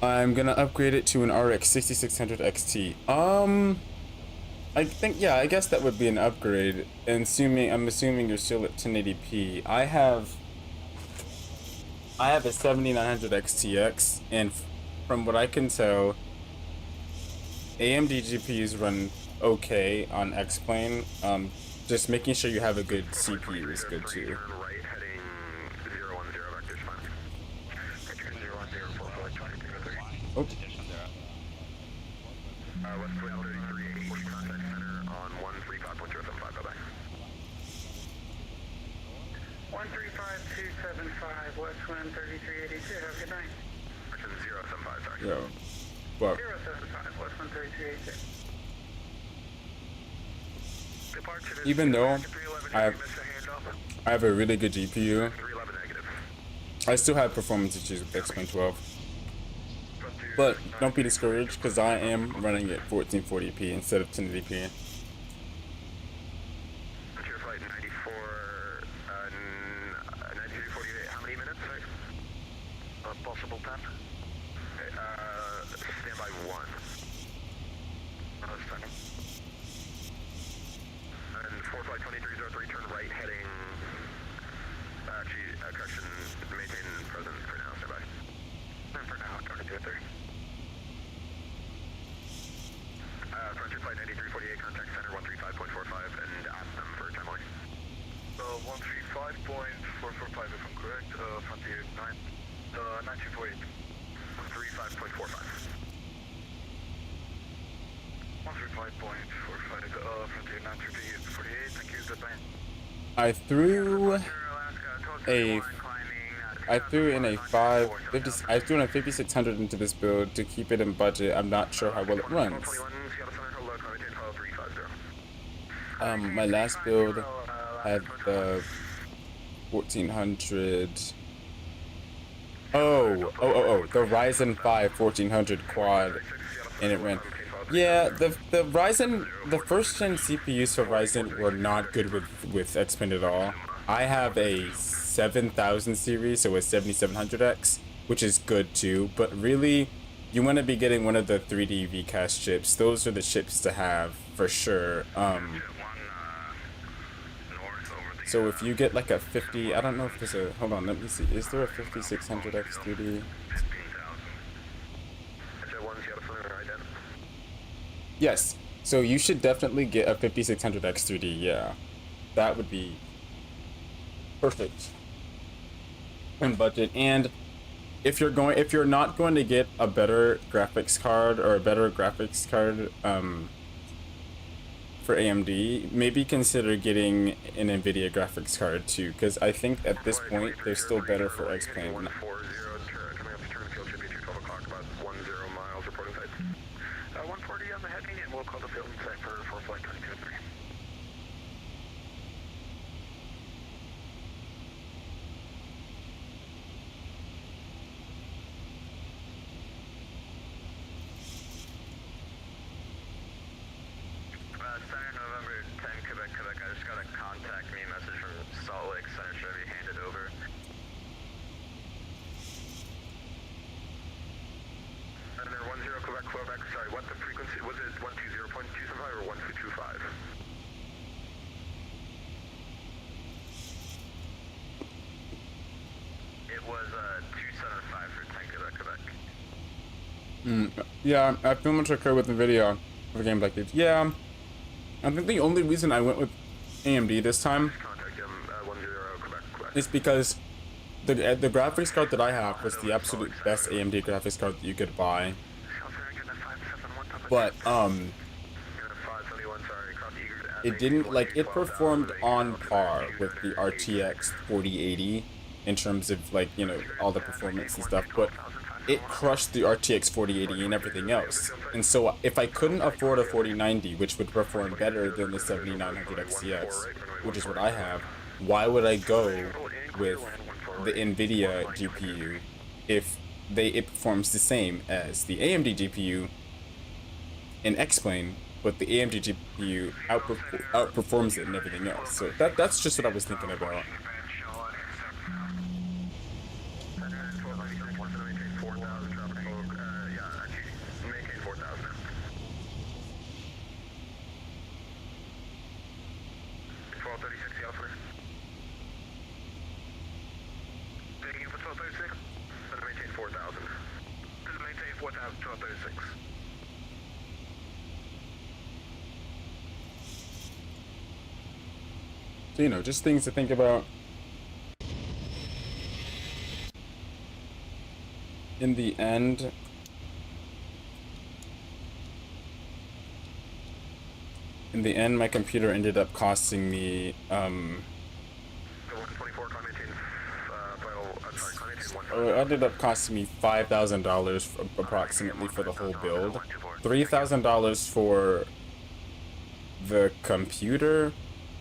I'm gonna upgrade it to an RX 6600 XT. I think, yeah, I guess that would be an upgrade. And I'm assuming you're still at 1080p. I have a 7900 XTX, and from what I can tell, AMD GPUs run okay on X-Plane. Just making sure you have a good CPU is good too. Turn right, heading 010, vectors fine. Vector 010 for flight 2303. Oh. West 3380, contact center on 135.075, bye-bye. 135275, West Wind 3382. Have a good night. Correction 075, sorry. Yo. Well, 075, West Wind 3382. Departure to even though 311, I have missed a handoff. I have a really good GPU, 311 negative. I still have performance issues with X-Plane 12. But don't be discouraged, because I am running at 1440p instead of 1080p. Your flight 94, 9348, how many minutes? Possible time? Standby 1. That's time. And for flight 2303, turn right heading, correction, maintain present for now, standby. For now, 2203. Frontier flight 9348, contact center 135.45, and ask them for time only. 135.445 if I'm correct, Frontier 9. I threw a I threw in a 550. I threw in a 5600 into this build to keep it in budget. I'm not sure how well it runs. My last build had the 1400. The Ryzen 5 1400 quad, and it ran. Yeah, the Ryzen, the first gen CPUs for Ryzen were not good with X-Pen at all. I have a 7000 series, so a 7700X, which is good too, but really, you want to be getting one of the 3D VCast chips. Those are the chips to have for sure. So if you get like a 50, I don't know if there's a, hold on, let me see. Is there a 5600X 3D? Yes. So you should definitely get a 5600X 3D. Yeah. That would be perfect in budget. And if you're not going to get a better graphics card or a better graphics card for AMD, maybe consider getting an NVIDIA graphics card too, because I think at this point they're still better for X-Plane. 140 on the heading, and we'll call the field site for flight 2203. Center November 10, Quebec, Quebec. I just got a contact me message from Salt Lake Center. Should I be handed over? And then 10 Quebec, Quebec. Sorry, what the frequency was it? 120.275 or 1225? It was 275 for 10 Quebec, Quebec. Yeah, I feel much occur with NVIDIA for games like this. Yeah, I think the only reason I went with AMD this time is because the graphics card that I have was the absolute best AMD graphics card that you could buy. But it didn't, like, it performed on par with the RTX 4080 in terms of, like, you know, all the performance and stuff, but it crushed the RTX 4080 and everything else. And so if I couldn't afford a 4090, which would perform better than the 7900 XTX, which is what I have, why would I go with the NVIDIA GPU if it performs the same as the AMD GPU in X-Plane, but the AMD GPU outperforms it and everything else? So that's just what I was thinking about. So, you know, just things to think about. In the end, my computer ended up costing me, it ended up costing me $5,000 approximately for the whole build. $3,000 for the computer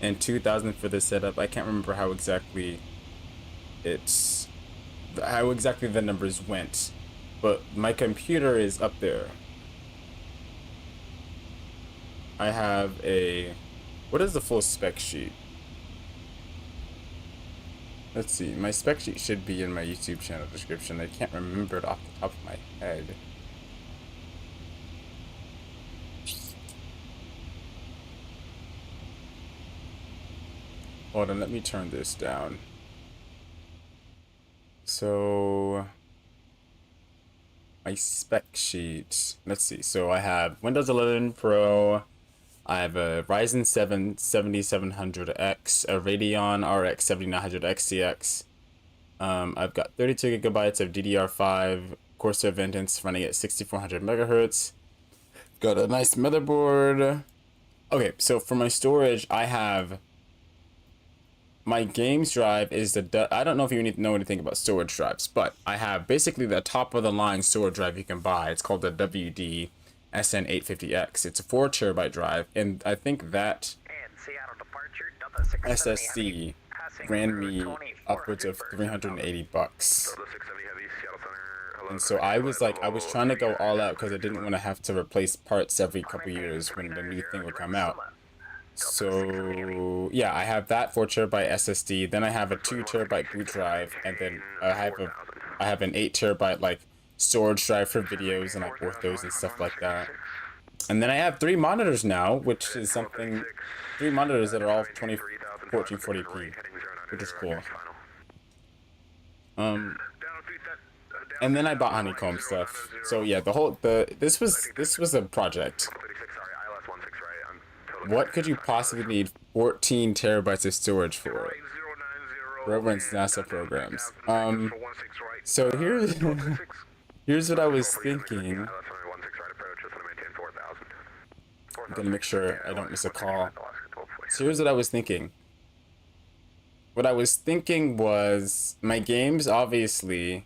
and $2,000 for the setup. I can't remember how exactly the numbers went, but my computer is up there. I have what is the full spec sheet? Let's see, my spec sheet should be in my YouTube channel description. I can't remember it off the top of my head. Hold on, let me turn this down. So, my spec sheet, let's see. So I have Windows 11 Pro, I have a Ryzen 7 7700X, a Radeon RX 7900 XTX. I've got 32 gigabytes of DDR5 Corsair Vengeance running at 6400 megahertz. Got a nice motherboard. Okay, so for my storage, I have my games drive is I don't know if you need to know anything about storage drives, but I have basically the top of the line storage drive you can buy. It's called the WD SN850X. It's a 4 terabyte drive, and I think that And Seattle departure, Delta 670 Heavy, SSD passing ran through me 2400 upwards of for 380 bucks. Delta 670 Heavy, Seattle Center. Hello, And so I was like, I was trying to go all out because I didn't want to have to replace parts every couple years when the new thing would come out. So yeah, I have that 4 terabyte SSD. Then I have a 2 terabyte boot drive, and then I have an 8 terabyte like storage drive for videos and like orthos and stuff like that. And then I have 3 monitors now, which is something. 3 monitors that are all 1440p, which is cool. And then I bought honeycomb stuff. So yeah, this was a project. What could you possibly need 14 terabytes of storage for? Reverence NASA programs. So here's what I was thinking. I'm gonna make sure I don't miss a call. So here's what I was thinking. What I was thinking was my games obviously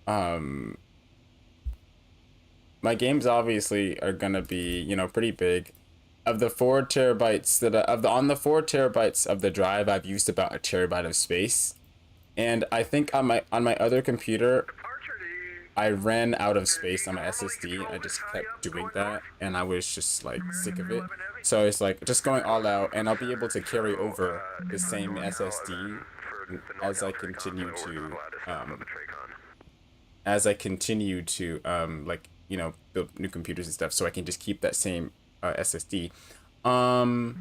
are gonna be, you know, pretty big. Of the 4 terabytes on the 4 terabytes of the drive, I've used about a terabyte of space. And I think on my other computer, I ran out of space on my SSD. I just kept doing that, and I was just like sick of it. So it's like just going all out, and I'll be able to carry over the same SSD as I continue to like, you know, build new computers and stuff, so I can just keep that same SSD. And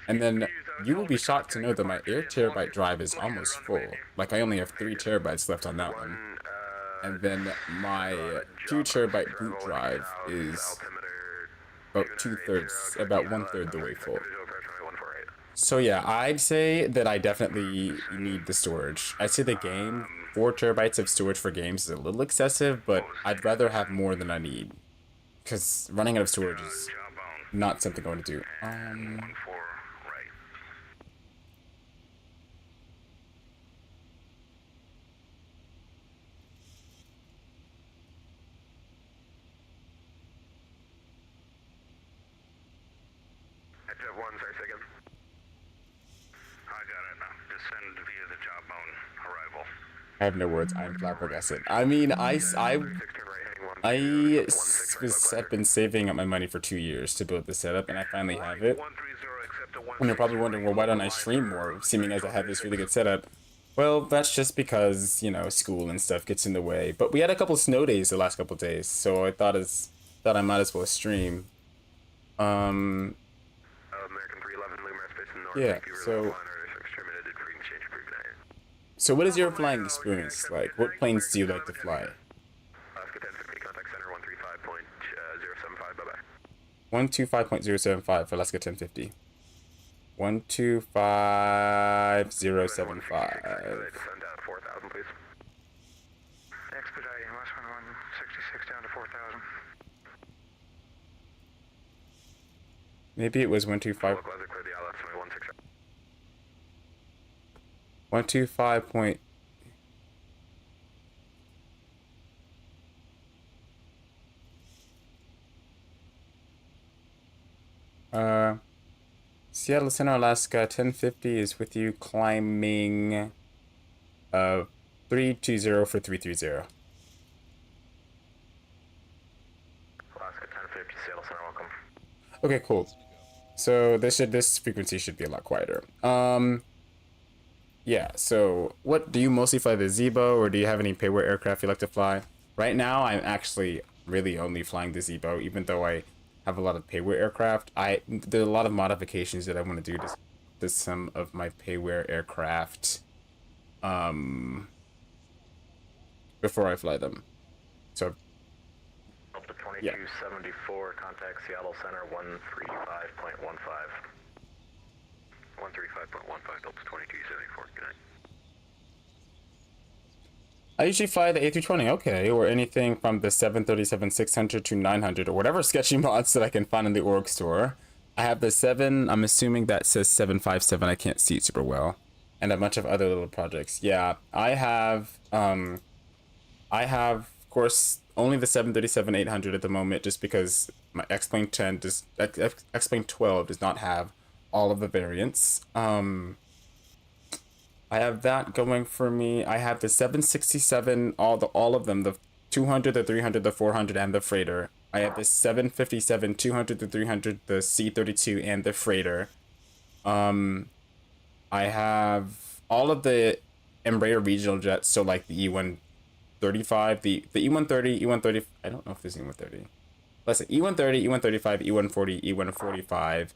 then you will be shocked to know that my 8 terabyte drive is almost full. Like I only have 3 terabytes left on that one. And then my 2 terabyte boot drive is about 1/3 the way full. So yeah, I'd say that I definitely need the storage. I'd say the game, 4 terabytes of storage for games is a little excessive, but I'd rather have more than I need. Because running out of storage is not something I want to do. I have no words. I'm flabbergasted. I mean, I've been saving up my money for 2 years to build this setup, and I finally have it. And you're probably wondering, well, why don't I stream more, seeming as I have this really good setup? Well, that's just because, you know, school and stuff gets in the way. But we had a couple snow days the last couple days, so I thought I might as well stream. Yeah, so what is your flying experience like? What planes do you like to fly? 125.075 for Alaska 1050. 125.075. Expediting Westwind 166 down to 4,000. Maybe it was 125. 125 point. Seattle Center, Alaska 1050 is with you climbing 320 for 330. Alaska 1050, Seattle Center, welcome. Okay, cool. So this frequency should be a lot quieter. Yeah, so what do you mostly fly, the Zibo, or do you have any payware aircraft you like to fly? Right now, I'm actually really only flying the Zibo, even though I have a lot of payware aircraft. There are a lot of modifications that I want to do to some of my payware aircraft before I fly them. So Delta 2274, contact Seattle Center 135.15. 135.15, Delta 2274, good night. I usually fly the A320, okay, or anything from the 737-600 to 900, or whatever sketchy mods that I can find in the org store. I have the 7. I'm assuming that says 757. I can't see it super well, and a bunch of other little projects. Yeah, of course, only the 737-800 at the moment, just because my X-Plane 10 does X-Plane 12 does not have all of the variants. I have that going for me. I have the 767, all of them, the 200, the 300, the 400, and the freighter. I have the 757, 200, the 300, the C-32, and the freighter. I have all of the Embraer regional jets, so like the E135, the E130, E130. I don't know if there's E130. Let's say E130, E135, E140, E145,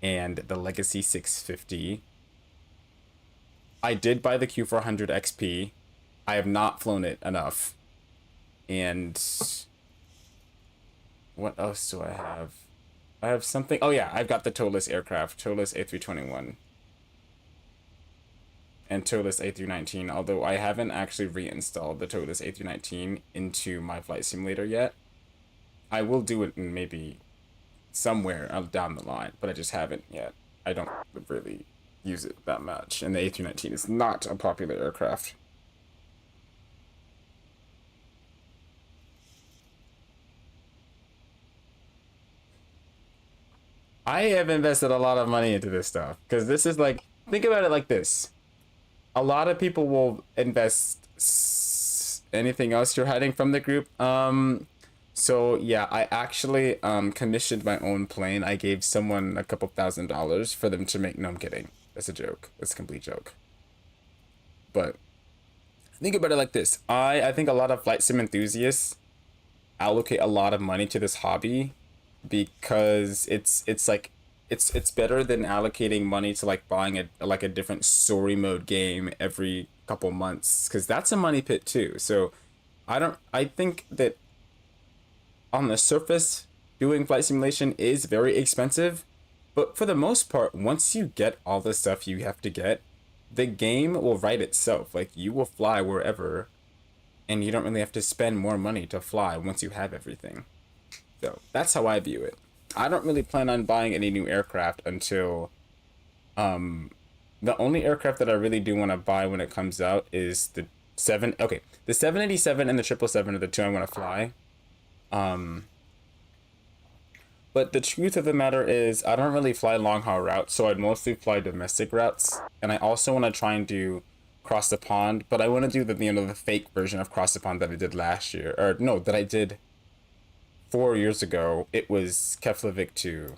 and the Legacy 650. I did buy the Q400 XP. I have not flown it enough. And what else do I have? I have something. Oh yeah, I've got the toeless aircraft, toeless A321 and toeless A319, although I haven't actually reinstalled the toeless A319 into my flight simulator yet. I will do it in maybe somewhere down the line, but I just haven't yet. I don't really use it that much, and the A319 is not a popular aircraft. I have invested a lot of money into this stuff, because this is like, think about it like this. A lot of people will invest anything else you're hiding from the group. So yeah, I actually commissioned my own plane. I gave someone a couple $1,000s for them to make. No, I'm kidding. That's a joke. That's a complete joke. But think about it like this. I think a lot of flight sim enthusiasts allocate a lot of money to this hobby because it's like it's better than allocating money to like buying a different story mode game every couple months, because that's a money pit too. So I think that on the surface doing flight simulation is very expensive, but for the most part, once you get all the stuff you have to get, the game will write itself. Like, you will fly wherever, and you don't really have to spend more money to fly once you have everything. So that's how I view it. I don't really plan on buying any new aircraft until the only aircraft that I really do want to buy when it comes out is the 787 and the 777 are the two I want to fly. But the truth of the matter is, I don't really fly long haul routes, so I'd mostly fly domestic routes. And I also want to try and do cross the pond, but I want to do the fake version of cross the pond that I did last year, or no, that I did 4 years ago. It was Keflavik to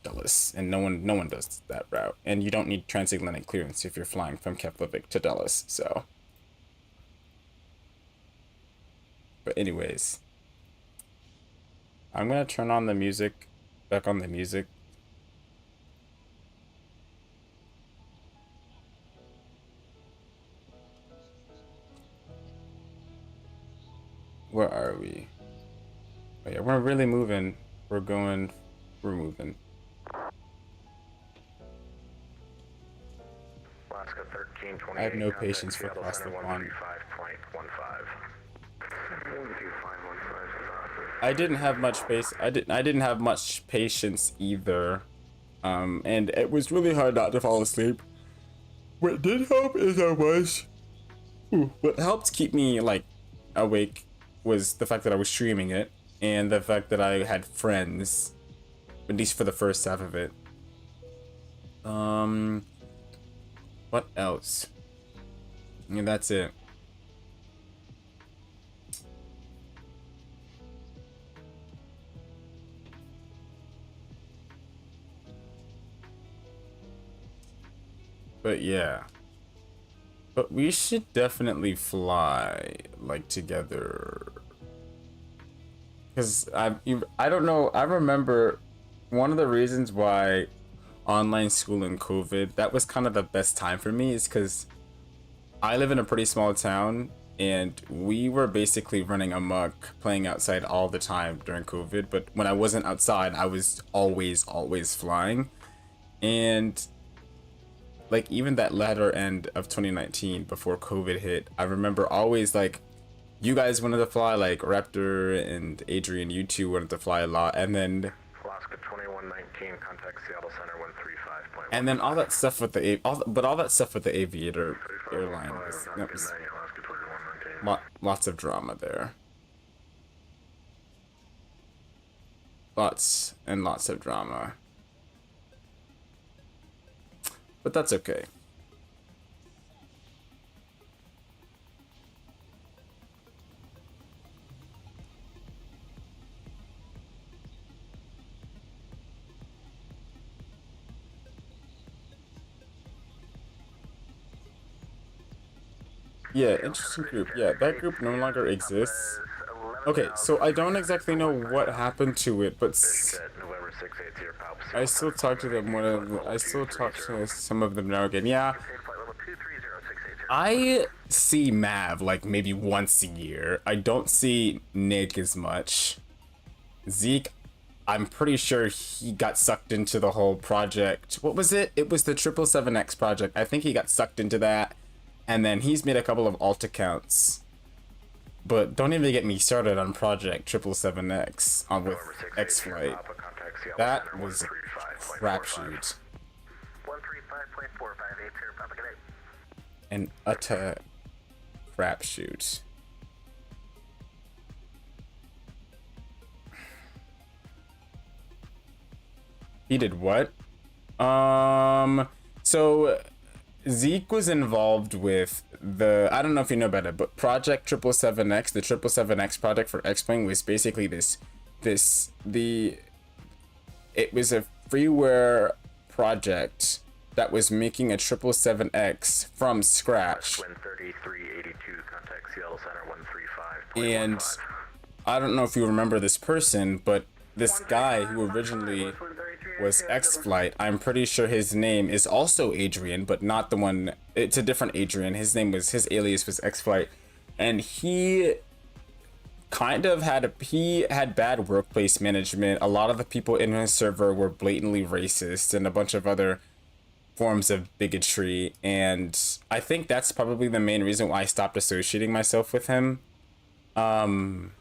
Dulles, and no one does that route, and you don't need transatlantic clearance if you're flying from Keflavik to Dulles. So, but anyways, I'm gonna turn on the music. Back on the music. Where are we? Oh yeah, we're really moving. We're moving. Alaska 1328. I have no patience for across the pond. I didn't have much pace. I didn't have much patience either. And it was really hard not to fall asleep. What did help is what helped keep me like awake was the fact that I was streaming it, and the fact that I had friends, at least for the first half of it. What else? Yeah, that's it. But yeah. But we should definitely fly like together. Cause I don't know. I remember one of the reasons why online school and COVID, that was kind of the best time for me, is because I live in a pretty small town, and we were basically running amok playing outside all the time during COVID. But when I wasn't outside, I was always flying. And like, even that latter end of 2019 before COVID hit, I remember always like, you guys wanted to fly, like Raptor and Adrian, you two wanted to fly a lot, and then Alaska 2119. contact Seattle Center 135.1. And then all that stuff with the all that stuff with the Aviator airline was, that was Alaska 21 maintain. lots of drama there. Lots and lots of drama. But that's okay. Yeah, interesting group. Yeah, that group no longer exists. Okay, so I don't exactly know what happened to it, but November 680 here, Pop. I still talk to them. I still talk to some of them now again. Yeah, Flight level 230-680. I see Mav like maybe once a year. I don't see Nick as much. Zeke, I'm pretty sure he got sucked into the whole project. What was it? It was the 777X project. I think he got sucked into that. And then he's made a couple of alt accounts. But don't even get me started on Project 777X on with X-Flight. That was a crapshoot. 135.458 here, Papa. Good night. An utter crapshoot. He did what? So Zeke was involved with the, I don't know if you know about it, but Project 777X, the 777X project for X-Plane was basically it was a freeware project that was making a 777X from scratch. Wind 3382, contact Seattle Center 135.15. And I don't know if you remember this person, but this guy who originally was X-Flight, I'm pretty sure his name is also Adrian, but not the one, it's a different Adrian. His alias was X-Flight, and he kind of had bad workplace management. A lot of the people in his server were blatantly racist and a bunch of other forms of bigotry, and I think that's probably the main reason why I stopped associating myself with him. And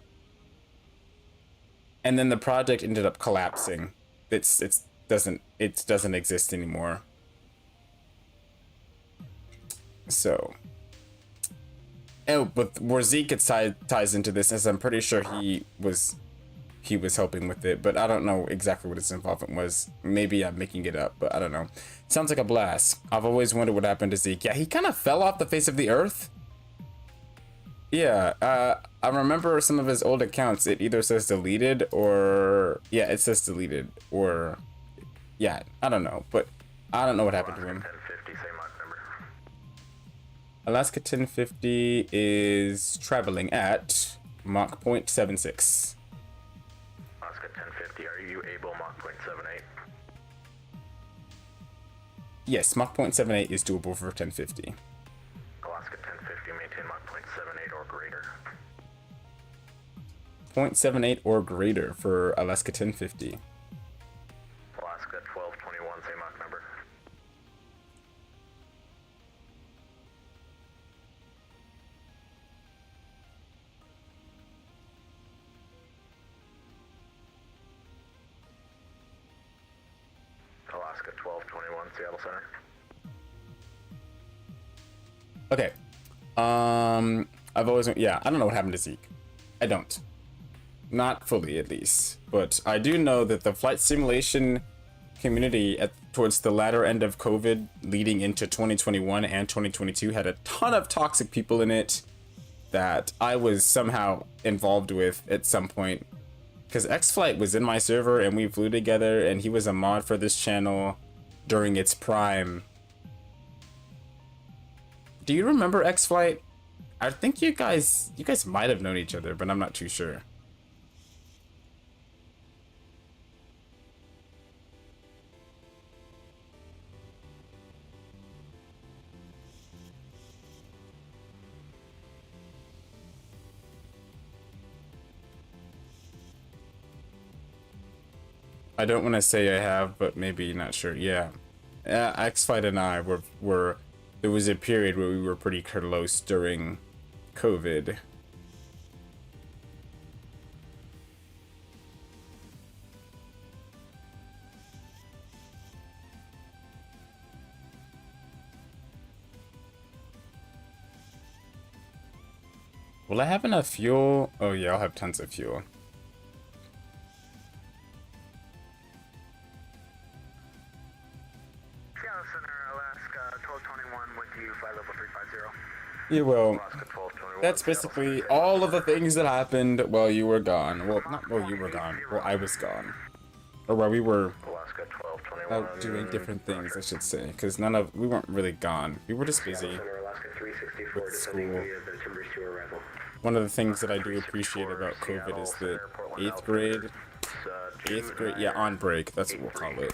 then the project ended up collapsing. It doesn't exist anymore. So, but where Zeke ties into this, as I'm pretty sure he was helping with it, but I don't know exactly what his involvement was. Maybe I'm making it up, but I don't know. Sounds like a blast. I've always wondered what happened to Zeke. Yeah, he kind of fell off the face of the earth. Yeah, I remember some of his old accounts. It either says deleted or, yeah, it says deleted or, yeah, I don't know, but I don't know what happened to him. 1050, same Mach number. Alaska 1050 is traveling at Mach 0.76. Alaska 1050, are you able Mach 0.78? Yes, Mach 0.78 is doable for 1050. Alaska 1050, maintain Mach 0.78 or greater. 0.78 or greater for Alaska 1050. Alaska 1221, same Mach number. Alaska 1221, Seattle Center. Okay. Yeah, I don't know what happened to Zeke. I don't. Not fully, at least. But I do know that the flight simulation community towards the latter end of COVID leading into 2021 and 2022 had a ton of toxic people in it that I was somehow involved with at some point. Because X-Flight was in my server and we flew together, and he was a mod for this channel during its prime. Do you remember X-Flight? I think you guys might have known each other, but I'm not too sure. I don't want to say I have, but maybe not sure. Yeah, X-Flight and I were. There was a period where we were pretty close during COVID. Will I have enough fuel? Oh yeah, I'll have tons of fuel. Seattle Center, Alaska 1221 with you, flight level 350. Yeah, well, Alaska 1221. that's basically all of the things that happened while you were gone. Well, not while you were gone. Well, I was gone. Or while we were Alaska 1221. out doing different things, I should say. Because we weren't really gone. We were just busy Center, Alaska 364, with descending school. via the Timbers 2 arrival. One of the things that I do appreciate about COVID is that 8th grade, yeah, on break, that's what we'll call it.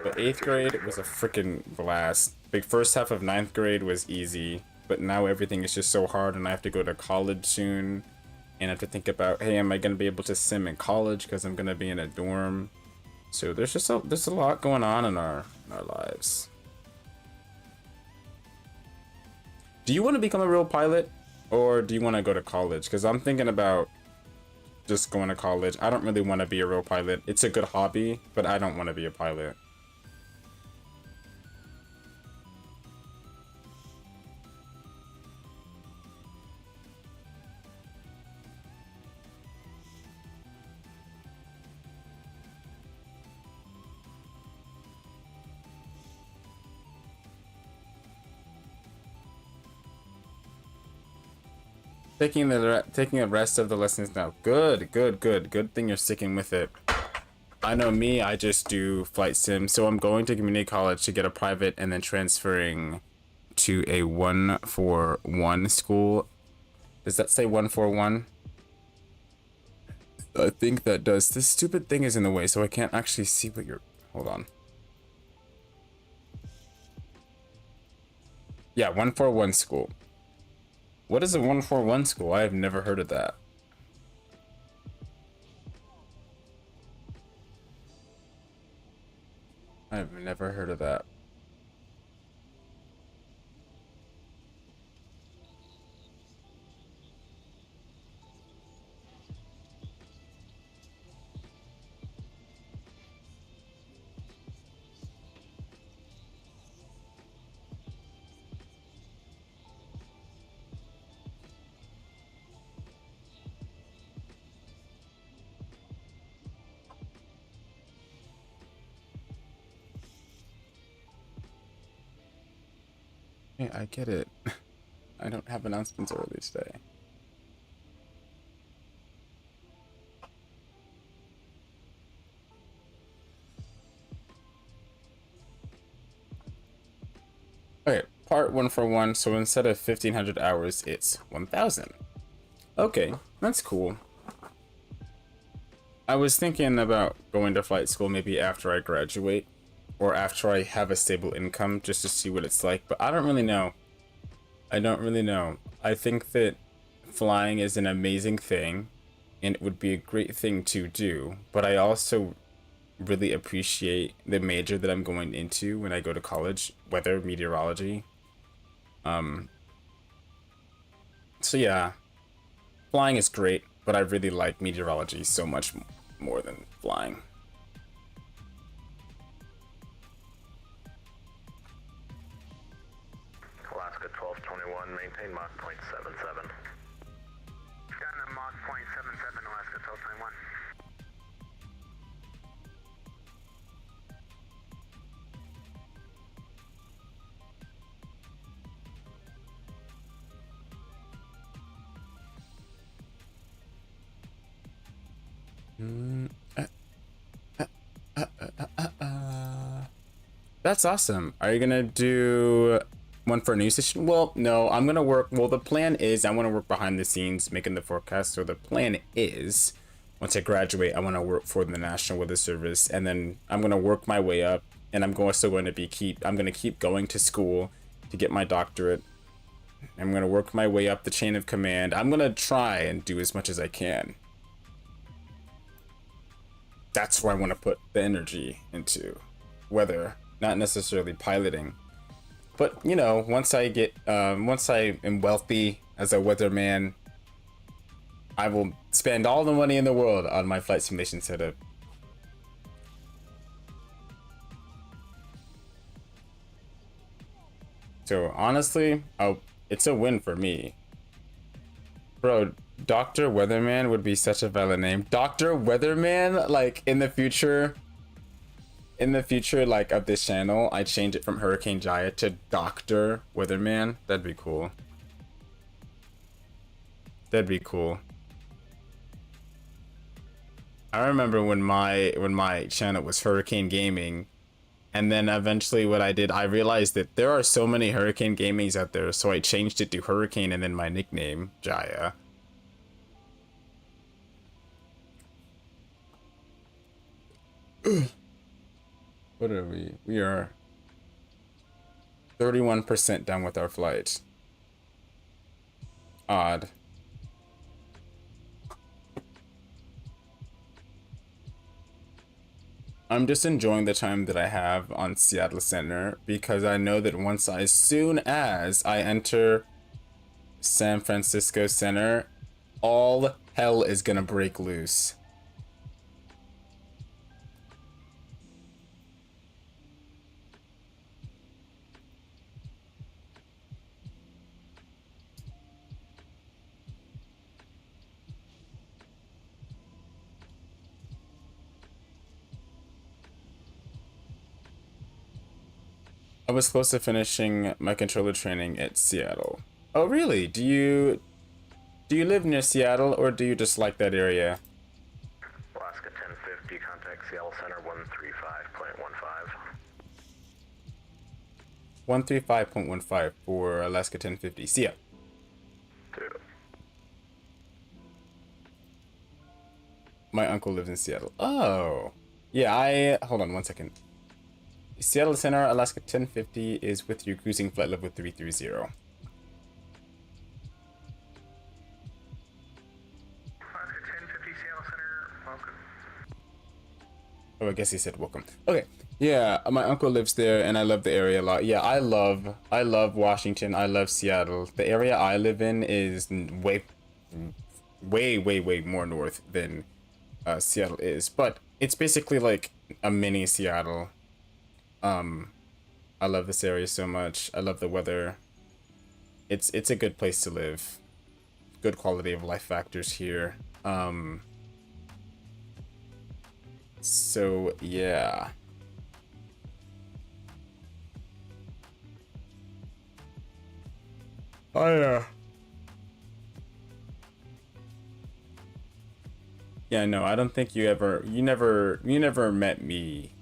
But 8th grade was a freaking blast. The first half of 9th grade was easy, but now everything is just so hard, and I have to go to college soon, and I have to think about, hey, am I gonna be able to sim in college because I'm gonna be in a dorm? So there's a lot going on in our lives. Do you want to become a real pilot, or do you want to go to college? Because I'm thinking about just going to college. I don't really want to be a real pilot. It's a good hobby, but I don't want to be a pilot. Taking the rest of the lessons now. Good thing you're sticking with it. I know me, I just do flight sim, so I'm going to community college to get a private and then transferring to a 141 school. Does that say 141? I think that does. This stupid thing is in the way, so I can't actually see what you're... Hold on. Yeah, 141 school. What is a 141 school? I have never heard of that. I've never heard of that. Hey, I get it. I don't have announcements early today. Okay, part 141. So instead of 1,500 hours, it's 1,000. Okay, that's cool. I was thinking about going to flight school maybe after I graduate, or after I have a stable income, just to see what it's like, but I don't really know. I don't really know. I think that flying is an amazing thing, and it would be a great thing to do, but I also really appreciate the major that I'm going into when I go to college, weather meteorology. So yeah, flying is great, but I really like meteorology so much more than flying. Alaska 1221, maintain Mach 0.77. Down to Mach 0.77, Alaska 1221. That's awesome. Are you gonna do one for a news station? Well, no, I'm gonna work. Well, the plan is I want to work behind the scenes making the forecast. So the plan is once I graduate, I want to work for the National Weather Service, and then I'm gonna work my way up. And I'm also going to I'm gonna keep going to school to get my doctorate. I'm gonna work my way up the chain of command. I'm gonna try and do as much as I can. That's where I want to put the energy into weather, not necessarily piloting. But you know, once I am wealthy as a weatherman, I will spend all the money in the world on my flight simulation setup. So honestly, it's a win for me. Bro, Dr. Weatherman would be such a valid name. Dr. Weatherman, like in the future, like of this channel, I change it from Hurricane Jaya to Dr. Weatherman. That'd be cool. That'd be cool. I remember when my channel was Hurricane Gaming, and then eventually what I did, I realized that there are so many Hurricane Gamings out there, so I changed it to Hurricane and then my nickname, Jaya. What are we? We are 31% done with our flight. Odd. I'm just enjoying the time that I have on Seattle Center because I know that as soon as I enter San Francisco Center, all hell is gonna break loose. I was close to finishing my controller training at Seattle. Oh, really? Do you live near Seattle, or do you just like that area? Alaska 1050, contact Seattle Center 135.15. 135.15 for Alaska 1050. See ya. My uncle lives in Seattle. Oh. Yeah, hold on one second. Seattle Center, Alaska 1050 is with your cruising flight level 330. Alaska 1050, Seattle Center, welcome. Oh, I guess he said welcome. Okay. Yeah, my uncle lives there and I love the area a lot. Yeah, I love Washington. I love Seattle. The area I live in is way more north than Seattle is, but it's basically like a mini Seattle. I love this area so much. I love the weather. It's a good place to live. Good quality of life factors here. So yeah. Oh yeah. Yeah, no, I don't think you never met me.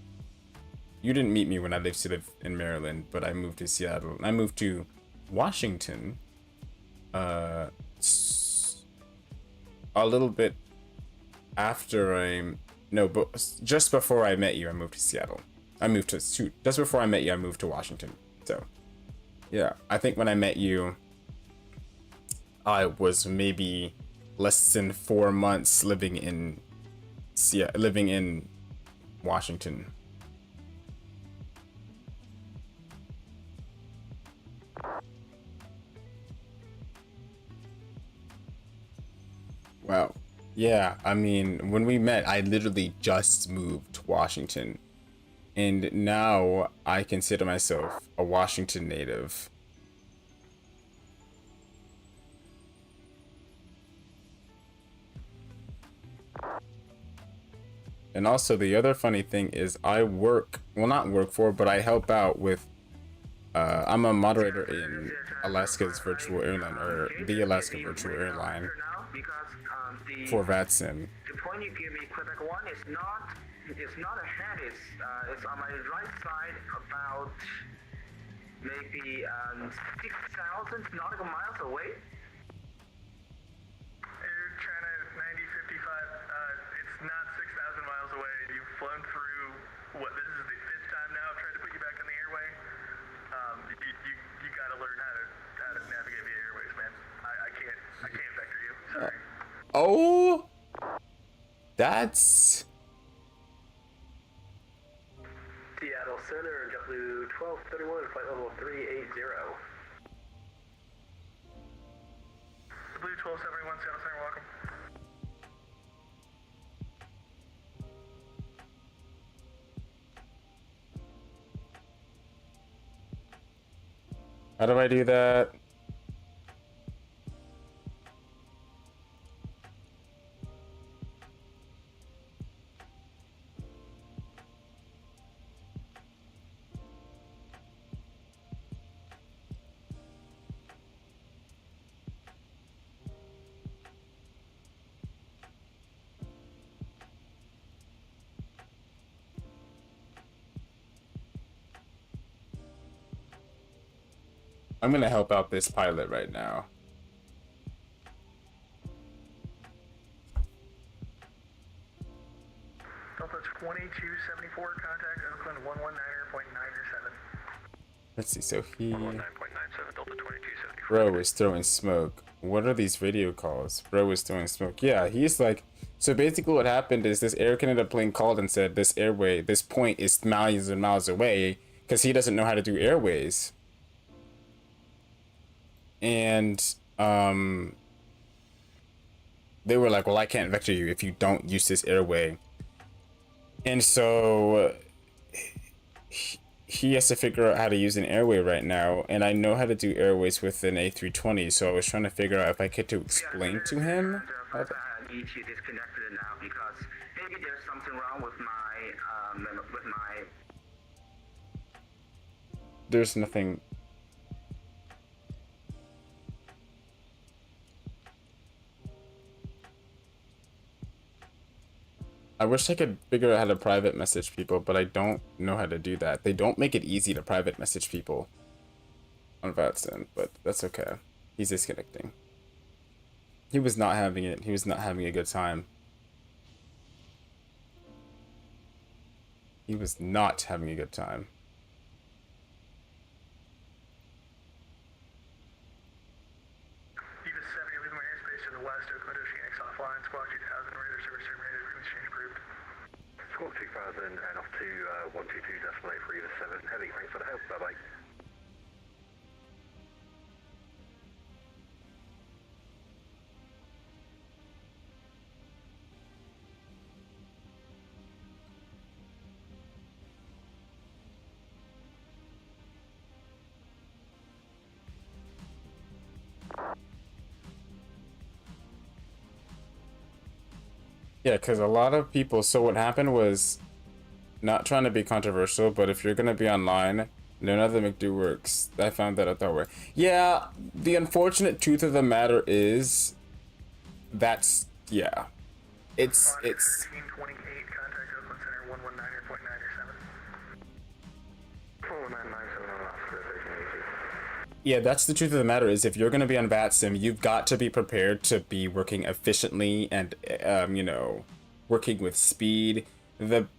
You didn't meet me when I lived to live in Maryland, but I moved to Seattle. I moved to Washington a little bit after but just before I met you, I moved to Seattle. Just before I met you, I moved to Washington. So, yeah, I think when I met you, I was maybe less than 4 months living in Washington. Wow. Yeah, I mean, when we met, I literally just moved to Washington. And now I consider myself a Washington native. And also the other funny thing is I help out with I'm a moderator in Alaska's virtual airline, or the Alaska virtual airline for VATSIM. The point you give me, Quebec 1, it's not ahead, it's on my right side, about maybe 6,000 nautical miles away. Air China 9055, it's not 6,000 miles away. You've flown through, this is the 5th time now I've tried to put you back on the airway. You gotta learn how to navigate the airways, man. I can't vector you, sorry. Oh, that's Seattle Center, W1231, flight level 380. Blue 1271, Seattle Center, welcome. how do I do that? I'm gonna help out this pilot right now. Delta 2274, contact Oakland 119.97. Let's see, so he... 119.97, Delta 2274. Bro is throwing smoke. What are these video calls? Bro is throwing smoke. Yeah, he's like... So basically what happened is this Air Canada plane called and said this airway, this point is miles and miles away because he doesn't know how to do airways. And they were like, well, I can't vector you if you don't use this airway. And so he has to figure out how to use an airway right now, and I know how to do airways with an A320, so I was trying to figure out if I could to explain to him. I need to disconnect it now because maybe there's something wrong with my There's nothing. I wish I could figure out how to private message people, but I don't know how to do that. They don't make it easy to private message people on VATSIM, but that's okay. He's disconnecting. He was not having it. He was not having a good time. He was not having a good time. Eva 70, leaving my airspace to the west, Oakland Oceanics offline, squawk 2000, radar service terminated, frequency change approved. Squawk 2000 and off to 122.8 for Eva 7. Heavy, thanks for the help. Bye-bye. Yeah, because a lot of people, so what happened was, not trying to be controversial, but if you're going to be online, none of the McDo works. I found that out that way. Yeah, the unfortunate truth of the matter is, that's, yeah. It's 1328, contact Oakland Center 119.97. 4197 on Oscar 1382. Yeah, that's the truth of the matter is if you're going to be on VATSIM, you've got to be prepared to be working efficiently and, you know, working with speed. The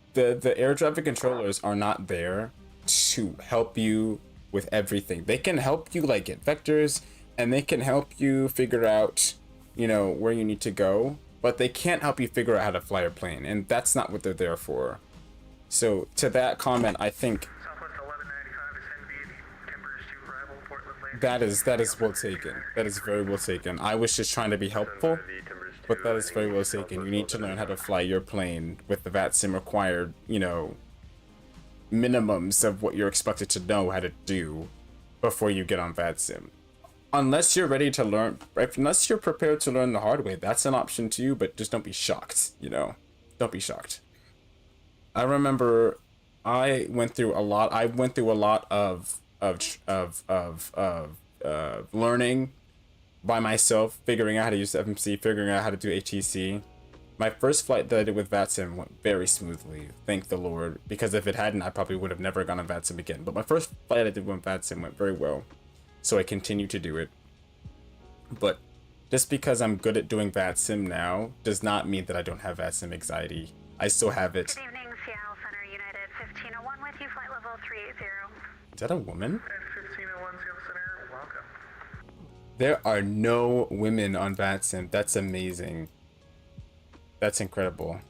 air traffic controllers are not there to help you with everything. They can help you like get vectors and they can help you figure out, you know, where you need to go, but they can't help you figure out how to fly a plane, and that's not what they're there for. So to that comment, I think Southwest 1195 is NV, tempers to arrival, Portland Lake. that is well taken. That is very well taken. I was just trying to be helpful, but that is very well taken. You need to learn how to fly your plane with the VATSIM required, you know, minimums of what you're expected to know how to do before you get on VATSIM. Unless you're ready to learn, unless you're prepared to learn the hard way, that's an option too, but just don't be shocked, you know? Don't be shocked. I remember I went through a lot of learning by myself, figuring out how to use FMC, figuring out how to do ATC. My first flight that I did with VATSIM went very smoothly, thank the Lord, because if it hadn't, I probably would have never gone on VATSIM again. But my first flight I did with VATSIM went very well, so I continue to do it. But just because I'm good at doing VATSIM now does not mean that I don't have VATSIM anxiety. I still have it. Good evening, Seattle Center United 1501 with you, flight level 380. Is that a woman? At 1501 Seattle Center, welcome. There are no women on VATSIM. That's amazing. That's incredible.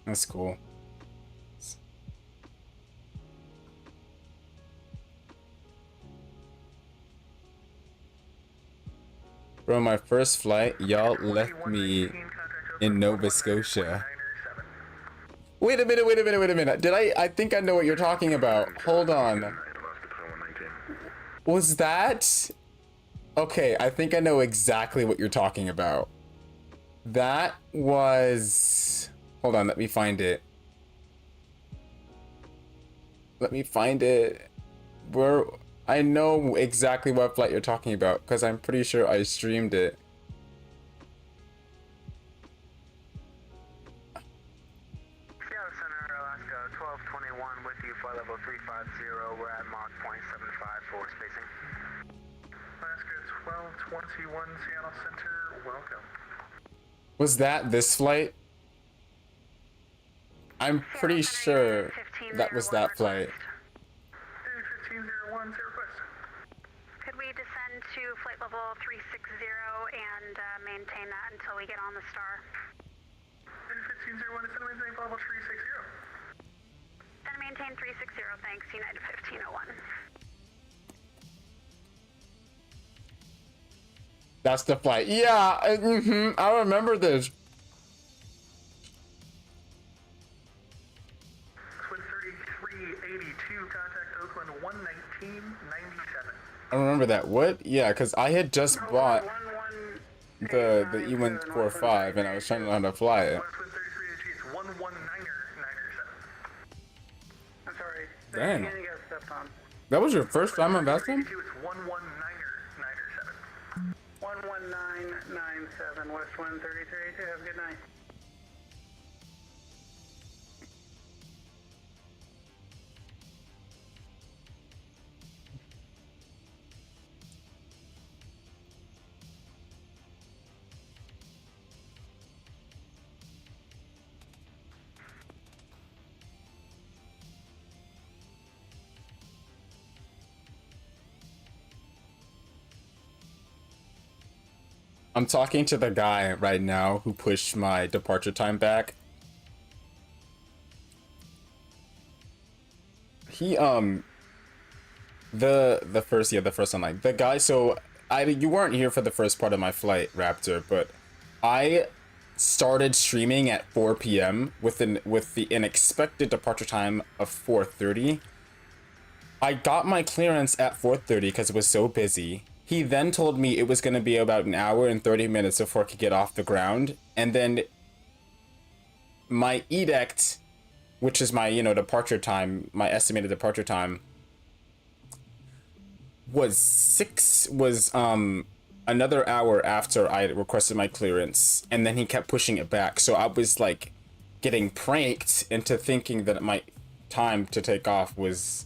That's cool. Bro, my first flight, y'all left me in Nova Scotia. Wait a minute. I think I know what you're talking about. Hold on. Was that? Okay, I think I know exactly what you're talking about. That was... Hold on, let me find it. Where... I know exactly what flight you're talking about, because I'm pretty sure I streamed it. Seattle Center, Alaska 1221 with you, flight 1C1 Seattle Center, welcome. Was that this flight? I'm pretty sure that was that flight. 1501, say request. Could we descend to flight level 360 and maintain that until we get on the star? 1501 is maintain level 360. Then maintain 360, thanks, United 1501. That's the flight. Yeah, I remember this. Twin 3382, contact Oakland 11997. I remember that. What? Yeah, because I had just bought the E145 and I was trying to learn how to fly it. Twin 3382, it's 11997. I'm sorry. Damn. You got stepped on. That was your first time on VATSIM? It's 11997. 11997 West 133. Have a good night. I'm talking to the guy right now who pushed my departure time back. He the first one, like the guy, so you weren't here for the first part of my flight, Raptor, but I started streaming at 4 p.m. with an expected departure time of 4:30. I got my clearance at 4:30 because it was so busy. He then told me it was going to be about an hour and 30 minutes before I could get off the ground. And then my edict, which is my, departure time, my estimated departure time, was another hour after I requested my clearance. And then he kept pushing it back. So I was like getting pranked into thinking that my time to take off was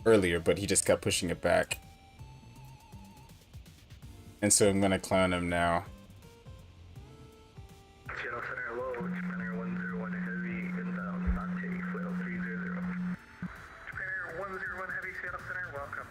earlier, but he just kept pushing it back. And so I'm gonna clown him now. Seattle Center, low, Japan 101 Heavy, inbound, Nate, flight 300. Japan 101 Heavy, Seattle Center, welcome.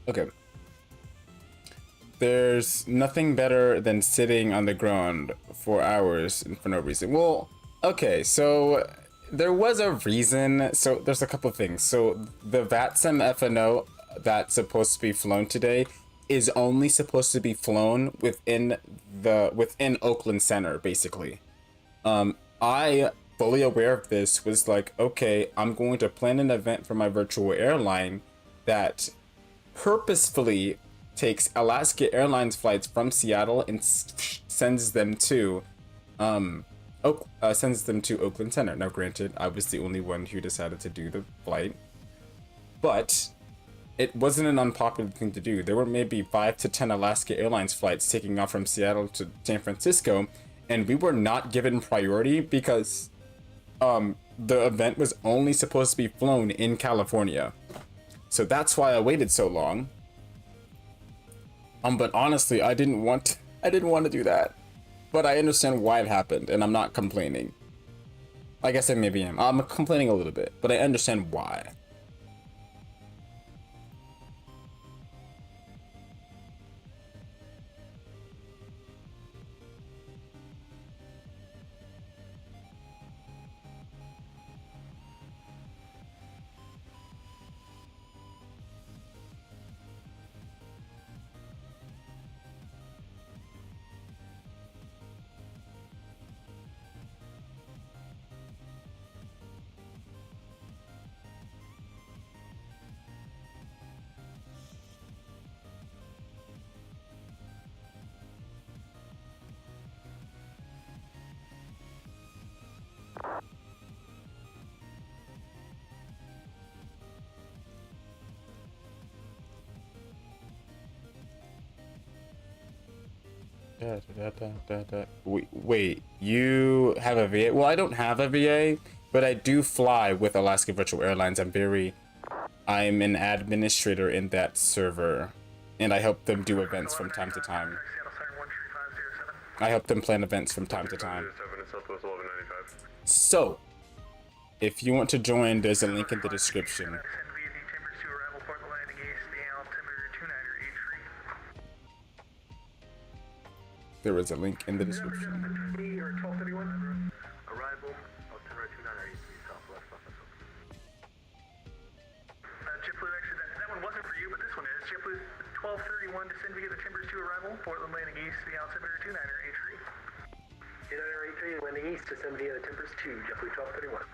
Okay. There's nothing better than sitting on the ground for hours for no reason. Well, okay, so there was a reason. So there's a couple of things. So the VATSIM FNO that's supposed to be flown today is only supposed to be flown within Oakland Center, basically. I, fully aware of this, was like, okay, I'm going to plan an event for my virtual airline that purposefully takes Alaska Airlines flights from Seattle and sends them to Oakland Center. Now, granted, I was the only one who decided to do the flight, but it wasn't an unpopular thing to do. There were maybe 5 to 10 Alaska Airlines flights taking off from Seattle to San Francisco, and we were not given priority because the event was only supposed to be flown in California. So that's why I waited so long. But honestly, I didn't want to do that. But I understand why it happened, and I'm not complaining. I guess I maybe am. I'm complaining a little bit, but I understand why. Wait, you have a VA? Well, I don't have a VA, but I do fly with Alaska Virtual Airlines. I'm an administrator in that server, and I help them do events from time to time. I help them plan events from time to time. So, if you want to join, there's a link in the description. There is a link in the description. Arrival, altimeter 2983 southwest officer. JetBlue, actually, that one wasn't for you, but this one is. JetBlue 1231, descend via the Timbers 2 arrival, Portland landing east, the altimeter 2983. 2983 landing east, descend via the Timbers 2, JetBlue 1231.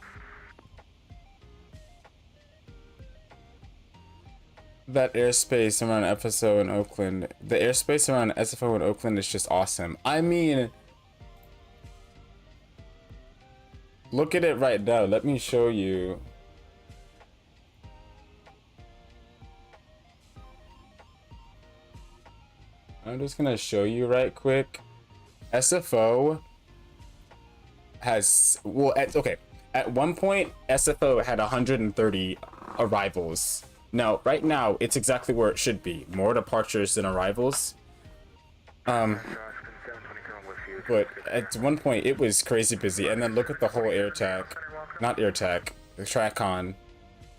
That airspace around FSO in Oakland, the airspace around SFO in Oakland is just awesome. I mean, look at it right now. Let me show you. I'm just gonna show you right quick. SFO has, well, at one point, SFO had 130 arrivals. Now, right now, it's exactly where it should be. More departures than arrivals. But at one point, it was crazy busy. And then look at the whole air tac. Not air tac, the TRACON.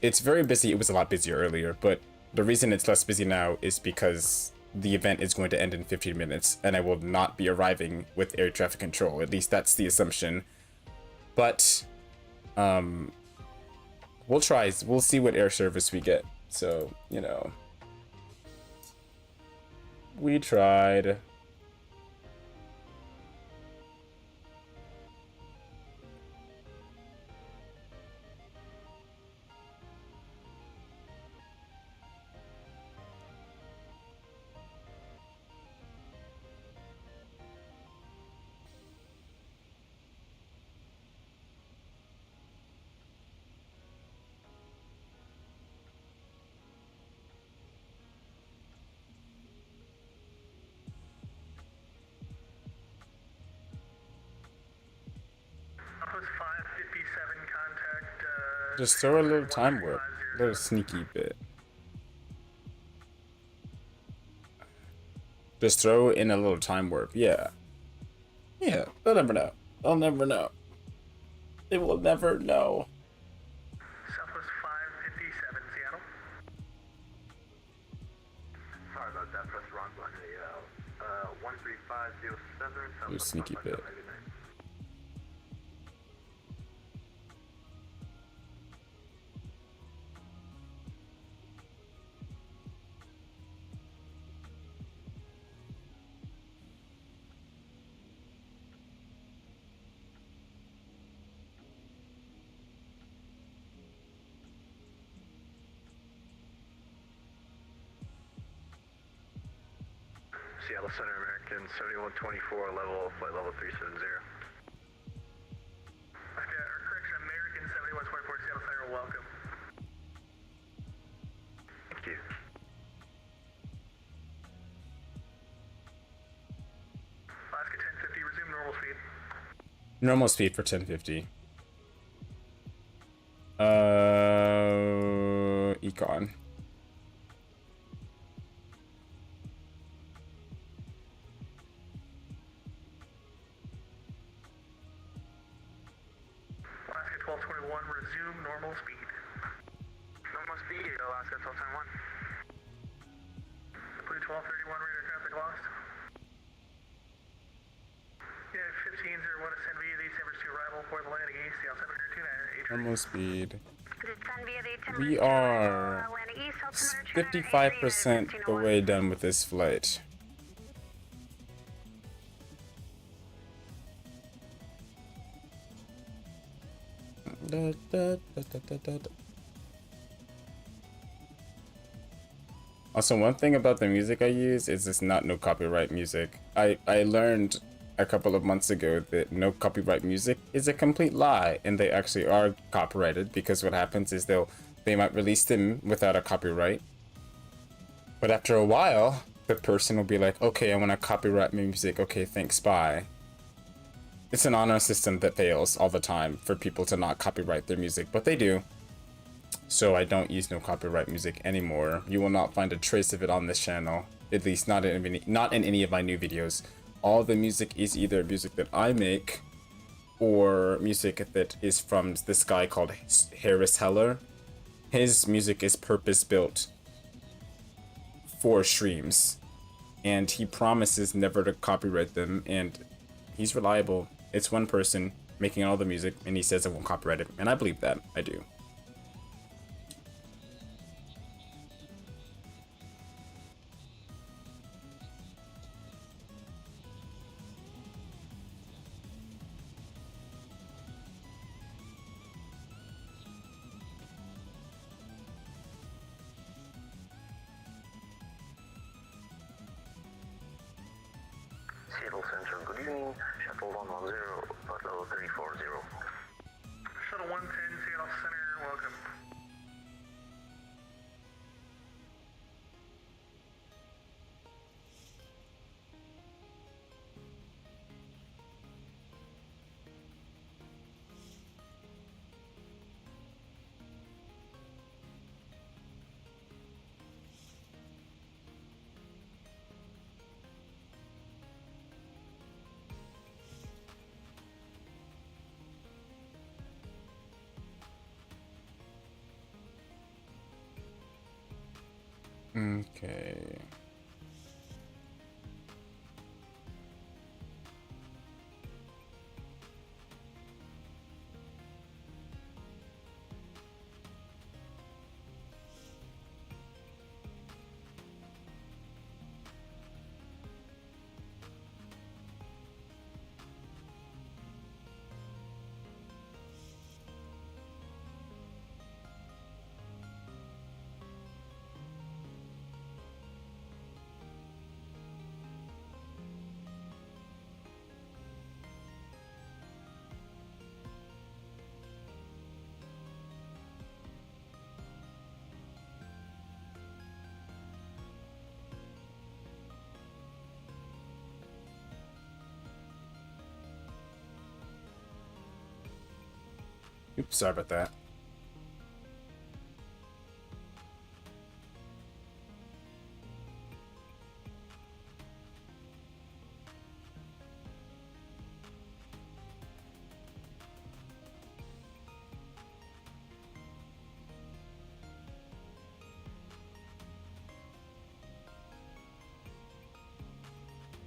It's very busy. It was a lot busier earlier, but the reason it's less busy now is because the event is going to end in 15 minutes, and I will not be arriving with air traffic control. At least that's the assumption. But, we'll try. We'll see what air service we get. So, you know, we tried. Just throw a little time warp, a little sneaky bit. Just throw in a little time warp, yeah. Yeah, they'll never know. They'll never know. They will never know. Southwest 557, Seattle. Sorry about that, press wrong button. 13507. Little sneaky bit. Seattle Center American 7124, flight level 370. Correction, American 7124, Seattle Center, welcome. Thank you. Alaska 1050, resume normal speed. Normal speed for 1050. Econ. Alaska 1221, resume normal speed. Normal speed, Alaska 1221. Blue 1231, radar traffic lost. Yeah, 1501, ascend via the Timbers 2 arrival for the landing east, the 729er, Normal speed. Descend via the Timbers We 2 are landing east, altimeter 55% the way done with this flight. Da, da, da, da, da, da. Also, one thing about the music I use is it's not no copyright music. I learned a couple of months ago that no copyright music is a complete lie, and they actually are copyrighted, because what happens is they might release them without a copyright, but after a while the person will be like, okay, I want to copyright my music. Okay, thanks, bye. It's an honor system that fails all the time for people to not copyright their music, but they do. So I don't use no copyright music anymore. You will not find a trace of it on this channel, at least not in any of my new videos. All the music is either music that I make or music that is from this guy called Harris Heller. His music is purpose-built for streams, and he promises never to copyright them, and he's reliable. It's one person making all the music, and he says it won't copyright it, and I believe that. I do. Seattle Center, good evening. Shuttle 110, Butler 340. Shuttle 110, Seattle Center, welcome. Okay. Oops, sorry about that.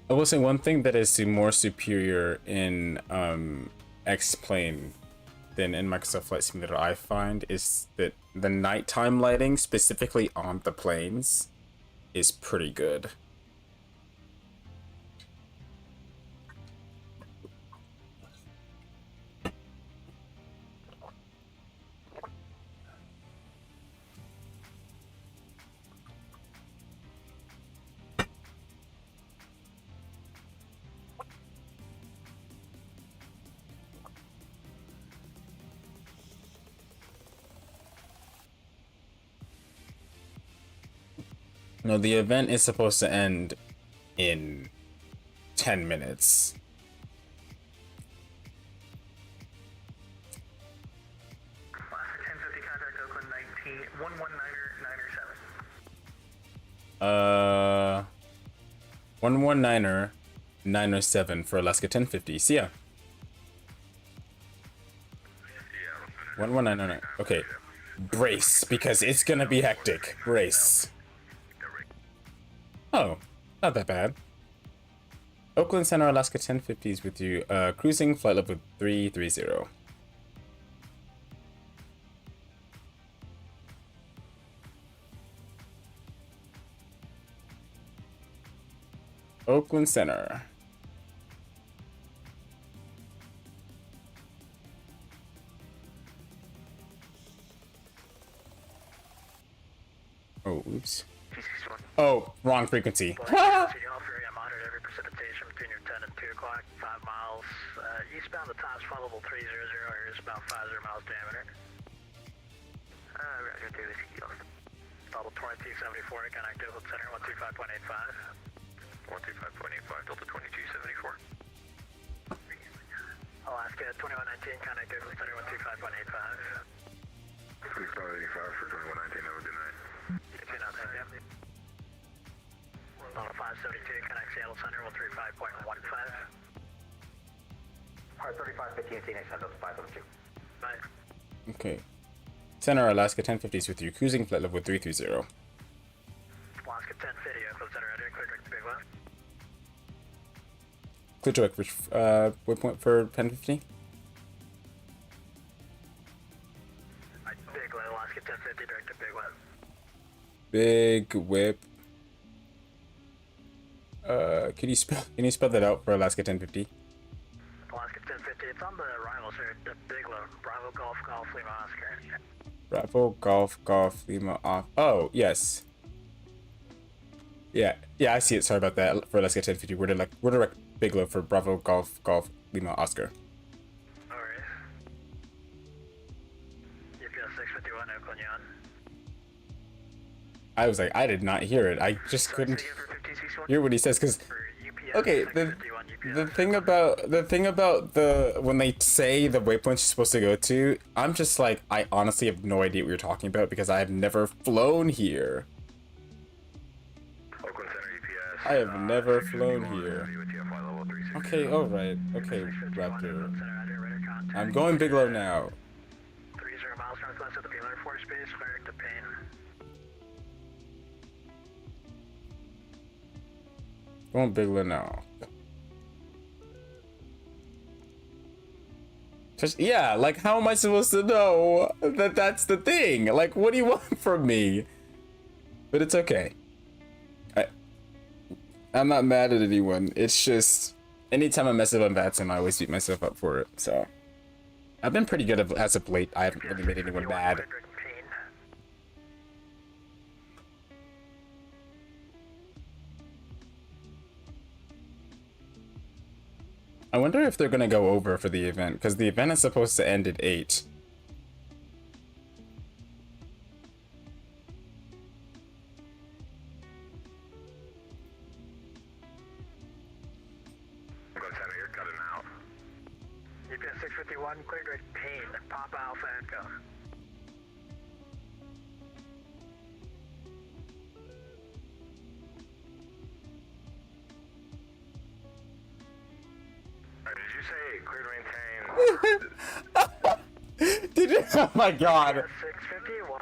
I will say one thing that is more superior in X-Plane than in Microsoft Flight Simulator, I find, is that the nighttime lighting, specifically on the planes, is pretty good. No, the event is supposed to end in 10 minutes. Alaska 1050, contact Oakland 19, 119er 907. 119er 907 for Alaska 1050. See ya. Seattle 1199. Okay. Brace, because it's gonna be hectic. Brace. Oh, not that bad. Oakland Center, Alaska 1050s with you. Cruising flight level 330. Oakland Center. Oh, oops. Oh, wrong frequency. Monitored every precipitation between your 10 and 2 o'clock, 5 miles. Eastbound the tops, followable 300, or eastbound 50 miles diameter. Roger, 2 whiskey golf. Level 2274, connect Oakland Center, 125.85. 125.85, Delta 2274. Alaska 2119, connect Oakland Center, 125.85. 2585 for 2119, that would be nice. 29, yep. Level 572, connect Seattle Center, 135.15. Alright, 3515, Phoenix, Central 572. Bye. Okay. Center, Alaska 1050s with you. Cruising flight level 330. Alaska 1050, Oakland Center, ready, clear direct to Big Left. Clear direct, which waypoint for 1050? Big Left, Alaska 1050, direct to Big Left. Big whip. Can you spell that out for Alaska 1050? Alaska 1050, it's on the arrival, sir. The Big Left, Bravo Golf Golf Lima Oscar. Bravo, Golf, Lima, off. Oh, yes. Yeah, I see it. Sorry about that. For Alaska 1050, we're direct Bigelow for Bravo, Golf, Lima, Oscar. Alright. UPS 651, Oakland, Yon. I was like, I did not hear it. I just couldn't hear what he says because. Okay, the thing about when they say the waypoints you're supposed to go to, I'm just like, I honestly have no idea what you're talking about because I have never flown here. Oakland Center UPS. I have never flown here. Okay, alright. Okay, Raptor. I'm going Bigelow now. 30 miles northwest of the Beale Air Force Base, clearing to Payne. Going Bigelow now. Just, yeah, like, how am I supposed to know that that's the thing? Like, what do you want from me? But it's okay. I'm not mad at anyone. It's just, anytime I mess up on VATSIM, I always beat myself up for it. So, I've been pretty good as of late. I haven't really made anyone mad. I wonder if they're gonna go over for the event, because the event is supposed to end at 8. Center, you're cutting out. UPS 651, clear direct Payne, Papa Alpha Echo. Did you say clear to maintain? Did you? Oh my god. UPS 651,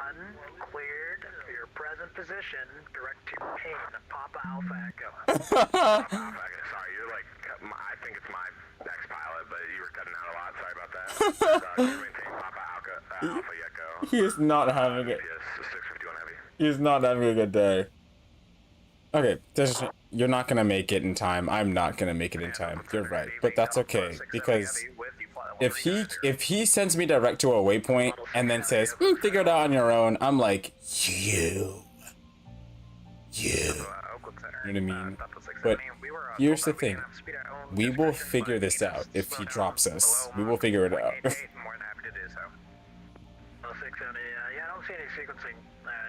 cleared for your present position, direct to Payne, Papa Alpha Echo. Sorry, you're like, I think it's my next pilot, but you were cutting out a lot. Sorry about that. Clear to maintain Papa Alpha Echo. He is not having it. UPS 651 heavy. He is not having a good day. Okay, you're not gonna make it in time. I'm not gonna make it in time. You're right, but that's okay because if he sends me direct to a waypoint and then says figure it out on your own, I'm like you know what I mean? But here's the thing: we will figure this out. If he drops us, we will figure it out. More than happy to do so. 670, yeah, I don't see any sequencing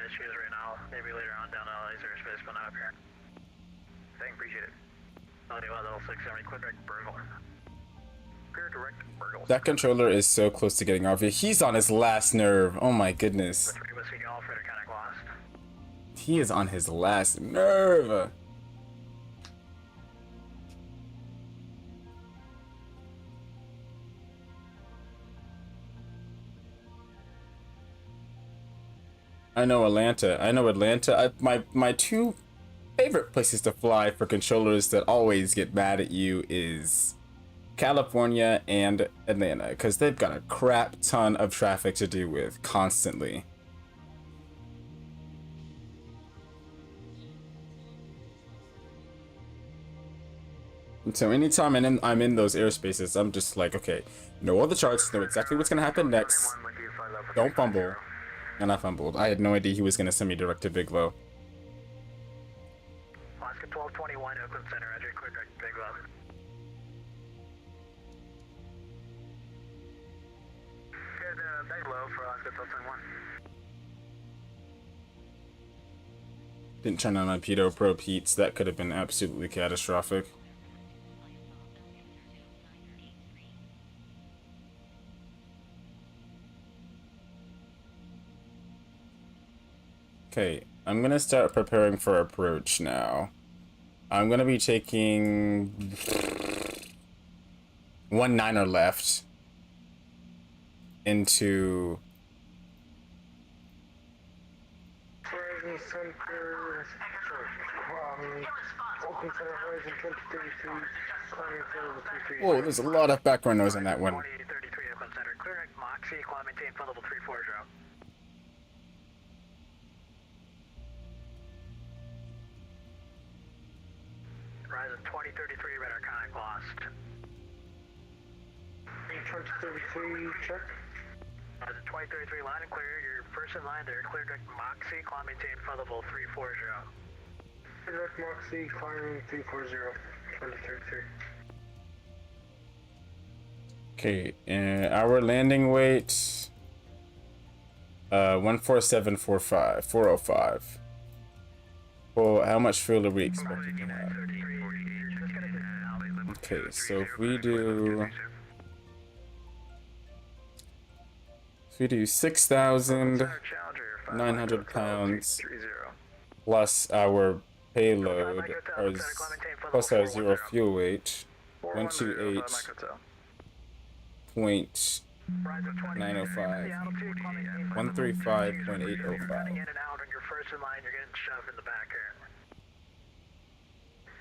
issues right now. Maybe later on down the laser space, but not up here. Thank, appreciate it. Level 670, clear direct Burgle. Clear direct Burgle. That controller is so close to getting off. He's on his last nerve. Oh my goodness. He is on his last nerve. I know Atlanta. I know Atlanta. My two favorite places to fly for controllers that always get mad at you is California and Atlanta, because they've got a crap ton of traffic to deal with constantly. And so anytime I'm in those airspaces, I'm just like, okay, know all the charts, know exactly what's gonna happen next. Don't fumble. And I fumbled. I had no idea he was gonna send me direct to Biglow. Alaska 1221, Oakland Center, Roger, clear direct to Biglow. Good, Biglow for Alaska 1221. Didn't turn on my pitot probe heats. That could have been absolutely catastrophic. Okay, I'm gonna start preparing for approach now. I'm gonna be taking 1-9er left into Horizon Center, Oakland Center, Horizon 2033, climbing level 33. Whoa, there's a lot of background noise on that one. 2033, Oakland Center, clear direct Moxie, climb maintain flight level 340. Horizon 2033, radar contact lost. 2033, check. Horizon 2033, line and clear. You're first in line there. Clear direct Moxie, climb maintain flight level 340. Direct Moxie, climbing 340, 2033. Okay, and our landing weight 14745 405. Well, how much fuel are we expecting to have? Okay, so if we do 6,900 pounds plus our payload, plus our zero fuel weight, 128.905, 135.805.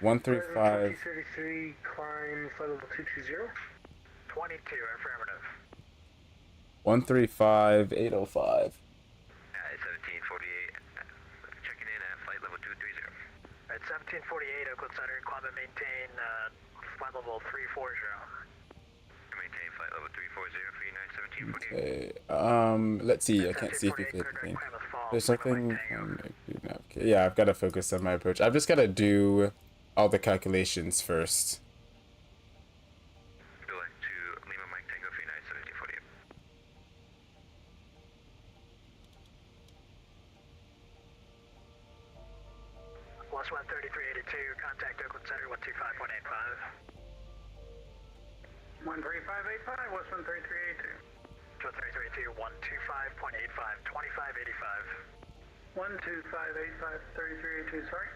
135. 2033, climb flight level 220. 22, affirmative. 135.805. 1748, checking in at flight level 230. At 1748, Oakland Center, climb and maintain flight level 340. Maintain flight level 340 for you, 1748. Okay, let's see, I can't see if you hit anything. There's something, okay, yeah, I've got to focus on my approach. I've just got to do all the calculations first. Plus 13382, contact Oakland Center 125.85. 13585, what's 13382? 13382, 125.85, 2585. 12585, 3382, sorry.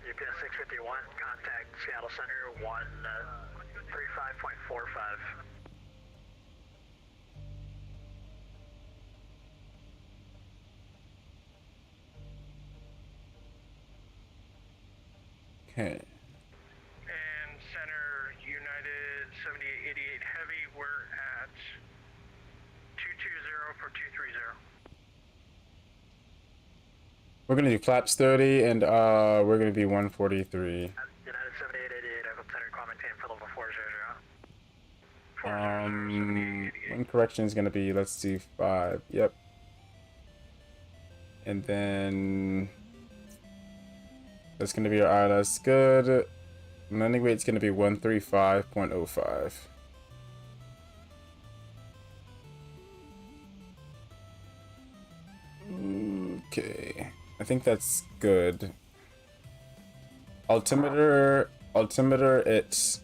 UPS 651, contact Seattle Center 135.45. Okay. And Center United 7888 Heavy, we're at 220 for 230. We're gonna do flaps 30 and we're gonna be 143. United 7888, Oakland Center, climb maintain for level 400. One correction is gonna be, let's do 5. Yep. And then that's gonna be our ILS. Good. Landing weight's gonna be 135.05. Okay, I think that's good. Altimeter, it's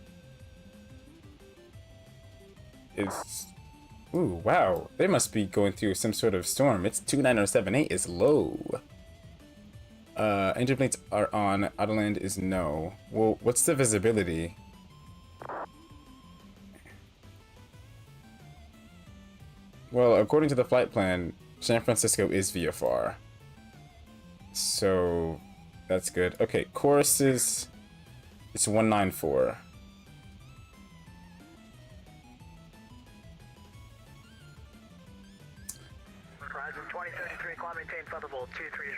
ooh, wow, they must be going through some sort of storm. It's 29078 is low. Engine plates are on, autoland is no. Well, what's the visibility? Well, according to the flight plan, San Francisco is VFR. So that's good. Okay, choruses. It's 194. Horizon 2033, climb maintain featherable 230.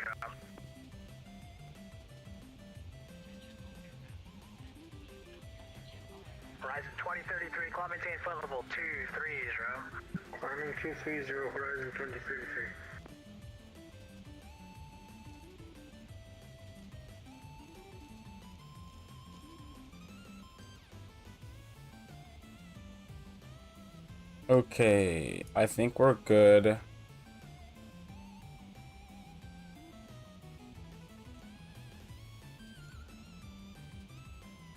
Horizon 2033, climb maintain featherable 230. Climbing 230, Horizon 2033. Okay, I think we're good.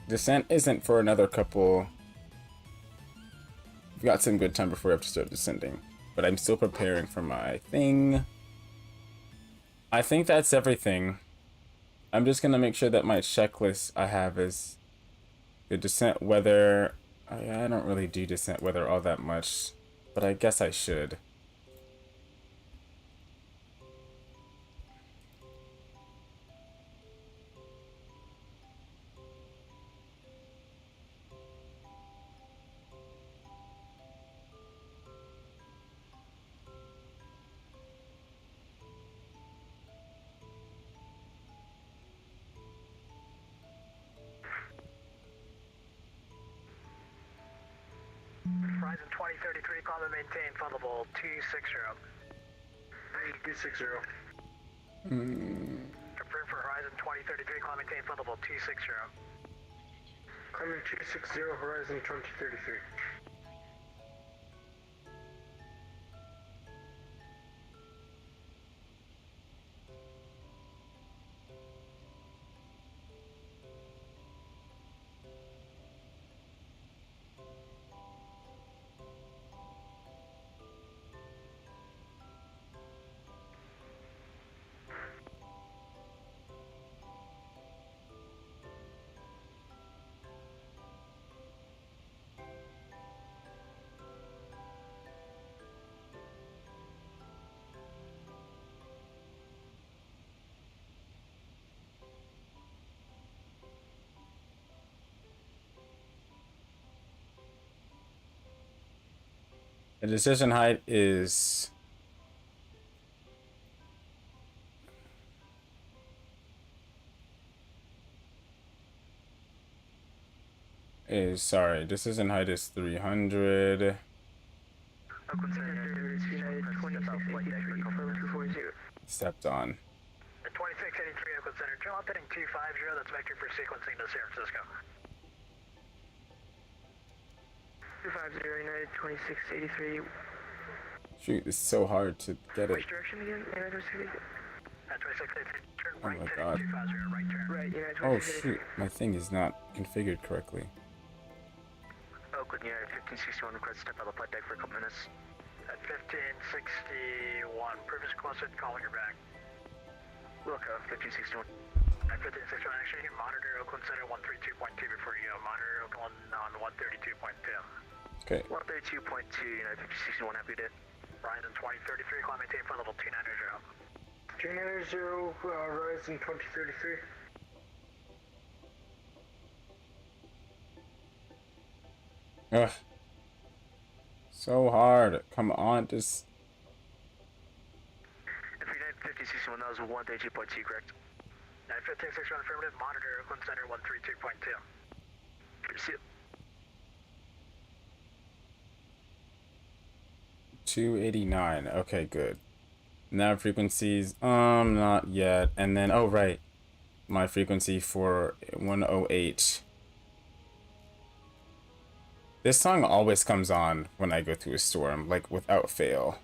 Descent isn't for another couple. We've got some good time before we have to start descending. But I'm still preparing for my thing. I think that's everything. I'm just gonna make sure that my checklist I have is the descent weather. I don't really do descent weather all that much, but I guess I should. Horizon 2033, climb and maintain featherable 260. 260. Confirm for Horizon 2033, climb and maintain featherable 260. Climbing 260, Horizon 2033. The decision height is sorry, decision height is 300. Stepped on. At 2683 Oakland Center, turn left heading 250, that's vector for sequencing to San Francisco. 250, United 2683. Shoot, it's so hard to get it. Which direction again? United 2683. At 2683, turn Oh right my heading god. 250, right turn. Right, United Oh 2683. shoot, my thing is not configured correctly. Oakland, United 1561, request step out of the flight deck for a couple minutes. At 1561, previous closet, calling her back. Wilco, 1561. At 1561, actually, monitor Oakland Center 132.2 before you go. Monitor Oakland on 132.2. Okay. 132.2, United 1561, happy day. Horizon 2033, climb maintain flight level 290. 290, Horizon 2033. Ugh. So hard. Come on, just. If you're United 1561, that was 132.2, correct? At 1561, affirmative, monitor Oakland Center 132.2. Good to see you. 289. Okay, good. Nav frequencies, not yet. And then, oh right, my frequency for 108. This song always comes on when I go through a storm, like without fail.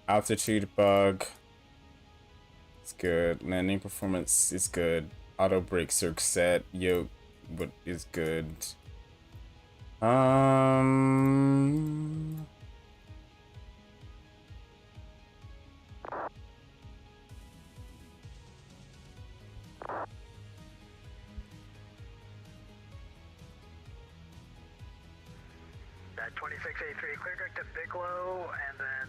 Altitude bug. It's good. Landing performance is good. Auto brake circ set. Yoke is good. At 2683, clear direct to Bigelow, and then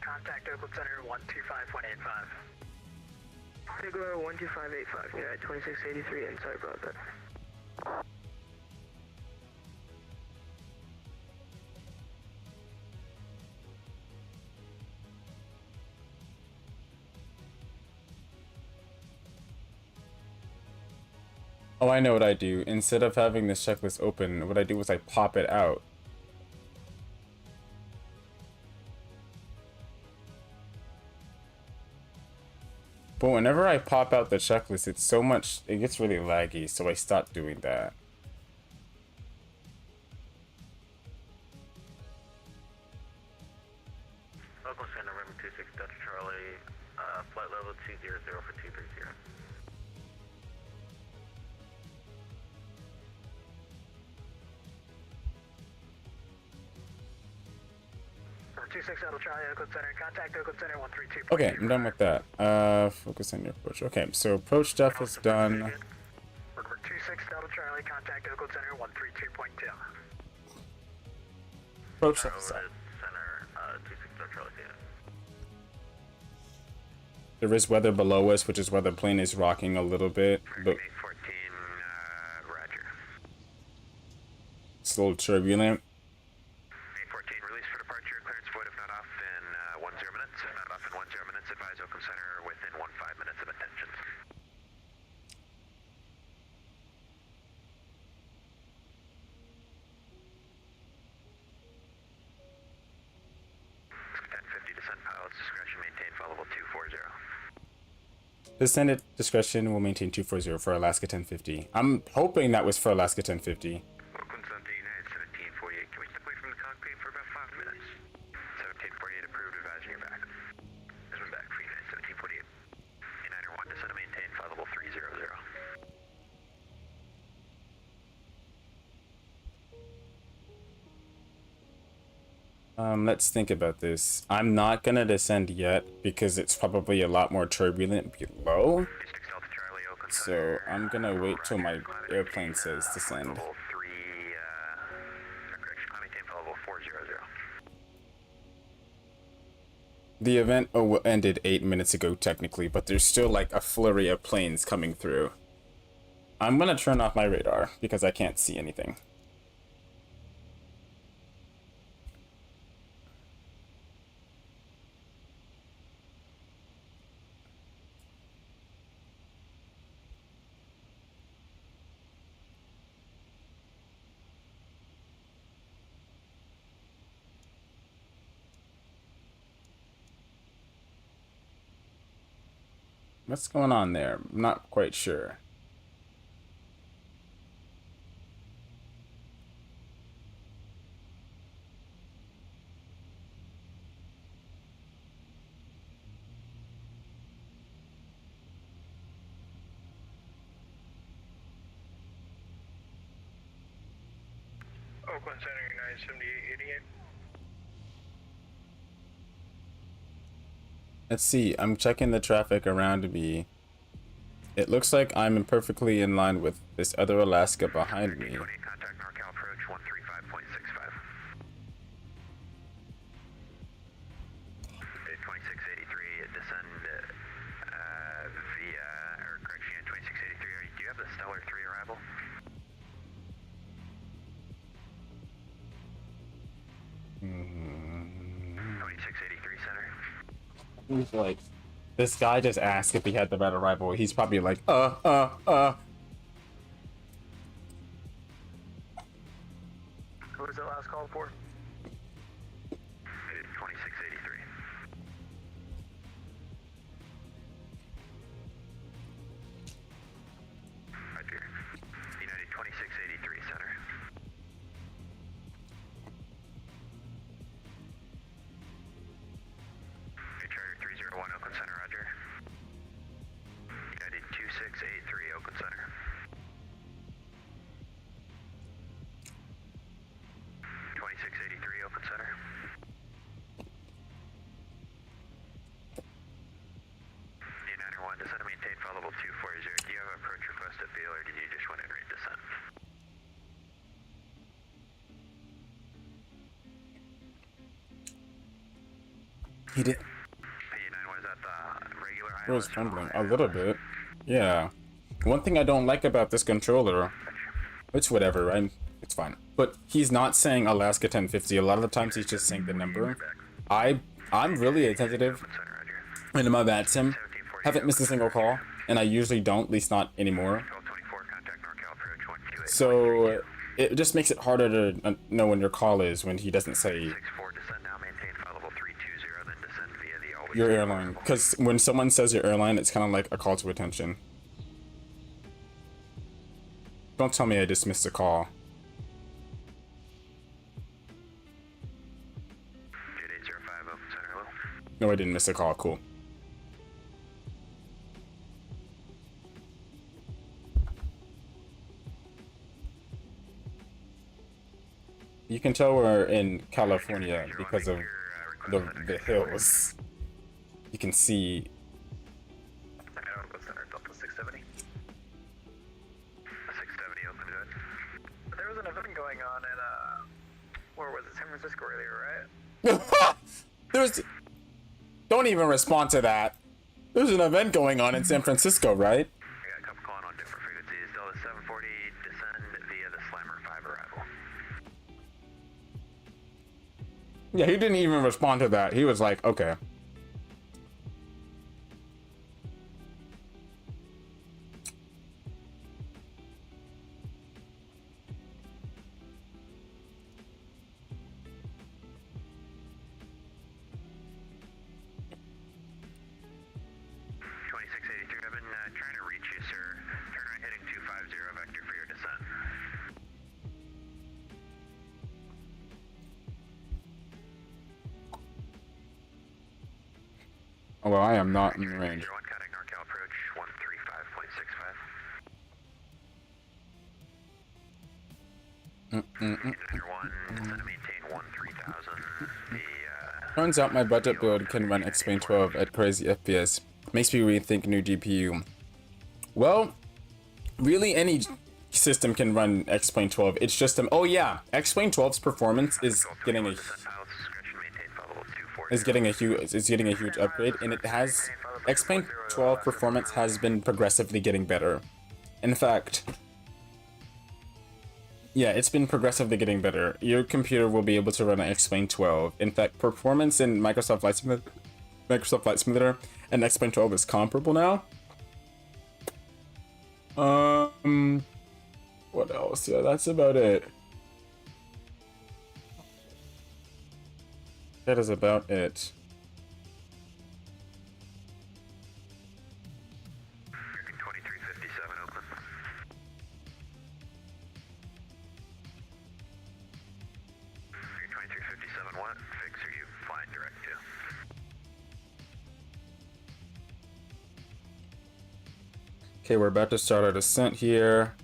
contact Oakland Center 125.85. Figure 12585, United 2683, and sorry about that. Oh, I know what I do. Instead of having this checklist open, what I do is I pop it out. But whenever I pop out the checklist, it gets really laggy, so I stopped doing that. Local Center, November 26 Delta Charlie, flight level 200 for 230. Number 26 Delta Charlie, Oakland Center, contact Oakland Center 132. Okay, I'm done with that. Focus on your approach. Okay, so approach stuff is done. Number 26 Delta Charlie, contact Oakland Center 132.2. Approach stuff is done. Center, 26 Delta Charlie, There is weather below us, which is why the plane is rocking a little bit, but 14, Roger. it's a little turbulent. 814, release for departure, clearance void if not off in 10 minutes. If not off in 10 minutes, advise Oakland Center within 15 minutes of attention. Descent pilots discretion maintain followable 240. Descent at discretion will maintain 240 for Alaska 1050. I'm hoping that was for Alaska 1050. Oakland Center United 1748. Can we step away from the cockpit for about 5 minutes? 1748 approved, advising you're back. This one's back for United 1748. United 1, descent to maintain followable 300. Let's think about this. I'm not gonna descend yet because it's probably a lot more turbulent below. So I'm gonna wait till my airplane says descend. The event ended 8 minutes ago technically, but there's still like a flurry of planes coming through. I'm gonna turn off my radar because I can't see anything. What's going on there? I'm not quite sure. Oakland Center, United 7888. Let's see, I'm checking the traffic around me. It looks like I'm perfectly in line with this other Alaska behind me. Contact NorCal approach 135.65. 2683, descend via, or correction, 2683. Do you have the Stellar 3 arrival? Mm-hmm. 2683 center. He's like, this guy just asked if he had the right arrival. He's probably like, What was that last call for? 2683. Roger. United 2683 center. Charter 301 Oakland Center, roger. United 2683 Oakland Center. 2683 Oakland Center. United 1, descend to maintain followable 240. Do you have an approach request at field or did you just want to rate descent? he did. United 1, is that the regular It was fumbling a little bit. Yeah. One thing I don't like about this controller, it's whatever, it's fine. But he's not saying Alaska 1050. A lot of the times he's just saying the number. I'm really attentive into my VATSIM. Haven't missed a single call, and I usually don't, at least not anymore. So it just makes it harder to know when your call is when he doesn't say your airline. Because when someone says your airline, it's kind of like a call to attention. Don't tell me I just missed a call. No, I didn't miss a call. Cool. You can tell we're in California because of the hills. You can see. There was an event going on in where was it? San Francisco earlier, right? Don't even respond to that. There's an event going on in San Francisco, right? I got a couple calling on different frequencies. Delta 740 descend via the Slammer 5 arrival. Yeah, he didn't even respond to that. He was like, okay. Oh, well, I am not in range. Turns out my budget build can run X-Plane 12 at crazy FPS. Makes me rethink new GPU. Well, really any system can run X-Plane 12. It's just oh yeah, X-Plane 12's performance is getting a huge upgrade, and it has X-Plane 12 performance has been progressively getting better. In fact, yeah, it's been progressively getting better. Your computer will be able to run an X-Plane 12. In fact, performance in Microsoft Flight Simulator and X-Plane 12 is comparable now. What else? Yeah, that's about it. That is about it. Okay, we're about to start our descent here.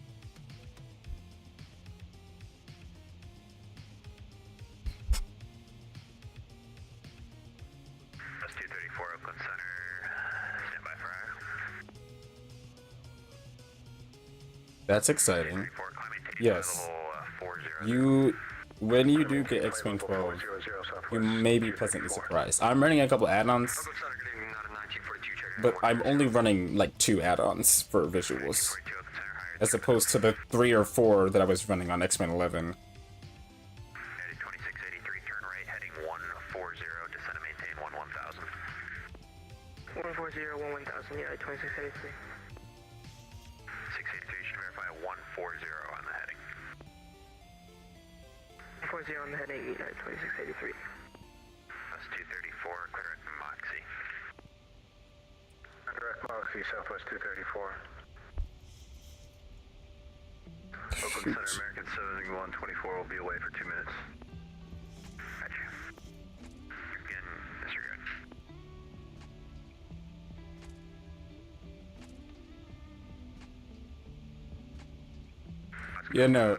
That's exciting. Yes. When you do get X-Plane 12, you may be pleasantly surprised. I'm running a couple add-ons, but I'm only running like 2 add-ons for visuals, as opposed to the 3 or 4 that I was running on X-Plane 11. 2683, turn right, heading 140, descend and maintain 1000. 140, 1000, yeah, 2683. 683 should verify 140 on the heading. 140 on the heading, 2683. That's 234, clear at Moxie. Direct Moxie, Southwest 234. Oakland Center, American 7124 will be away for 2 minutes. Gotcha. Again, disregard. Yeah, no,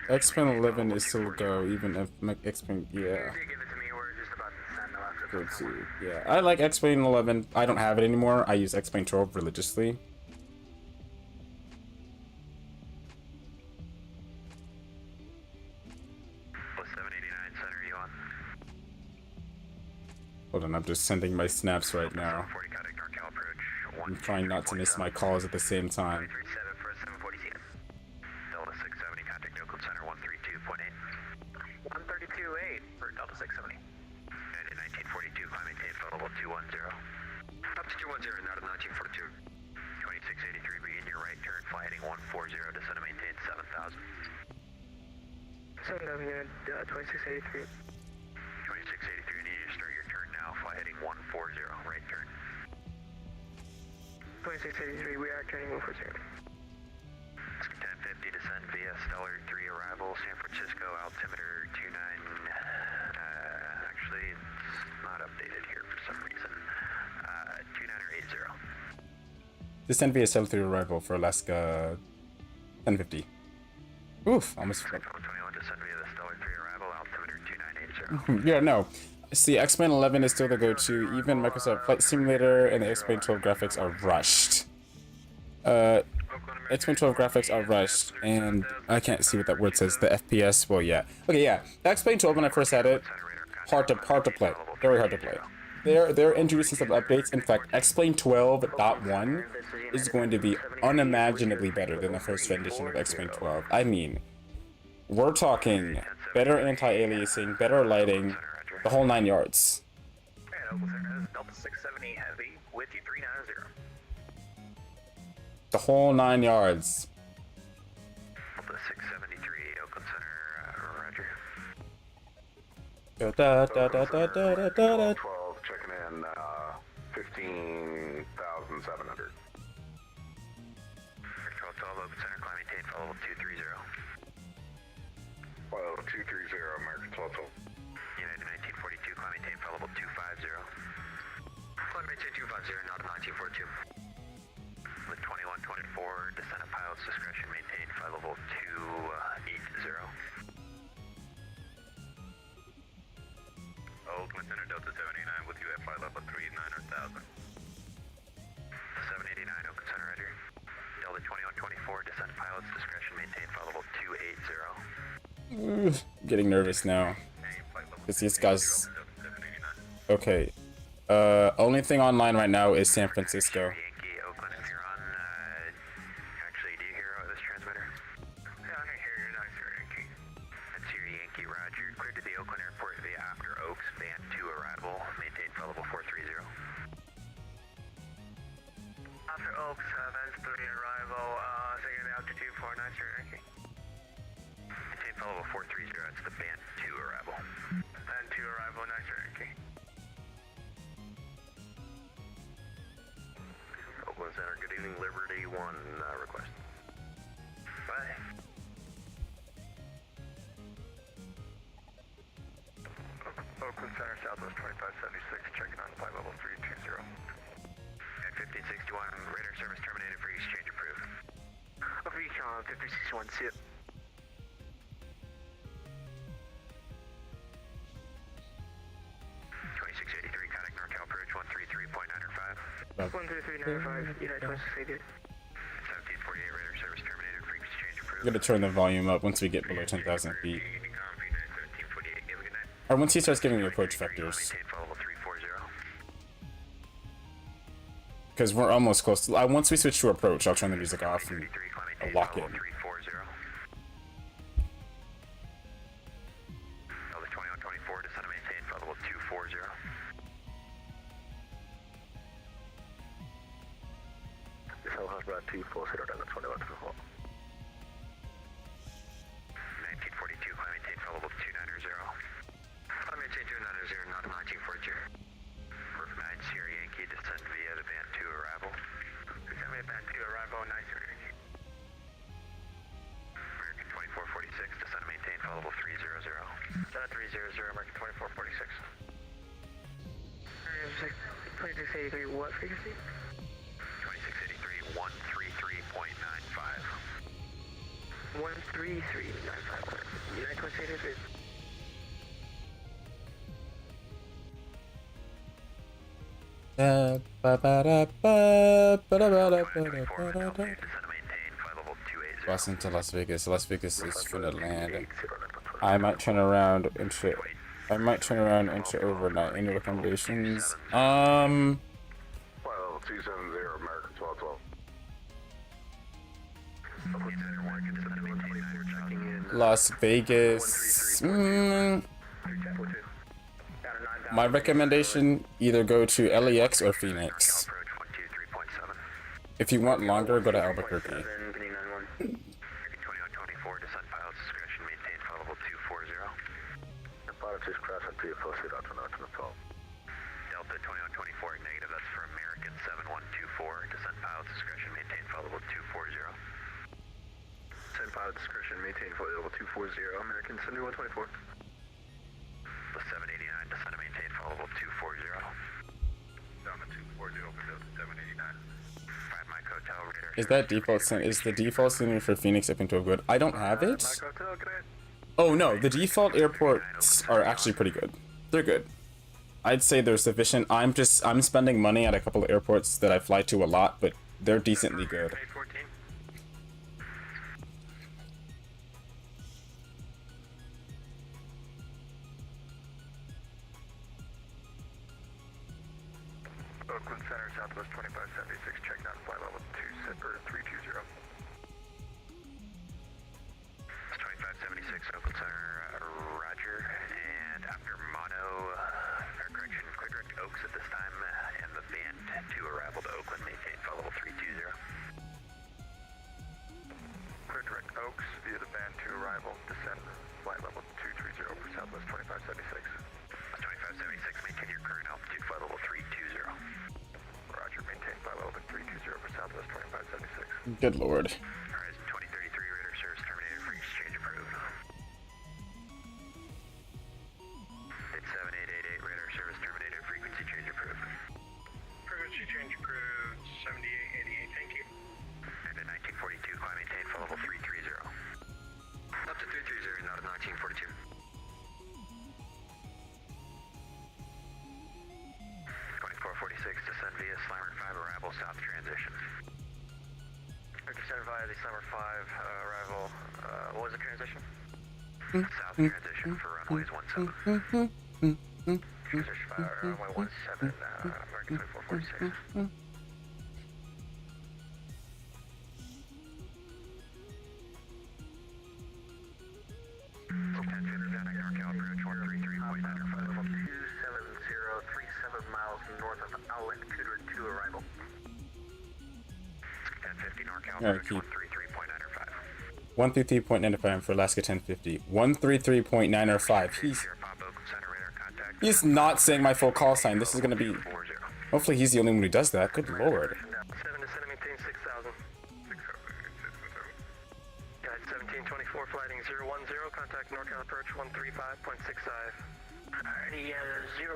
X-Plane 11 is still go, even if X-Plane, yeah. Go to, yeah. I like X-Plane 11. I don't have it anymore. I use X-Plane 12 religiously. Hold on, I'm just sending my snaps right now. 40 contact NorCal approach. I'm trying not to miss my calls at the same time. 337 for 740 CM. Delta 670 contact Oakland Center 132.8. 132.8 for Delta 670. And in 1942, climb maintain flight level 210. Up to 210, not at 1942. 2683, begin your right turn, fly heading 140, descend and maintain 7,000. 7,000 unit, 2683. 2683, need you to start your turn now, fly heading 140, right turn. 2683, we are turning 140. 1050, descend via Stellar 3 arrival, San Francisco, altimeter 29, actually it's not updated here for some reason, 2980. Descend via Stellar 3 arrival for Alaska 1050. Oof, almost forgot. 21, descend via the Stellar 3 arrival, altimeter 2980. Yeah, no. See, X-Men 11 is still the go-to. Even Microsoft Flight Simulator and the X-Men 12 graphics are rushed. X-Men 12 graphics are rushed, and I can't see what that word says. The FPS, well, yeah. Okay, yeah. The X-Men 12, when I first had it, hard to play. Very hard to play. They're introducing some updates. In fact, X-Plane 12.1 is going to be unimaginably better than the first rendition of X-Plane 12. I mean, we're talking better anti-aliasing, better lighting, the whole 9 yards. And Oakland Center, this is Delta 670 Heavy with you 390. The whole 9 yards. Delta 673, Oakland Center, roger. Da, da, da, da, da, da, da, da. 12, checking in, 15,700. 12, Oakland Center, climb maintain, flight level 230. Well, 230, American 12. United 1942, climb maintain, flight level 250. Climb maintain 250, not at 1942. With 2124, descend at pilot's discretion, maintain flight level 280. Oakland Center, Delta 79 with you at flight level 390,000. 789, Oakland Center, roger. Delta 2124, descend at pilot's discretion, maintain flight level 280. I'm getting nervous now. Because these guys... Okay. Only thing online right now is San Francisco. Yankee, Oakland, if you're on, actually, do you hear this transmitter? Yeah, I can hear you. Nice, Yankee. That's your Yankee, roger. Cleared to the Oakland Airport via after Oaks, band 2 arrival, maintain flight level 430. After Oaks, Vans 3 arrival, second altitude 49, Yankee. Maintain flight level 430, it's the band 2 arrival. And 2 arrival, nice, Yankee. Oakland Center, good evening, Liberty 1, request. Bye. Oakland Center, Southwest 2576, checking on flight level 320. At 1561, radar service terminated for exchange approved. Okay, 1561, see it. 2683, contact NorCal approach 133.905. 13395, United 2680. 1748, radar service terminated for exchange approved. I'm gonna turn the volume up once we get below 10,000 feet. 1748, give a good night. Or once he starts giving me approach vectors. Maintain flight level 340. Because we're almost close to... once we switch to approach, I'll turn the music off and 33, climb I'll maintain lock flight in. level 340. Delta 2124, descend and maintain flight level 240. This is Alhambra 240, down at 2124. 1942, climb maintain flight level 290. Climb maintain 290, not at 1942. Perf 9, Sierra Yankee, descend via the band 2 arrival. Send me a band 2 arrival, nice, Yankee. American 2446, descend and maintain flight level 300. Delta 300, American 2446. 2683, what frequency? 2683, 133.95. 13395. United 2683. Da, ba, ba, da, ba, ba, da, ba, da, ba, da, 2024, ba, da, da. altitude, descend and maintain flight level 280. Boston to Las Vegas. Las Vegas is finna land. I might turn around and shit. I might turn around and enter overnight. Any recommendations? Well, 270 American 1212. Las Vegas. My recommendation, either go to LAX or Phoenix. If you want longer, go to Albuquerque. 2124, descent pilot's discretion, maintain flight level 240. Pilot is cross at P posted out to Nepal. Delta 2124, negative, that's for American 7124, descent pilot's discretion, maintain flight level 240. Send pilot discretion, maintain flight level 240, American 7124. The 789, descend and maintain flight level 240. Down to 240, over to 789. 5 Mike Hotel, radar. Is that default? Is the default scenery for Phoenix up into a good? I don't have it. Mike Hotel, can I? Oh no, the default airports are actually pretty good. They're good. I'd say they're sufficient. I'm spending money at a couple of airports that I fly to a lot, but they're decently good. 814. Oakland Center, Southwest 2576, check down flight level 320. It's 2576, Oakland Center, roger. And after mono, or correction, clear direct Oaks at this time, and the band to arrival to Oakland, maintain flight level 320. Clear direct Oaks via the band to arrival, descend flight level 230 for Southwest 2576. 2576, maintain your current altitude, flight level 320. Roger, maintain flight level 320 for Southwest 2576. Good lord. Horizon 2033, radar service terminated, free exchange approved. 87888, radar service terminated, frequency change approved. Frequency change approved, 7888, thank you. And at 1942, climb maintain flight level 330. Up to 330, not at 1942. 2446, descend via Slammer 5 arrival, south transition. Descend via the Slammer 5 arrival, what was the transition? South transition for runways 17. Transition for runway 17, American 2446. Alright, keep 133.95 for Alaska 1050. 133.905. He's not saying my full call sign. This is gonna be. Hopefully he's the only one who does that. Good lord. 7 descend and maintain 6,000. Guide 1724, flighting 010, contact NorCal approach 135.65. Alrighty, 010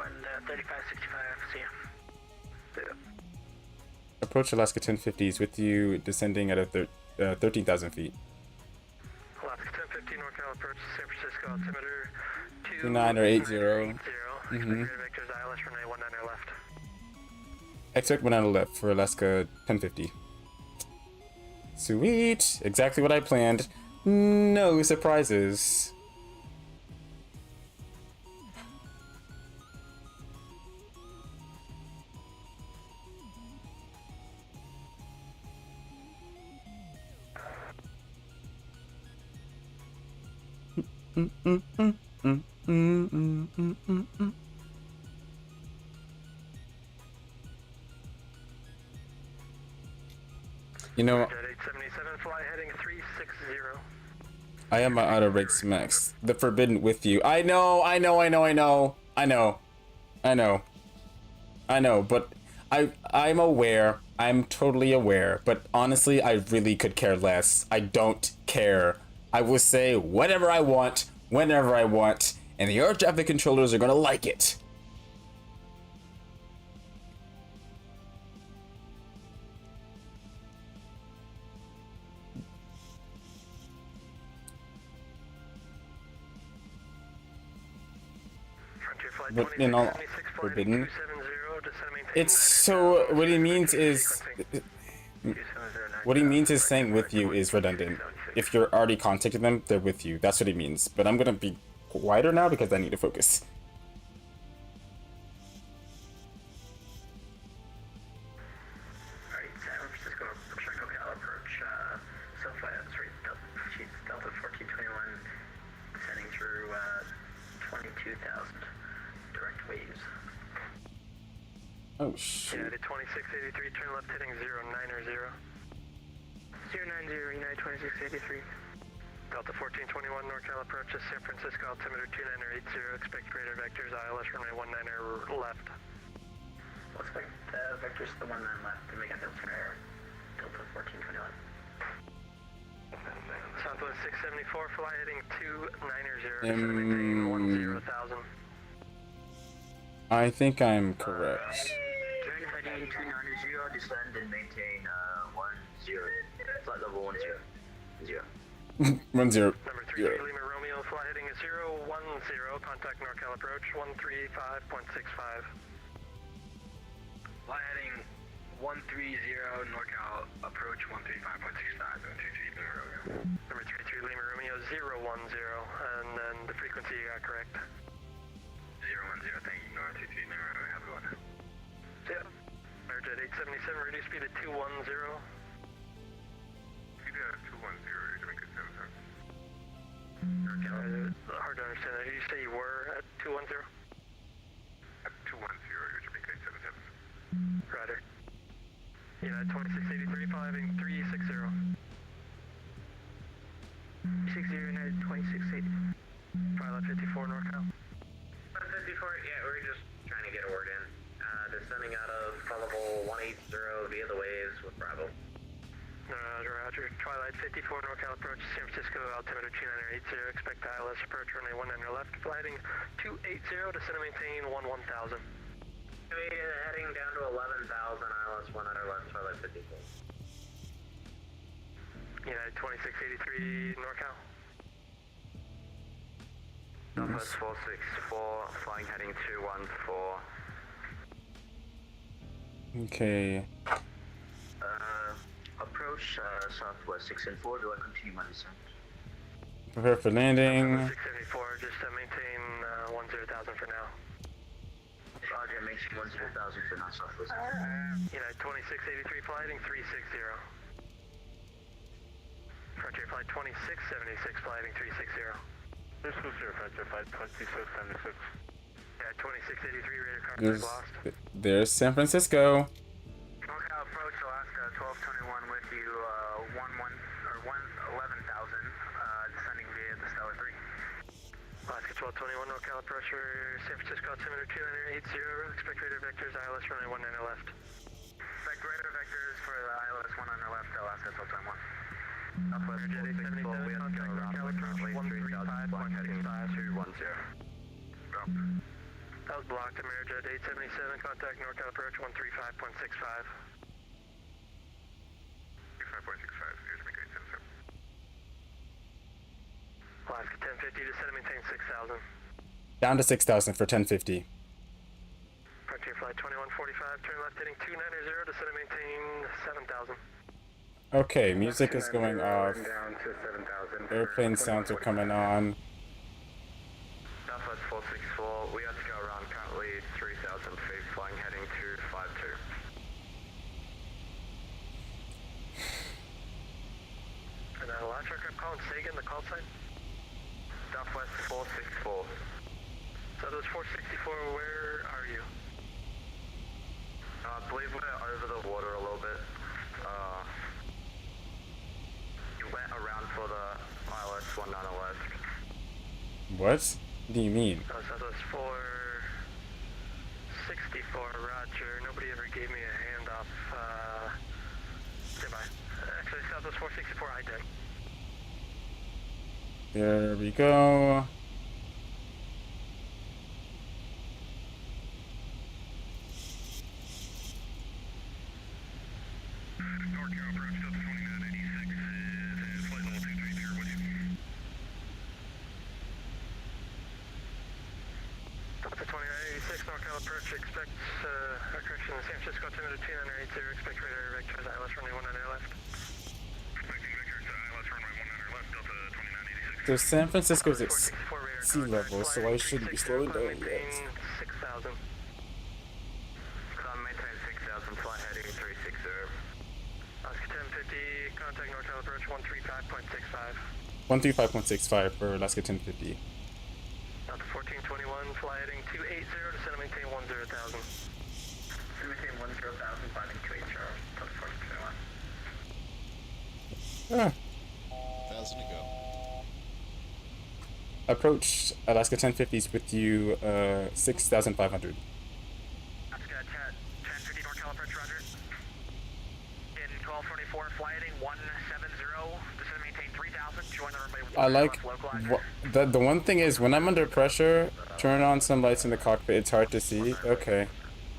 and 3565, see ya. Approach Alaska 1050 is with you, descending at a 13,000 feet. Alaska 1050, NorCal approach San Francisco, altimeter 29 or 80. Vectors ILS runway 19 left. Expect 19 left for Alaska 1050. Sweet! Exactly what I planned. No surprises. You know, 877, fly heading 360. I am my auto rates max. The forbidden with you. I know, but I'm aware. I'm totally aware. But honestly, I really could care less. I don't care. I will say whatever I want, whenever I want, and the air traffic controllers are gonna like it. But in all forbidden, it's so what he means is saying with you is redundant. If you're already contacting them, they're with you. That's what he means. But I'm gonna be quieter now because I need to focus. Alright, San Francisco, SoCal approach, Delta 1421, descending through 22,000, direct waves. Oh shoot. United 2683, turn left heading 090. 090, United 2683. Delta 1421, NorCal approaches San Francisco, altimeter 2980, expect radar vectors, ILS runway 19 left. We'll expect vectors to the 19 left to make a filter Delta 1421. Southwest 674, fly heading 290, maintain 10,000. I think I'm correct. Turn heading 290, descend and maintain 10. Flight level 10. 1-0. Number 33 Lima Romeo, fly heading 010, contact NorCal approach 135.65. Fly heading 130, NorCal approach 135.65. Number 33 Lima Romeo 010, and then the frequency you got correct. 010, thank you, Nora 23 Lima Romeo, have a good one. Yeah. Airjet 877, reduce speed at 210. Hard to understand that. Did you say you were at 210? At 210, you're Jamaica 877. Rider. United 2683, flying 360. 60, United 2680. Pilot 54 NorCal. 54, yeah, we're just trying to get a word in. Descending out of level 180 via the waves with Bravo. Roger. Twilight 54 NorCal approach San Francisco, altimeter 2980, expect ILS approach runway 19 left, flighting 280, descend and maintain 11,000. Heading down to 11,000, ILS 19 left, Twilight 54. United 2683 NorCal. Northwest 464, flying heading 214. Okay. Approach Southwest 604. Do I continue my descent? Prepare for landing. 674, just maintain 10,000 for now. Roger, maintain 10,000 for now, Southwest. United 2683, flighting 360. Frontier flight 2676, flighting 360. This was your Frontier flight 2676. Yeah, 2683, radar contact There's, lost. there's San Francisco. NorCal approach Alaska 1221 with you 11,000, descending via the Stellar 3. Alaska 1221, NorCal approach for San Francisco, altimeter 2980, expect radar vectors, ILS runway 19 left. Expect radar vectors for the ILS 19 left, Alaska 1221. Southwest Jet 877, we have to go around runway 35.65. 210. That was blocked. Amerijet 877, contact NorCal approach 135.65. 35.65, here's Jamaica 877. Alaska 1050, descend and maintain 6,000. Down to 6,000 for 1050. Frontier flight 2145, turn left heading 290, descend and maintain 7,000. Okay, music is going off. Down to 7,000. Airplane sounds are coming on. Southwest 464, we have to go around currently 3,000 feet, flying heading 252. And last record I'm calling Sagan, the call sign. Southwest 464. Southwest 464, where are you? I believe we're over the water a little bit. You went around for the ILS 19 left. What do you mean? Southwest 464, roger. Nobody ever gave me a handoff. Stand by. Actually, Southwest 464, I did. There we go. NorCal approach Delta 2986 is flight level 230 with you. Delta 2986, NorCal approach, expect, correction, San Francisco, altimeter 2980, expect radar vectors, ILS runway 19 left. Expecting vectors, ILS runway 19 left, Delta 2986. So San Francisco's 464 radar sea level, so I shouldn't be slowing down yet. 6,000. Maintain 6,000, fly heading 360. Alaska 1050, contact NorCal approach 135.65. 135.65 for Alaska 1050. Delta 1421, fly heading 280, descend and maintain 10,000. Maintain 10,000, finding 280, Delta 1421. Ah. 1,000 to go. Approach Alaska 1050s with you, 6,500. Alaska 1050, NorCal approach, roger. In 1224, fly heading 170, descend and maintain 3,000, join the runway 1 I like the one thing is when I'm under pressure, turn on some lights in the cockpit. It's hard to see. Okay.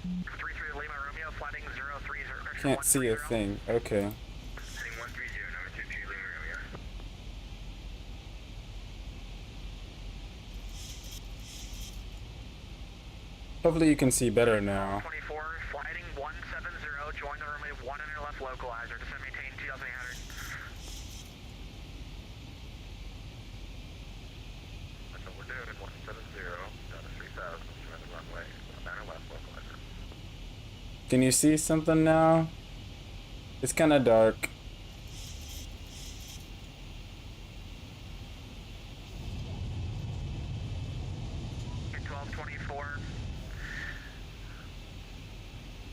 33 Lima Romeo, flighting 030. Can't see a thing. Okay. Heading 130, number 22 Lima Romeo. Hopefully you can see better now. 24, flighting 170, join the runway 1 on your left localizer, descend maintain 2,800. That's what we're doing, 170, down to 3,000, join the runway, 1 on your left localizer. Can you see something now? It's kind of dark. In 1224.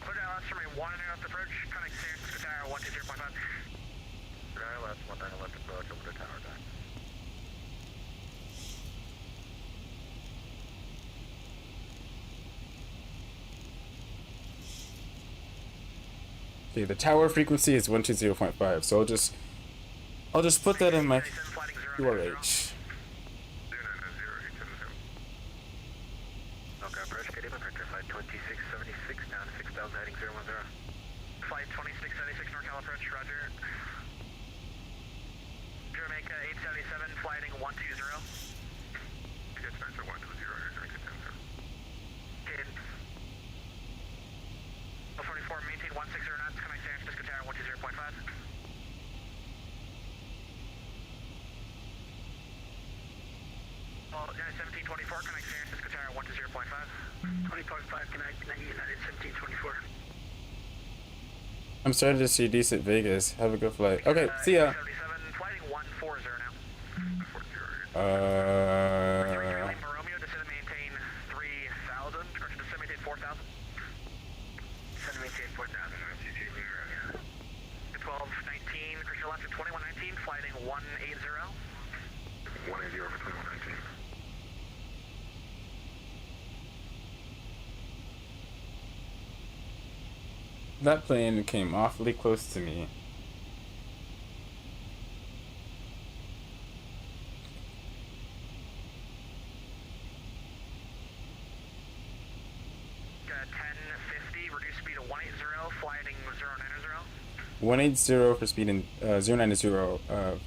Clear down left runway 1 on your left approach, connect San Francisco Tower 120.5. Clear down left, 1 on your left approach, over to tower deck. Okay, the tower frequency is 120.5, so I'll just put that in my QRH. Okay, approach, get him, approach, flight 2676, down to 6,000, heading 010. Flight 2676, NorCal approach, roger. Jamaica 877, flighting 120. Get Spencer 120, Jamaica 10, sir. Okay. 44, maintain 160 knots, connect San Francisco Tower 120.5. Well, United 1724, connect San Francisco Tower 120.5. 20.5, connect, United 1724. I'm starting to see decent Vegas. Have a good flight. Okay, see ya. 77, flighting 140 now. Uh, Lima Romeo, descend and maintain 3,000, or descend and maintain 4,000. Descend and maintain 4,000, NCT Lima Romeo. 1219, Christian left at 2119, flighting 180. 180 over 2119. that plane came awfully close to me. Got 1050, reduce speed to 180, flighting 090. 180 for speed and 090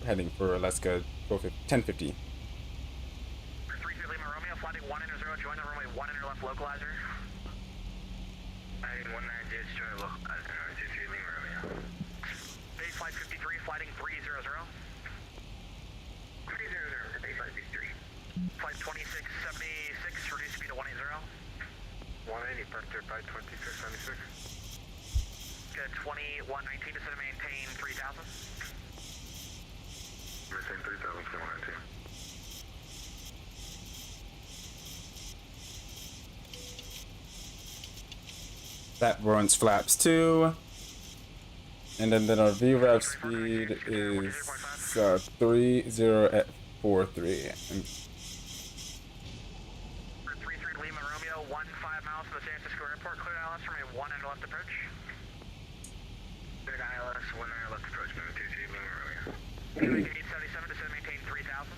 heading for Alaska 1050. 33 Lima Romeo, flighting 190, join the runway 1 on your left localizer. Heading 190, join the localizer, NCT Lima Romeo. Base flight 53, flighting 300. 300, base flight 53. Flight 2676, reduce speed to 180. 180, departure by 2676. Got 2119, descend and maintain 3,000. Maintain 3,000, 2119. That runs flaps too. And then our VRAV speed is 30 at 43. And 33 Lima Romeo, 15 miles from the San Francisco airport, clear ILS from a 1 on your left approach. Cleared ILS, 1 on your left approach, moving 23 Lima Romeo. Jamaica 877, descend and maintain 3,000.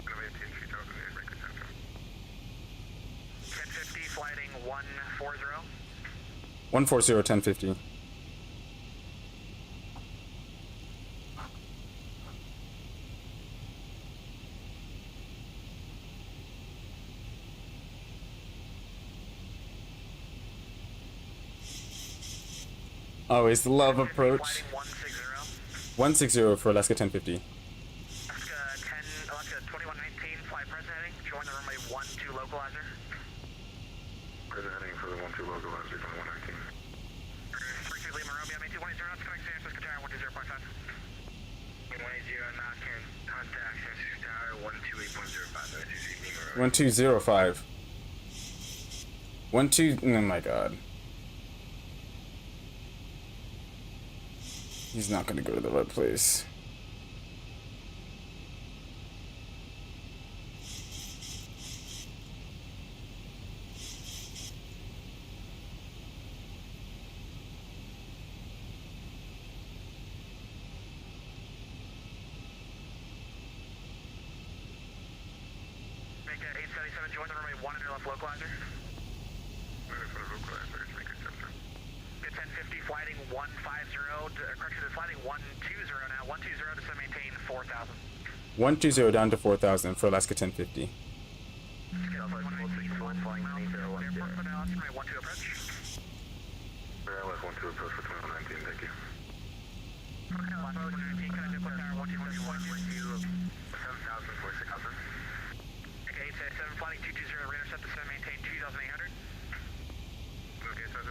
Gonna maintain 3,000, Jamaica 10. 1050, flighting 140. 140 1050. Always love approach. Flighting 160. 160 for Alaska 1050. Alaska 2119, fly present heading, join the Present heading for the 1-2 localizer from 119. 32 Lima Romeo, maintain 180 knots, connect San Francisco Tower 120.5. 180 knots, can contact San Francisco Tower 128.05. That's Lima Romeo. 1205. 12. Oh my god. He's not gonna go to the right place. Make a 877, join the runway 1 under left localizer. Moving for the localizer, make a center. Get 1050, flighting 150, correction, it's flighting 120 now, 120 to maintain 4,000. 120 down to 4,000 for Alaska 1050. Airport, 12 approach. LS 1-2 approach for 2119, thank you. Approach 19, can I do tower 124.2? 7,000 for 6,000. Okay, 877, flighting 220, radar set to maintain 2,800. Okay, 7,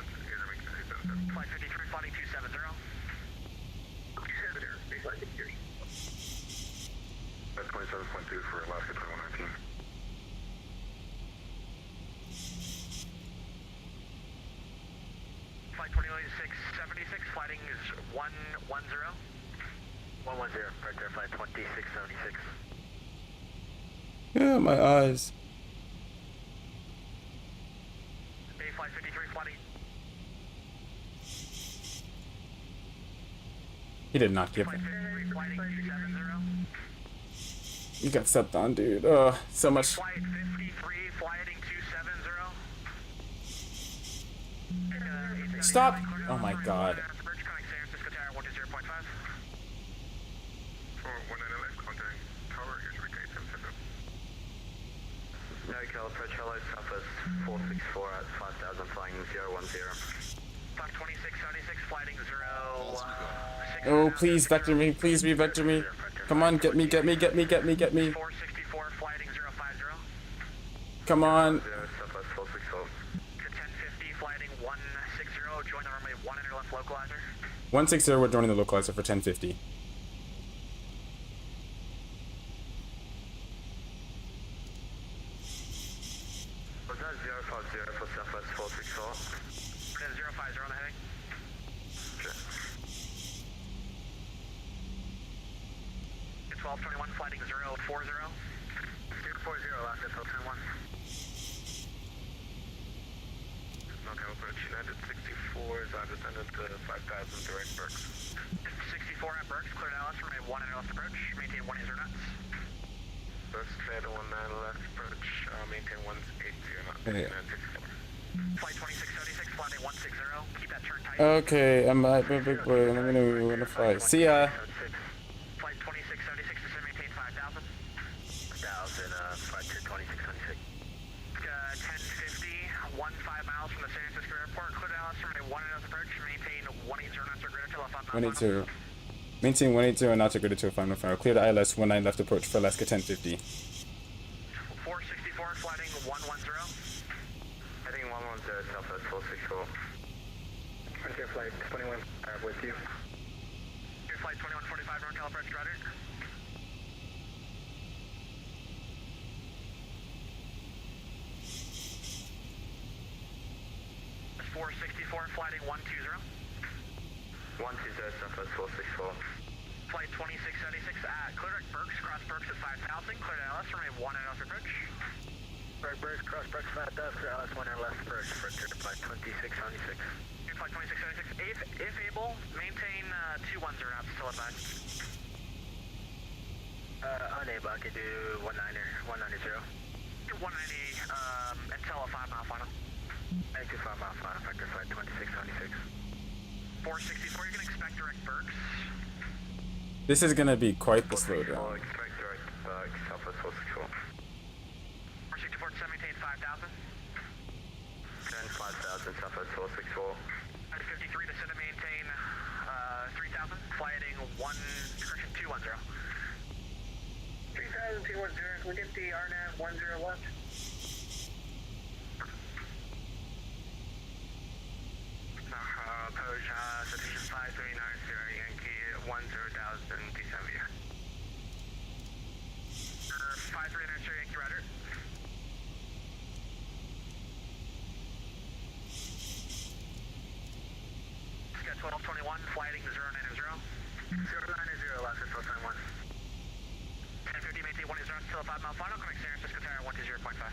Flight 53, flighting 270. 270, flight 53. That's 27.2 for Alaska 2119. Flight 2676, flighting is 110. 110, right there, flight 2676. Yeah, my eyes. Bay flight 53, flighting. He did not give Flight it. 53, flighting 270. You got stepped on, dude. So much. Flight 53, flighting 270. Stop! Oh my god. Bridge connect San Francisco Tower 120.5. For 190 contact tower, here's retake 777. NoCal approach hello, Southwest 464 at 5,000 flying 010. Flight 2676, flighting 0. Oh, please vector me. Please re-vector me. Come on, get me, get me, get me, get me, get me. 464, flighting 050. Come on. Southwest 464. To 1050, flighting 160, join the runway 1 under left localizer. 160, we're joining the localizer for 1050. Was that 050 for Southwest 464? We're at 050 on the heading. At 1221, flighting 040. 040, Alaska 1221. NoCal approach, United 64 is on descendant to 5,000 direct Berks. 64 at Berks, cleared LS from a 1 under left approach, maintain 180 knots. Berks clear to 19 left approach, maintain 180 knots. Yeah. 64. Flight 2676, flighting 160, keep that turn tight. Okay, I'm a big boy. I'm gonna fly. See ya. Flight 2676, descend, maintain 5,000. 1,000, flight to 2676. 1050, 15 miles from the San Francisco airport, cleared LS from a 1 under left approach, maintain 180 knots or greater till a 5 mile. 182. Maintain 180 and not to go to 5 final. Clear the ILS 19 left approach for Alaska 1050. 464, flighting 110. Heading 110, Southwest 464. Right there, flight 21, with you. Your flight 2145, NorCal approach, Roger. That's 464, flighting 120. 120, Southwest 464. Flight 2676, clear direct Berks, cross Berks at 5,000, clear to LS from a 1 and left approach. Right, Berks, cross Berks 5,000, clear LS 1 and left approach, frontier to flight 2676. Your flight 2676, if able, maintain 210 knots till advised. Unable, I can do 190. 190 until a 5 mile final. 95 mile final, factor flight 2676. 464, you can expect direct Berks. This is gonna be quite the slowdown. Expect direct Southwest 464. 464 to maintain 5,000. 10, 5,000, Southwest 464. 53 to maintain 3,000, flighting 210. 3,000, 210, can we get the RNAV 10 left? 1221, flighting 090. 090, Alaska 1221. 1050, maintain 10 still a 5 mile final, correct San Francisco Tower 120.5.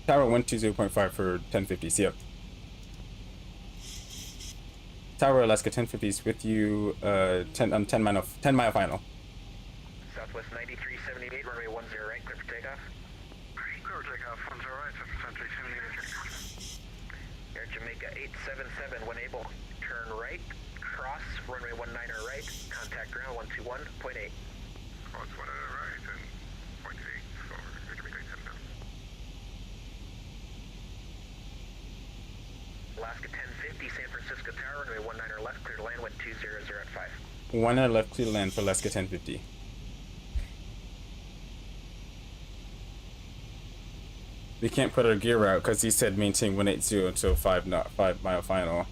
Tower 120.5 for 1050. See ya. Tower Alaska 1050 is with you. 10 mile final. Southwest 9378, runway 10 right, clear for takeoff. Clear takeoff, 10 right, Century 78. Air Jamaica 877, when able, turn right, cross, runway 19 right, contact ground 121.8. Cross 1 right and 0.8 for Air Jamaica 877. Alaska 1050, San Francisco Tower, runway 19 left, clear to land, wind 200 at 5. 1 left, clear to land for Alaska 1050. We can't put our gear out because he said maintain 180 until 5 mile final.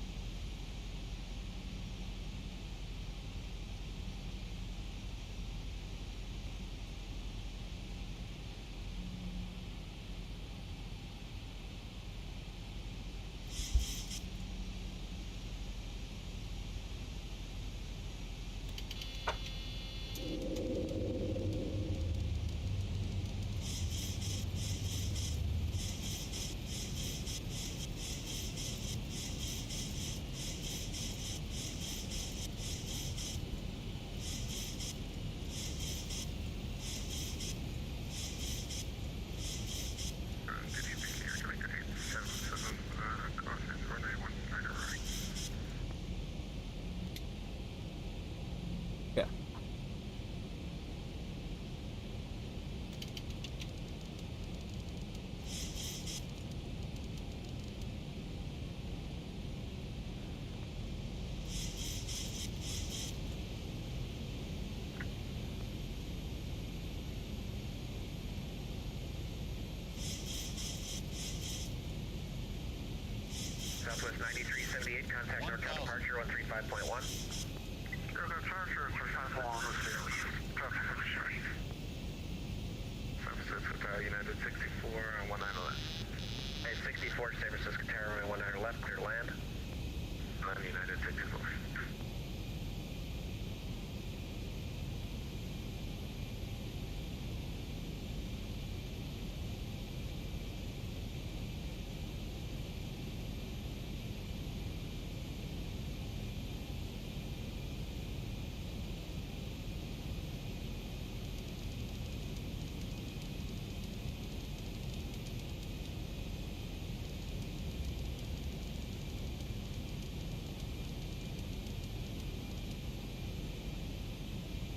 Yeah. Southwest 9378, contact NorCal departure 135.1. Aircraft Charger 351, traffic street. San Francisco Tower, United 64 and 19 left. Hey, 64, San Francisco Tower, runway 19 left, clear to land. United 64.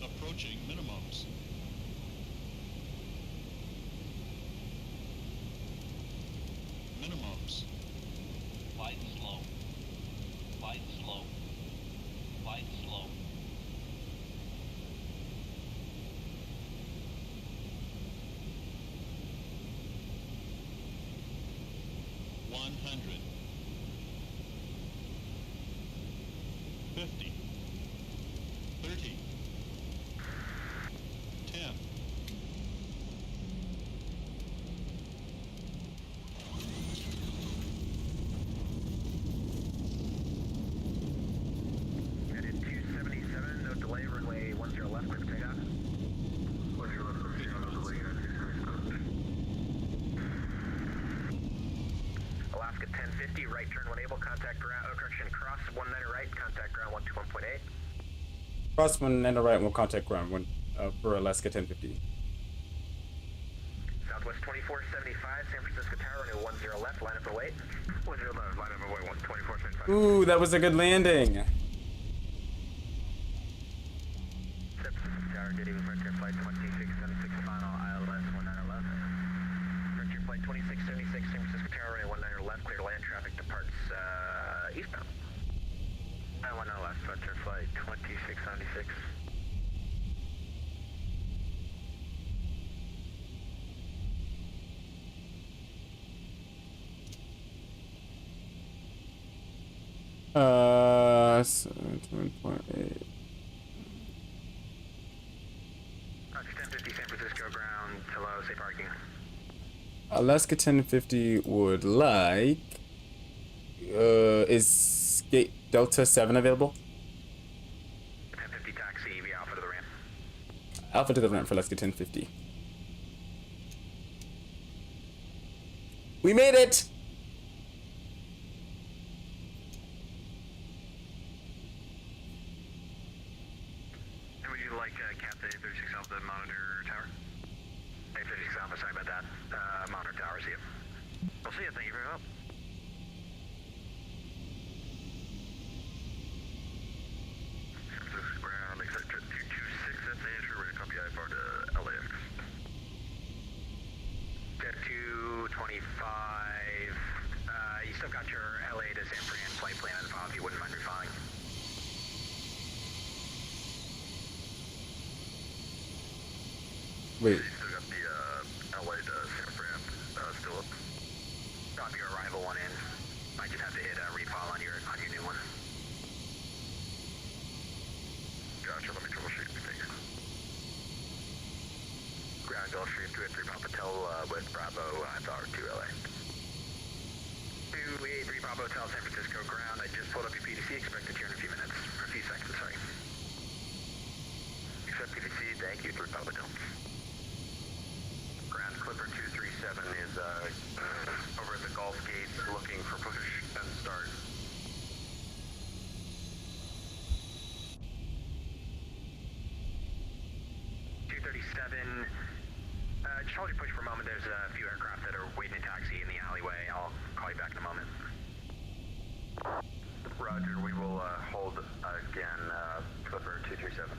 Approaching minimums. Minimums. Light slow. Light slow. Light slow. $100. 50. 30. 10. United 277, no delay, runway 10 left, clear for takeoff. 10 left, no delay, United 277. Alaska 1050, right turn when able, contact ground, correction, cross 19 right, contact ground 121.8. Cross 1 and a right will contact ground for Alaska 1050. Southwest 2475, San Francisco Tower, runway 10 left, line up and wait. 10 left, line up and wait, 2475. Ooh, that was a good landing. San Francisco Tower, good evening, Frontier Flight 2676, final, ILS 19 left. Frontier Flight 2676, San Francisco Tower, runway 19 left, clear to land, traffic departs eastbound. 19 left, Frontier Flight 2676. Uh, 7.8. 1050, San Francisco ground, hello, safe parking. Alaska 1050 would like is Gate Delta 7 available. 1050 taxi via Alpha to the ramp. Alpha to the ramp for let's get 1050. We made it! And would you like Captain 36 Alpha monitor tower? 36 Alpha, sorry about that. Monitor tower, see you. We'll see you, thank you very much. Ground, exit 226, that's the entry, we're going to copy IFR to LAX. Jet 225, you still got your LA to San Fran flight plan on the file if you wouldn't mind refiling. Wait. You still got the LA to San Fran still up. Copy your arrival one in. Might just have to hit refile on your new one. Gotcha, let me troubleshoot. Thanks. Ground Gulf Stream 283 Papa Tel with Bravo Tower 2 LA. 283 Bravo Hotel San Francisco ground. I just pulled up your PDC. Expect it here in a few minutes. Or a few seconds, sorry. Accept PDC. Thank you. 3 Papa Hotel. Ground Clipper 237 is over at the Gulf Gates looking for push and start. Just hold your push for a moment. There's a few aircraft that are waiting to taxi in the alleyway. I'll call you back in a moment. Roger, we will hold again, Clipper 237.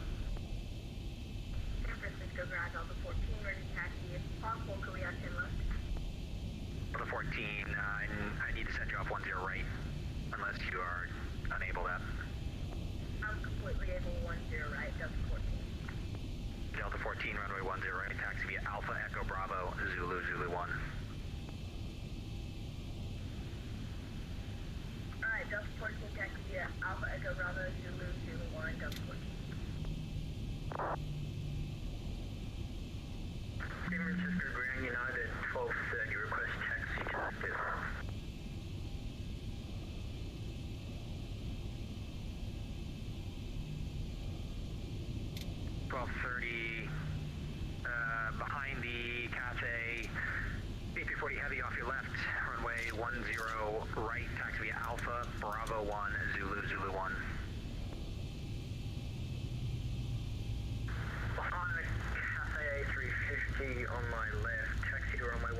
San Francisco Garage Alpha 14, ready to taxi. If possible, could we have 10 left? For the 14, I need to send you off 10 right, unless you are unable to. I'm completely able 10 right, Delta 14. Delta 14, runway 10 right, taxi via Alpha Echo Bravo, Zulu 1. Alright, Delta 14, taxi via Alpha Echo Bravo, Zulu 1, Delta 14. San Francisco Grand United 1230, request taxi to active. 1230, behind the cafe, BP40 heavy off your left, runway 10 right, taxi via Alpha, Bravo 1, Zulu 1. Behind the cafe A350 on my left, taxi to runway 10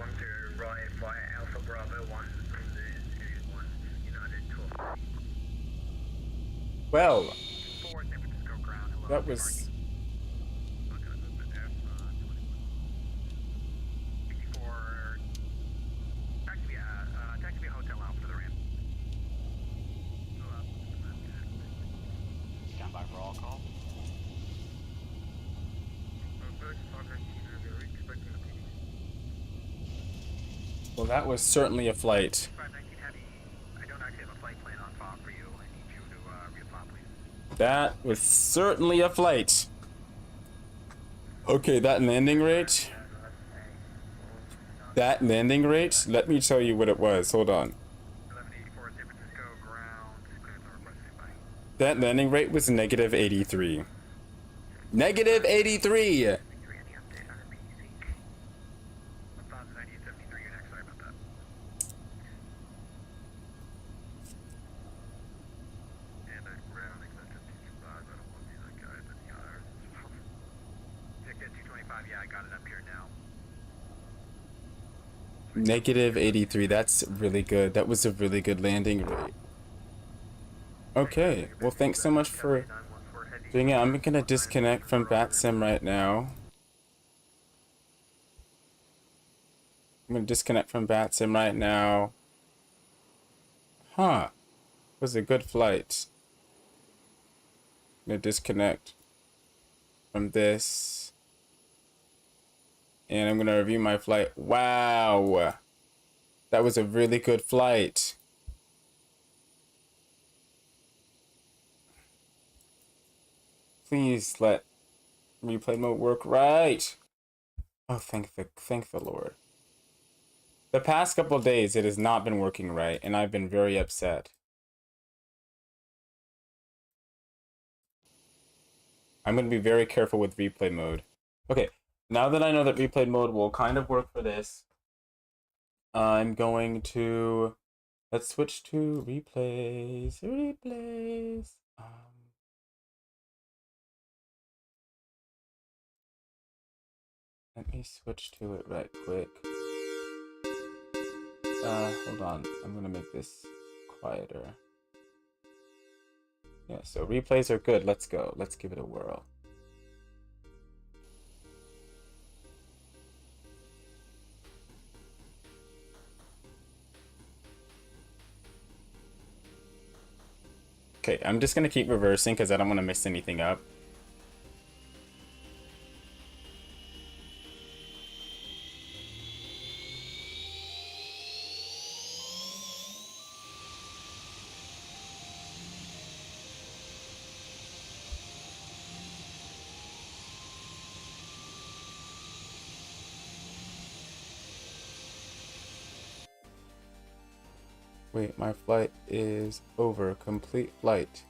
right via Alpha, Bravo 1, Zulu 1, United 12. Well, San Francisco ground, hello. that was... Well, that was certainly a flight. I don't actually have a flight plan on file for you. I need you to refile, please. That was certainly a flight. Okay, that landing rate. That landing rate, let me tell you what it was. Hold on. 1184 San Francisco ground. Clearance on request standby. That landing rate was negative 83. Negative 83! Any update on the PDC? 1,098.73, you're next. Sorry about that. And ground extension 225. I don't want to be that guy, but the others. Ticket 225, yeah, I got it up here now. Negative 83, that's really good. That was a really good landing rate. Okay, well thanks so much for doing it. I'm gonna disconnect from VATSIM right now. I'm gonna disconnect from VATSIM right now. Huh. It was a good flight. I'm gonna disconnect from this. And I'm gonna review my flight. Wow. That was a really good flight. Please let replay mode work right. Oh, thank the Lord. The past couple of days, it has not been working right, and I've been very upset. I'm going to be very careful with replay mode. Okay, now that I know that replay mode will kind of work for this, I'm going to... Let's switch to replays. Replays. Let me switch to it right quick. Hold on. I'm gonna make this quieter. Yeah, so replays are good. Let's go. Let's give it a whirl. Okay, I'm just gonna keep reversing because I don't want to mess anything up. Wait, my flight is over. Complete flight.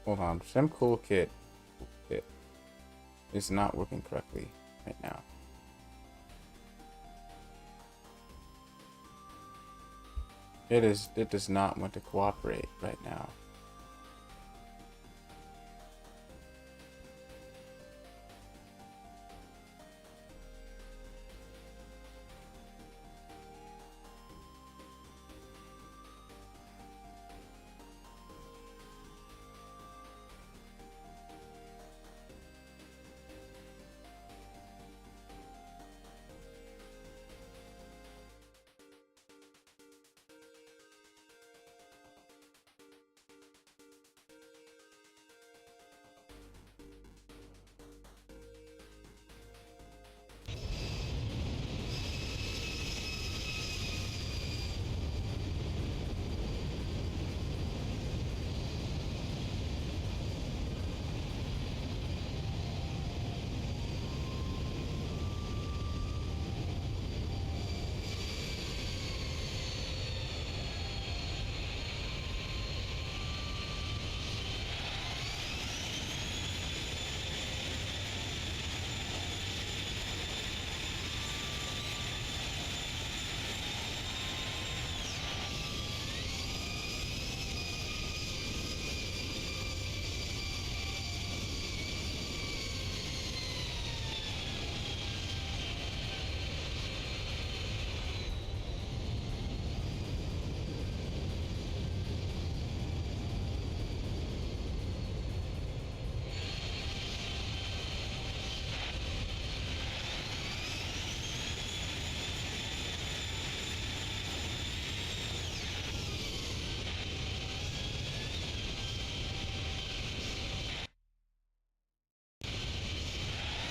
Hold on. Sim Cool Kit is not working correctly right now. It does not want to cooperate right now.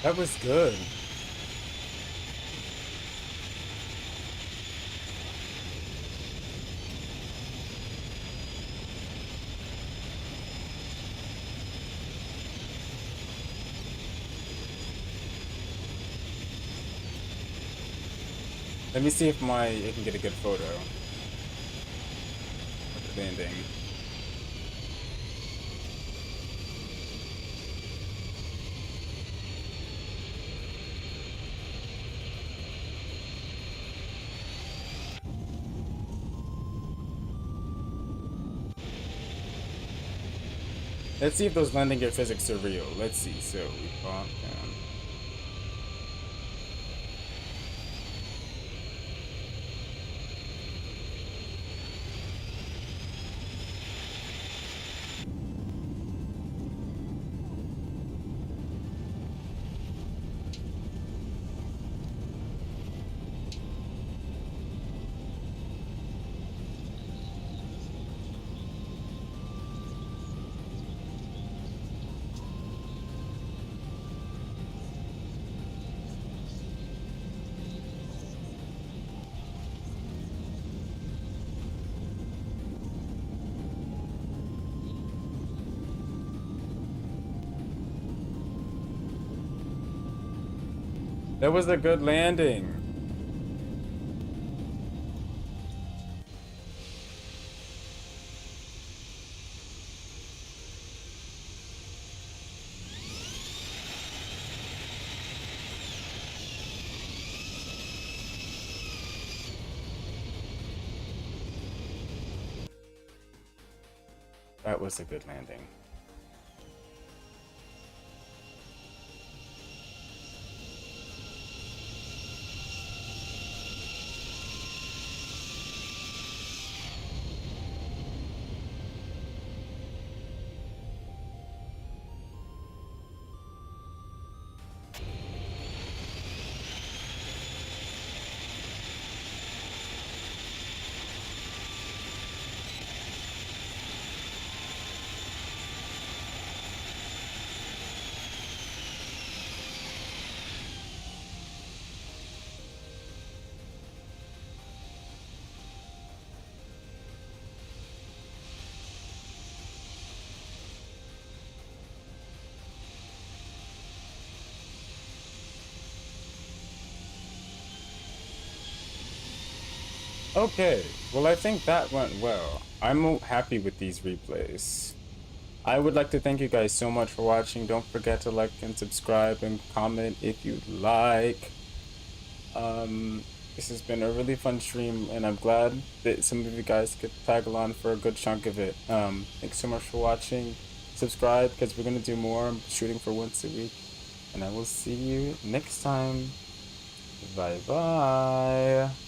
That was good. Let me see if I can get a good photo of the landing. Let's see if those landing gear physics are real. Let's see. So we pop down. That was a good landing. That was a good landing. Okay, well, I think that went well. I'm happy with these replays. I would like to thank you guys so much for watching. Don't forget to like and subscribe and comment if you'd like. This has been a really fun stream, and I'm glad that some of you guys could tag along for a good chunk of it. Thanks so much for watching. Subscribe, because we're going to do more. I'm shooting for once a week. And I will see you next time. Bye-bye.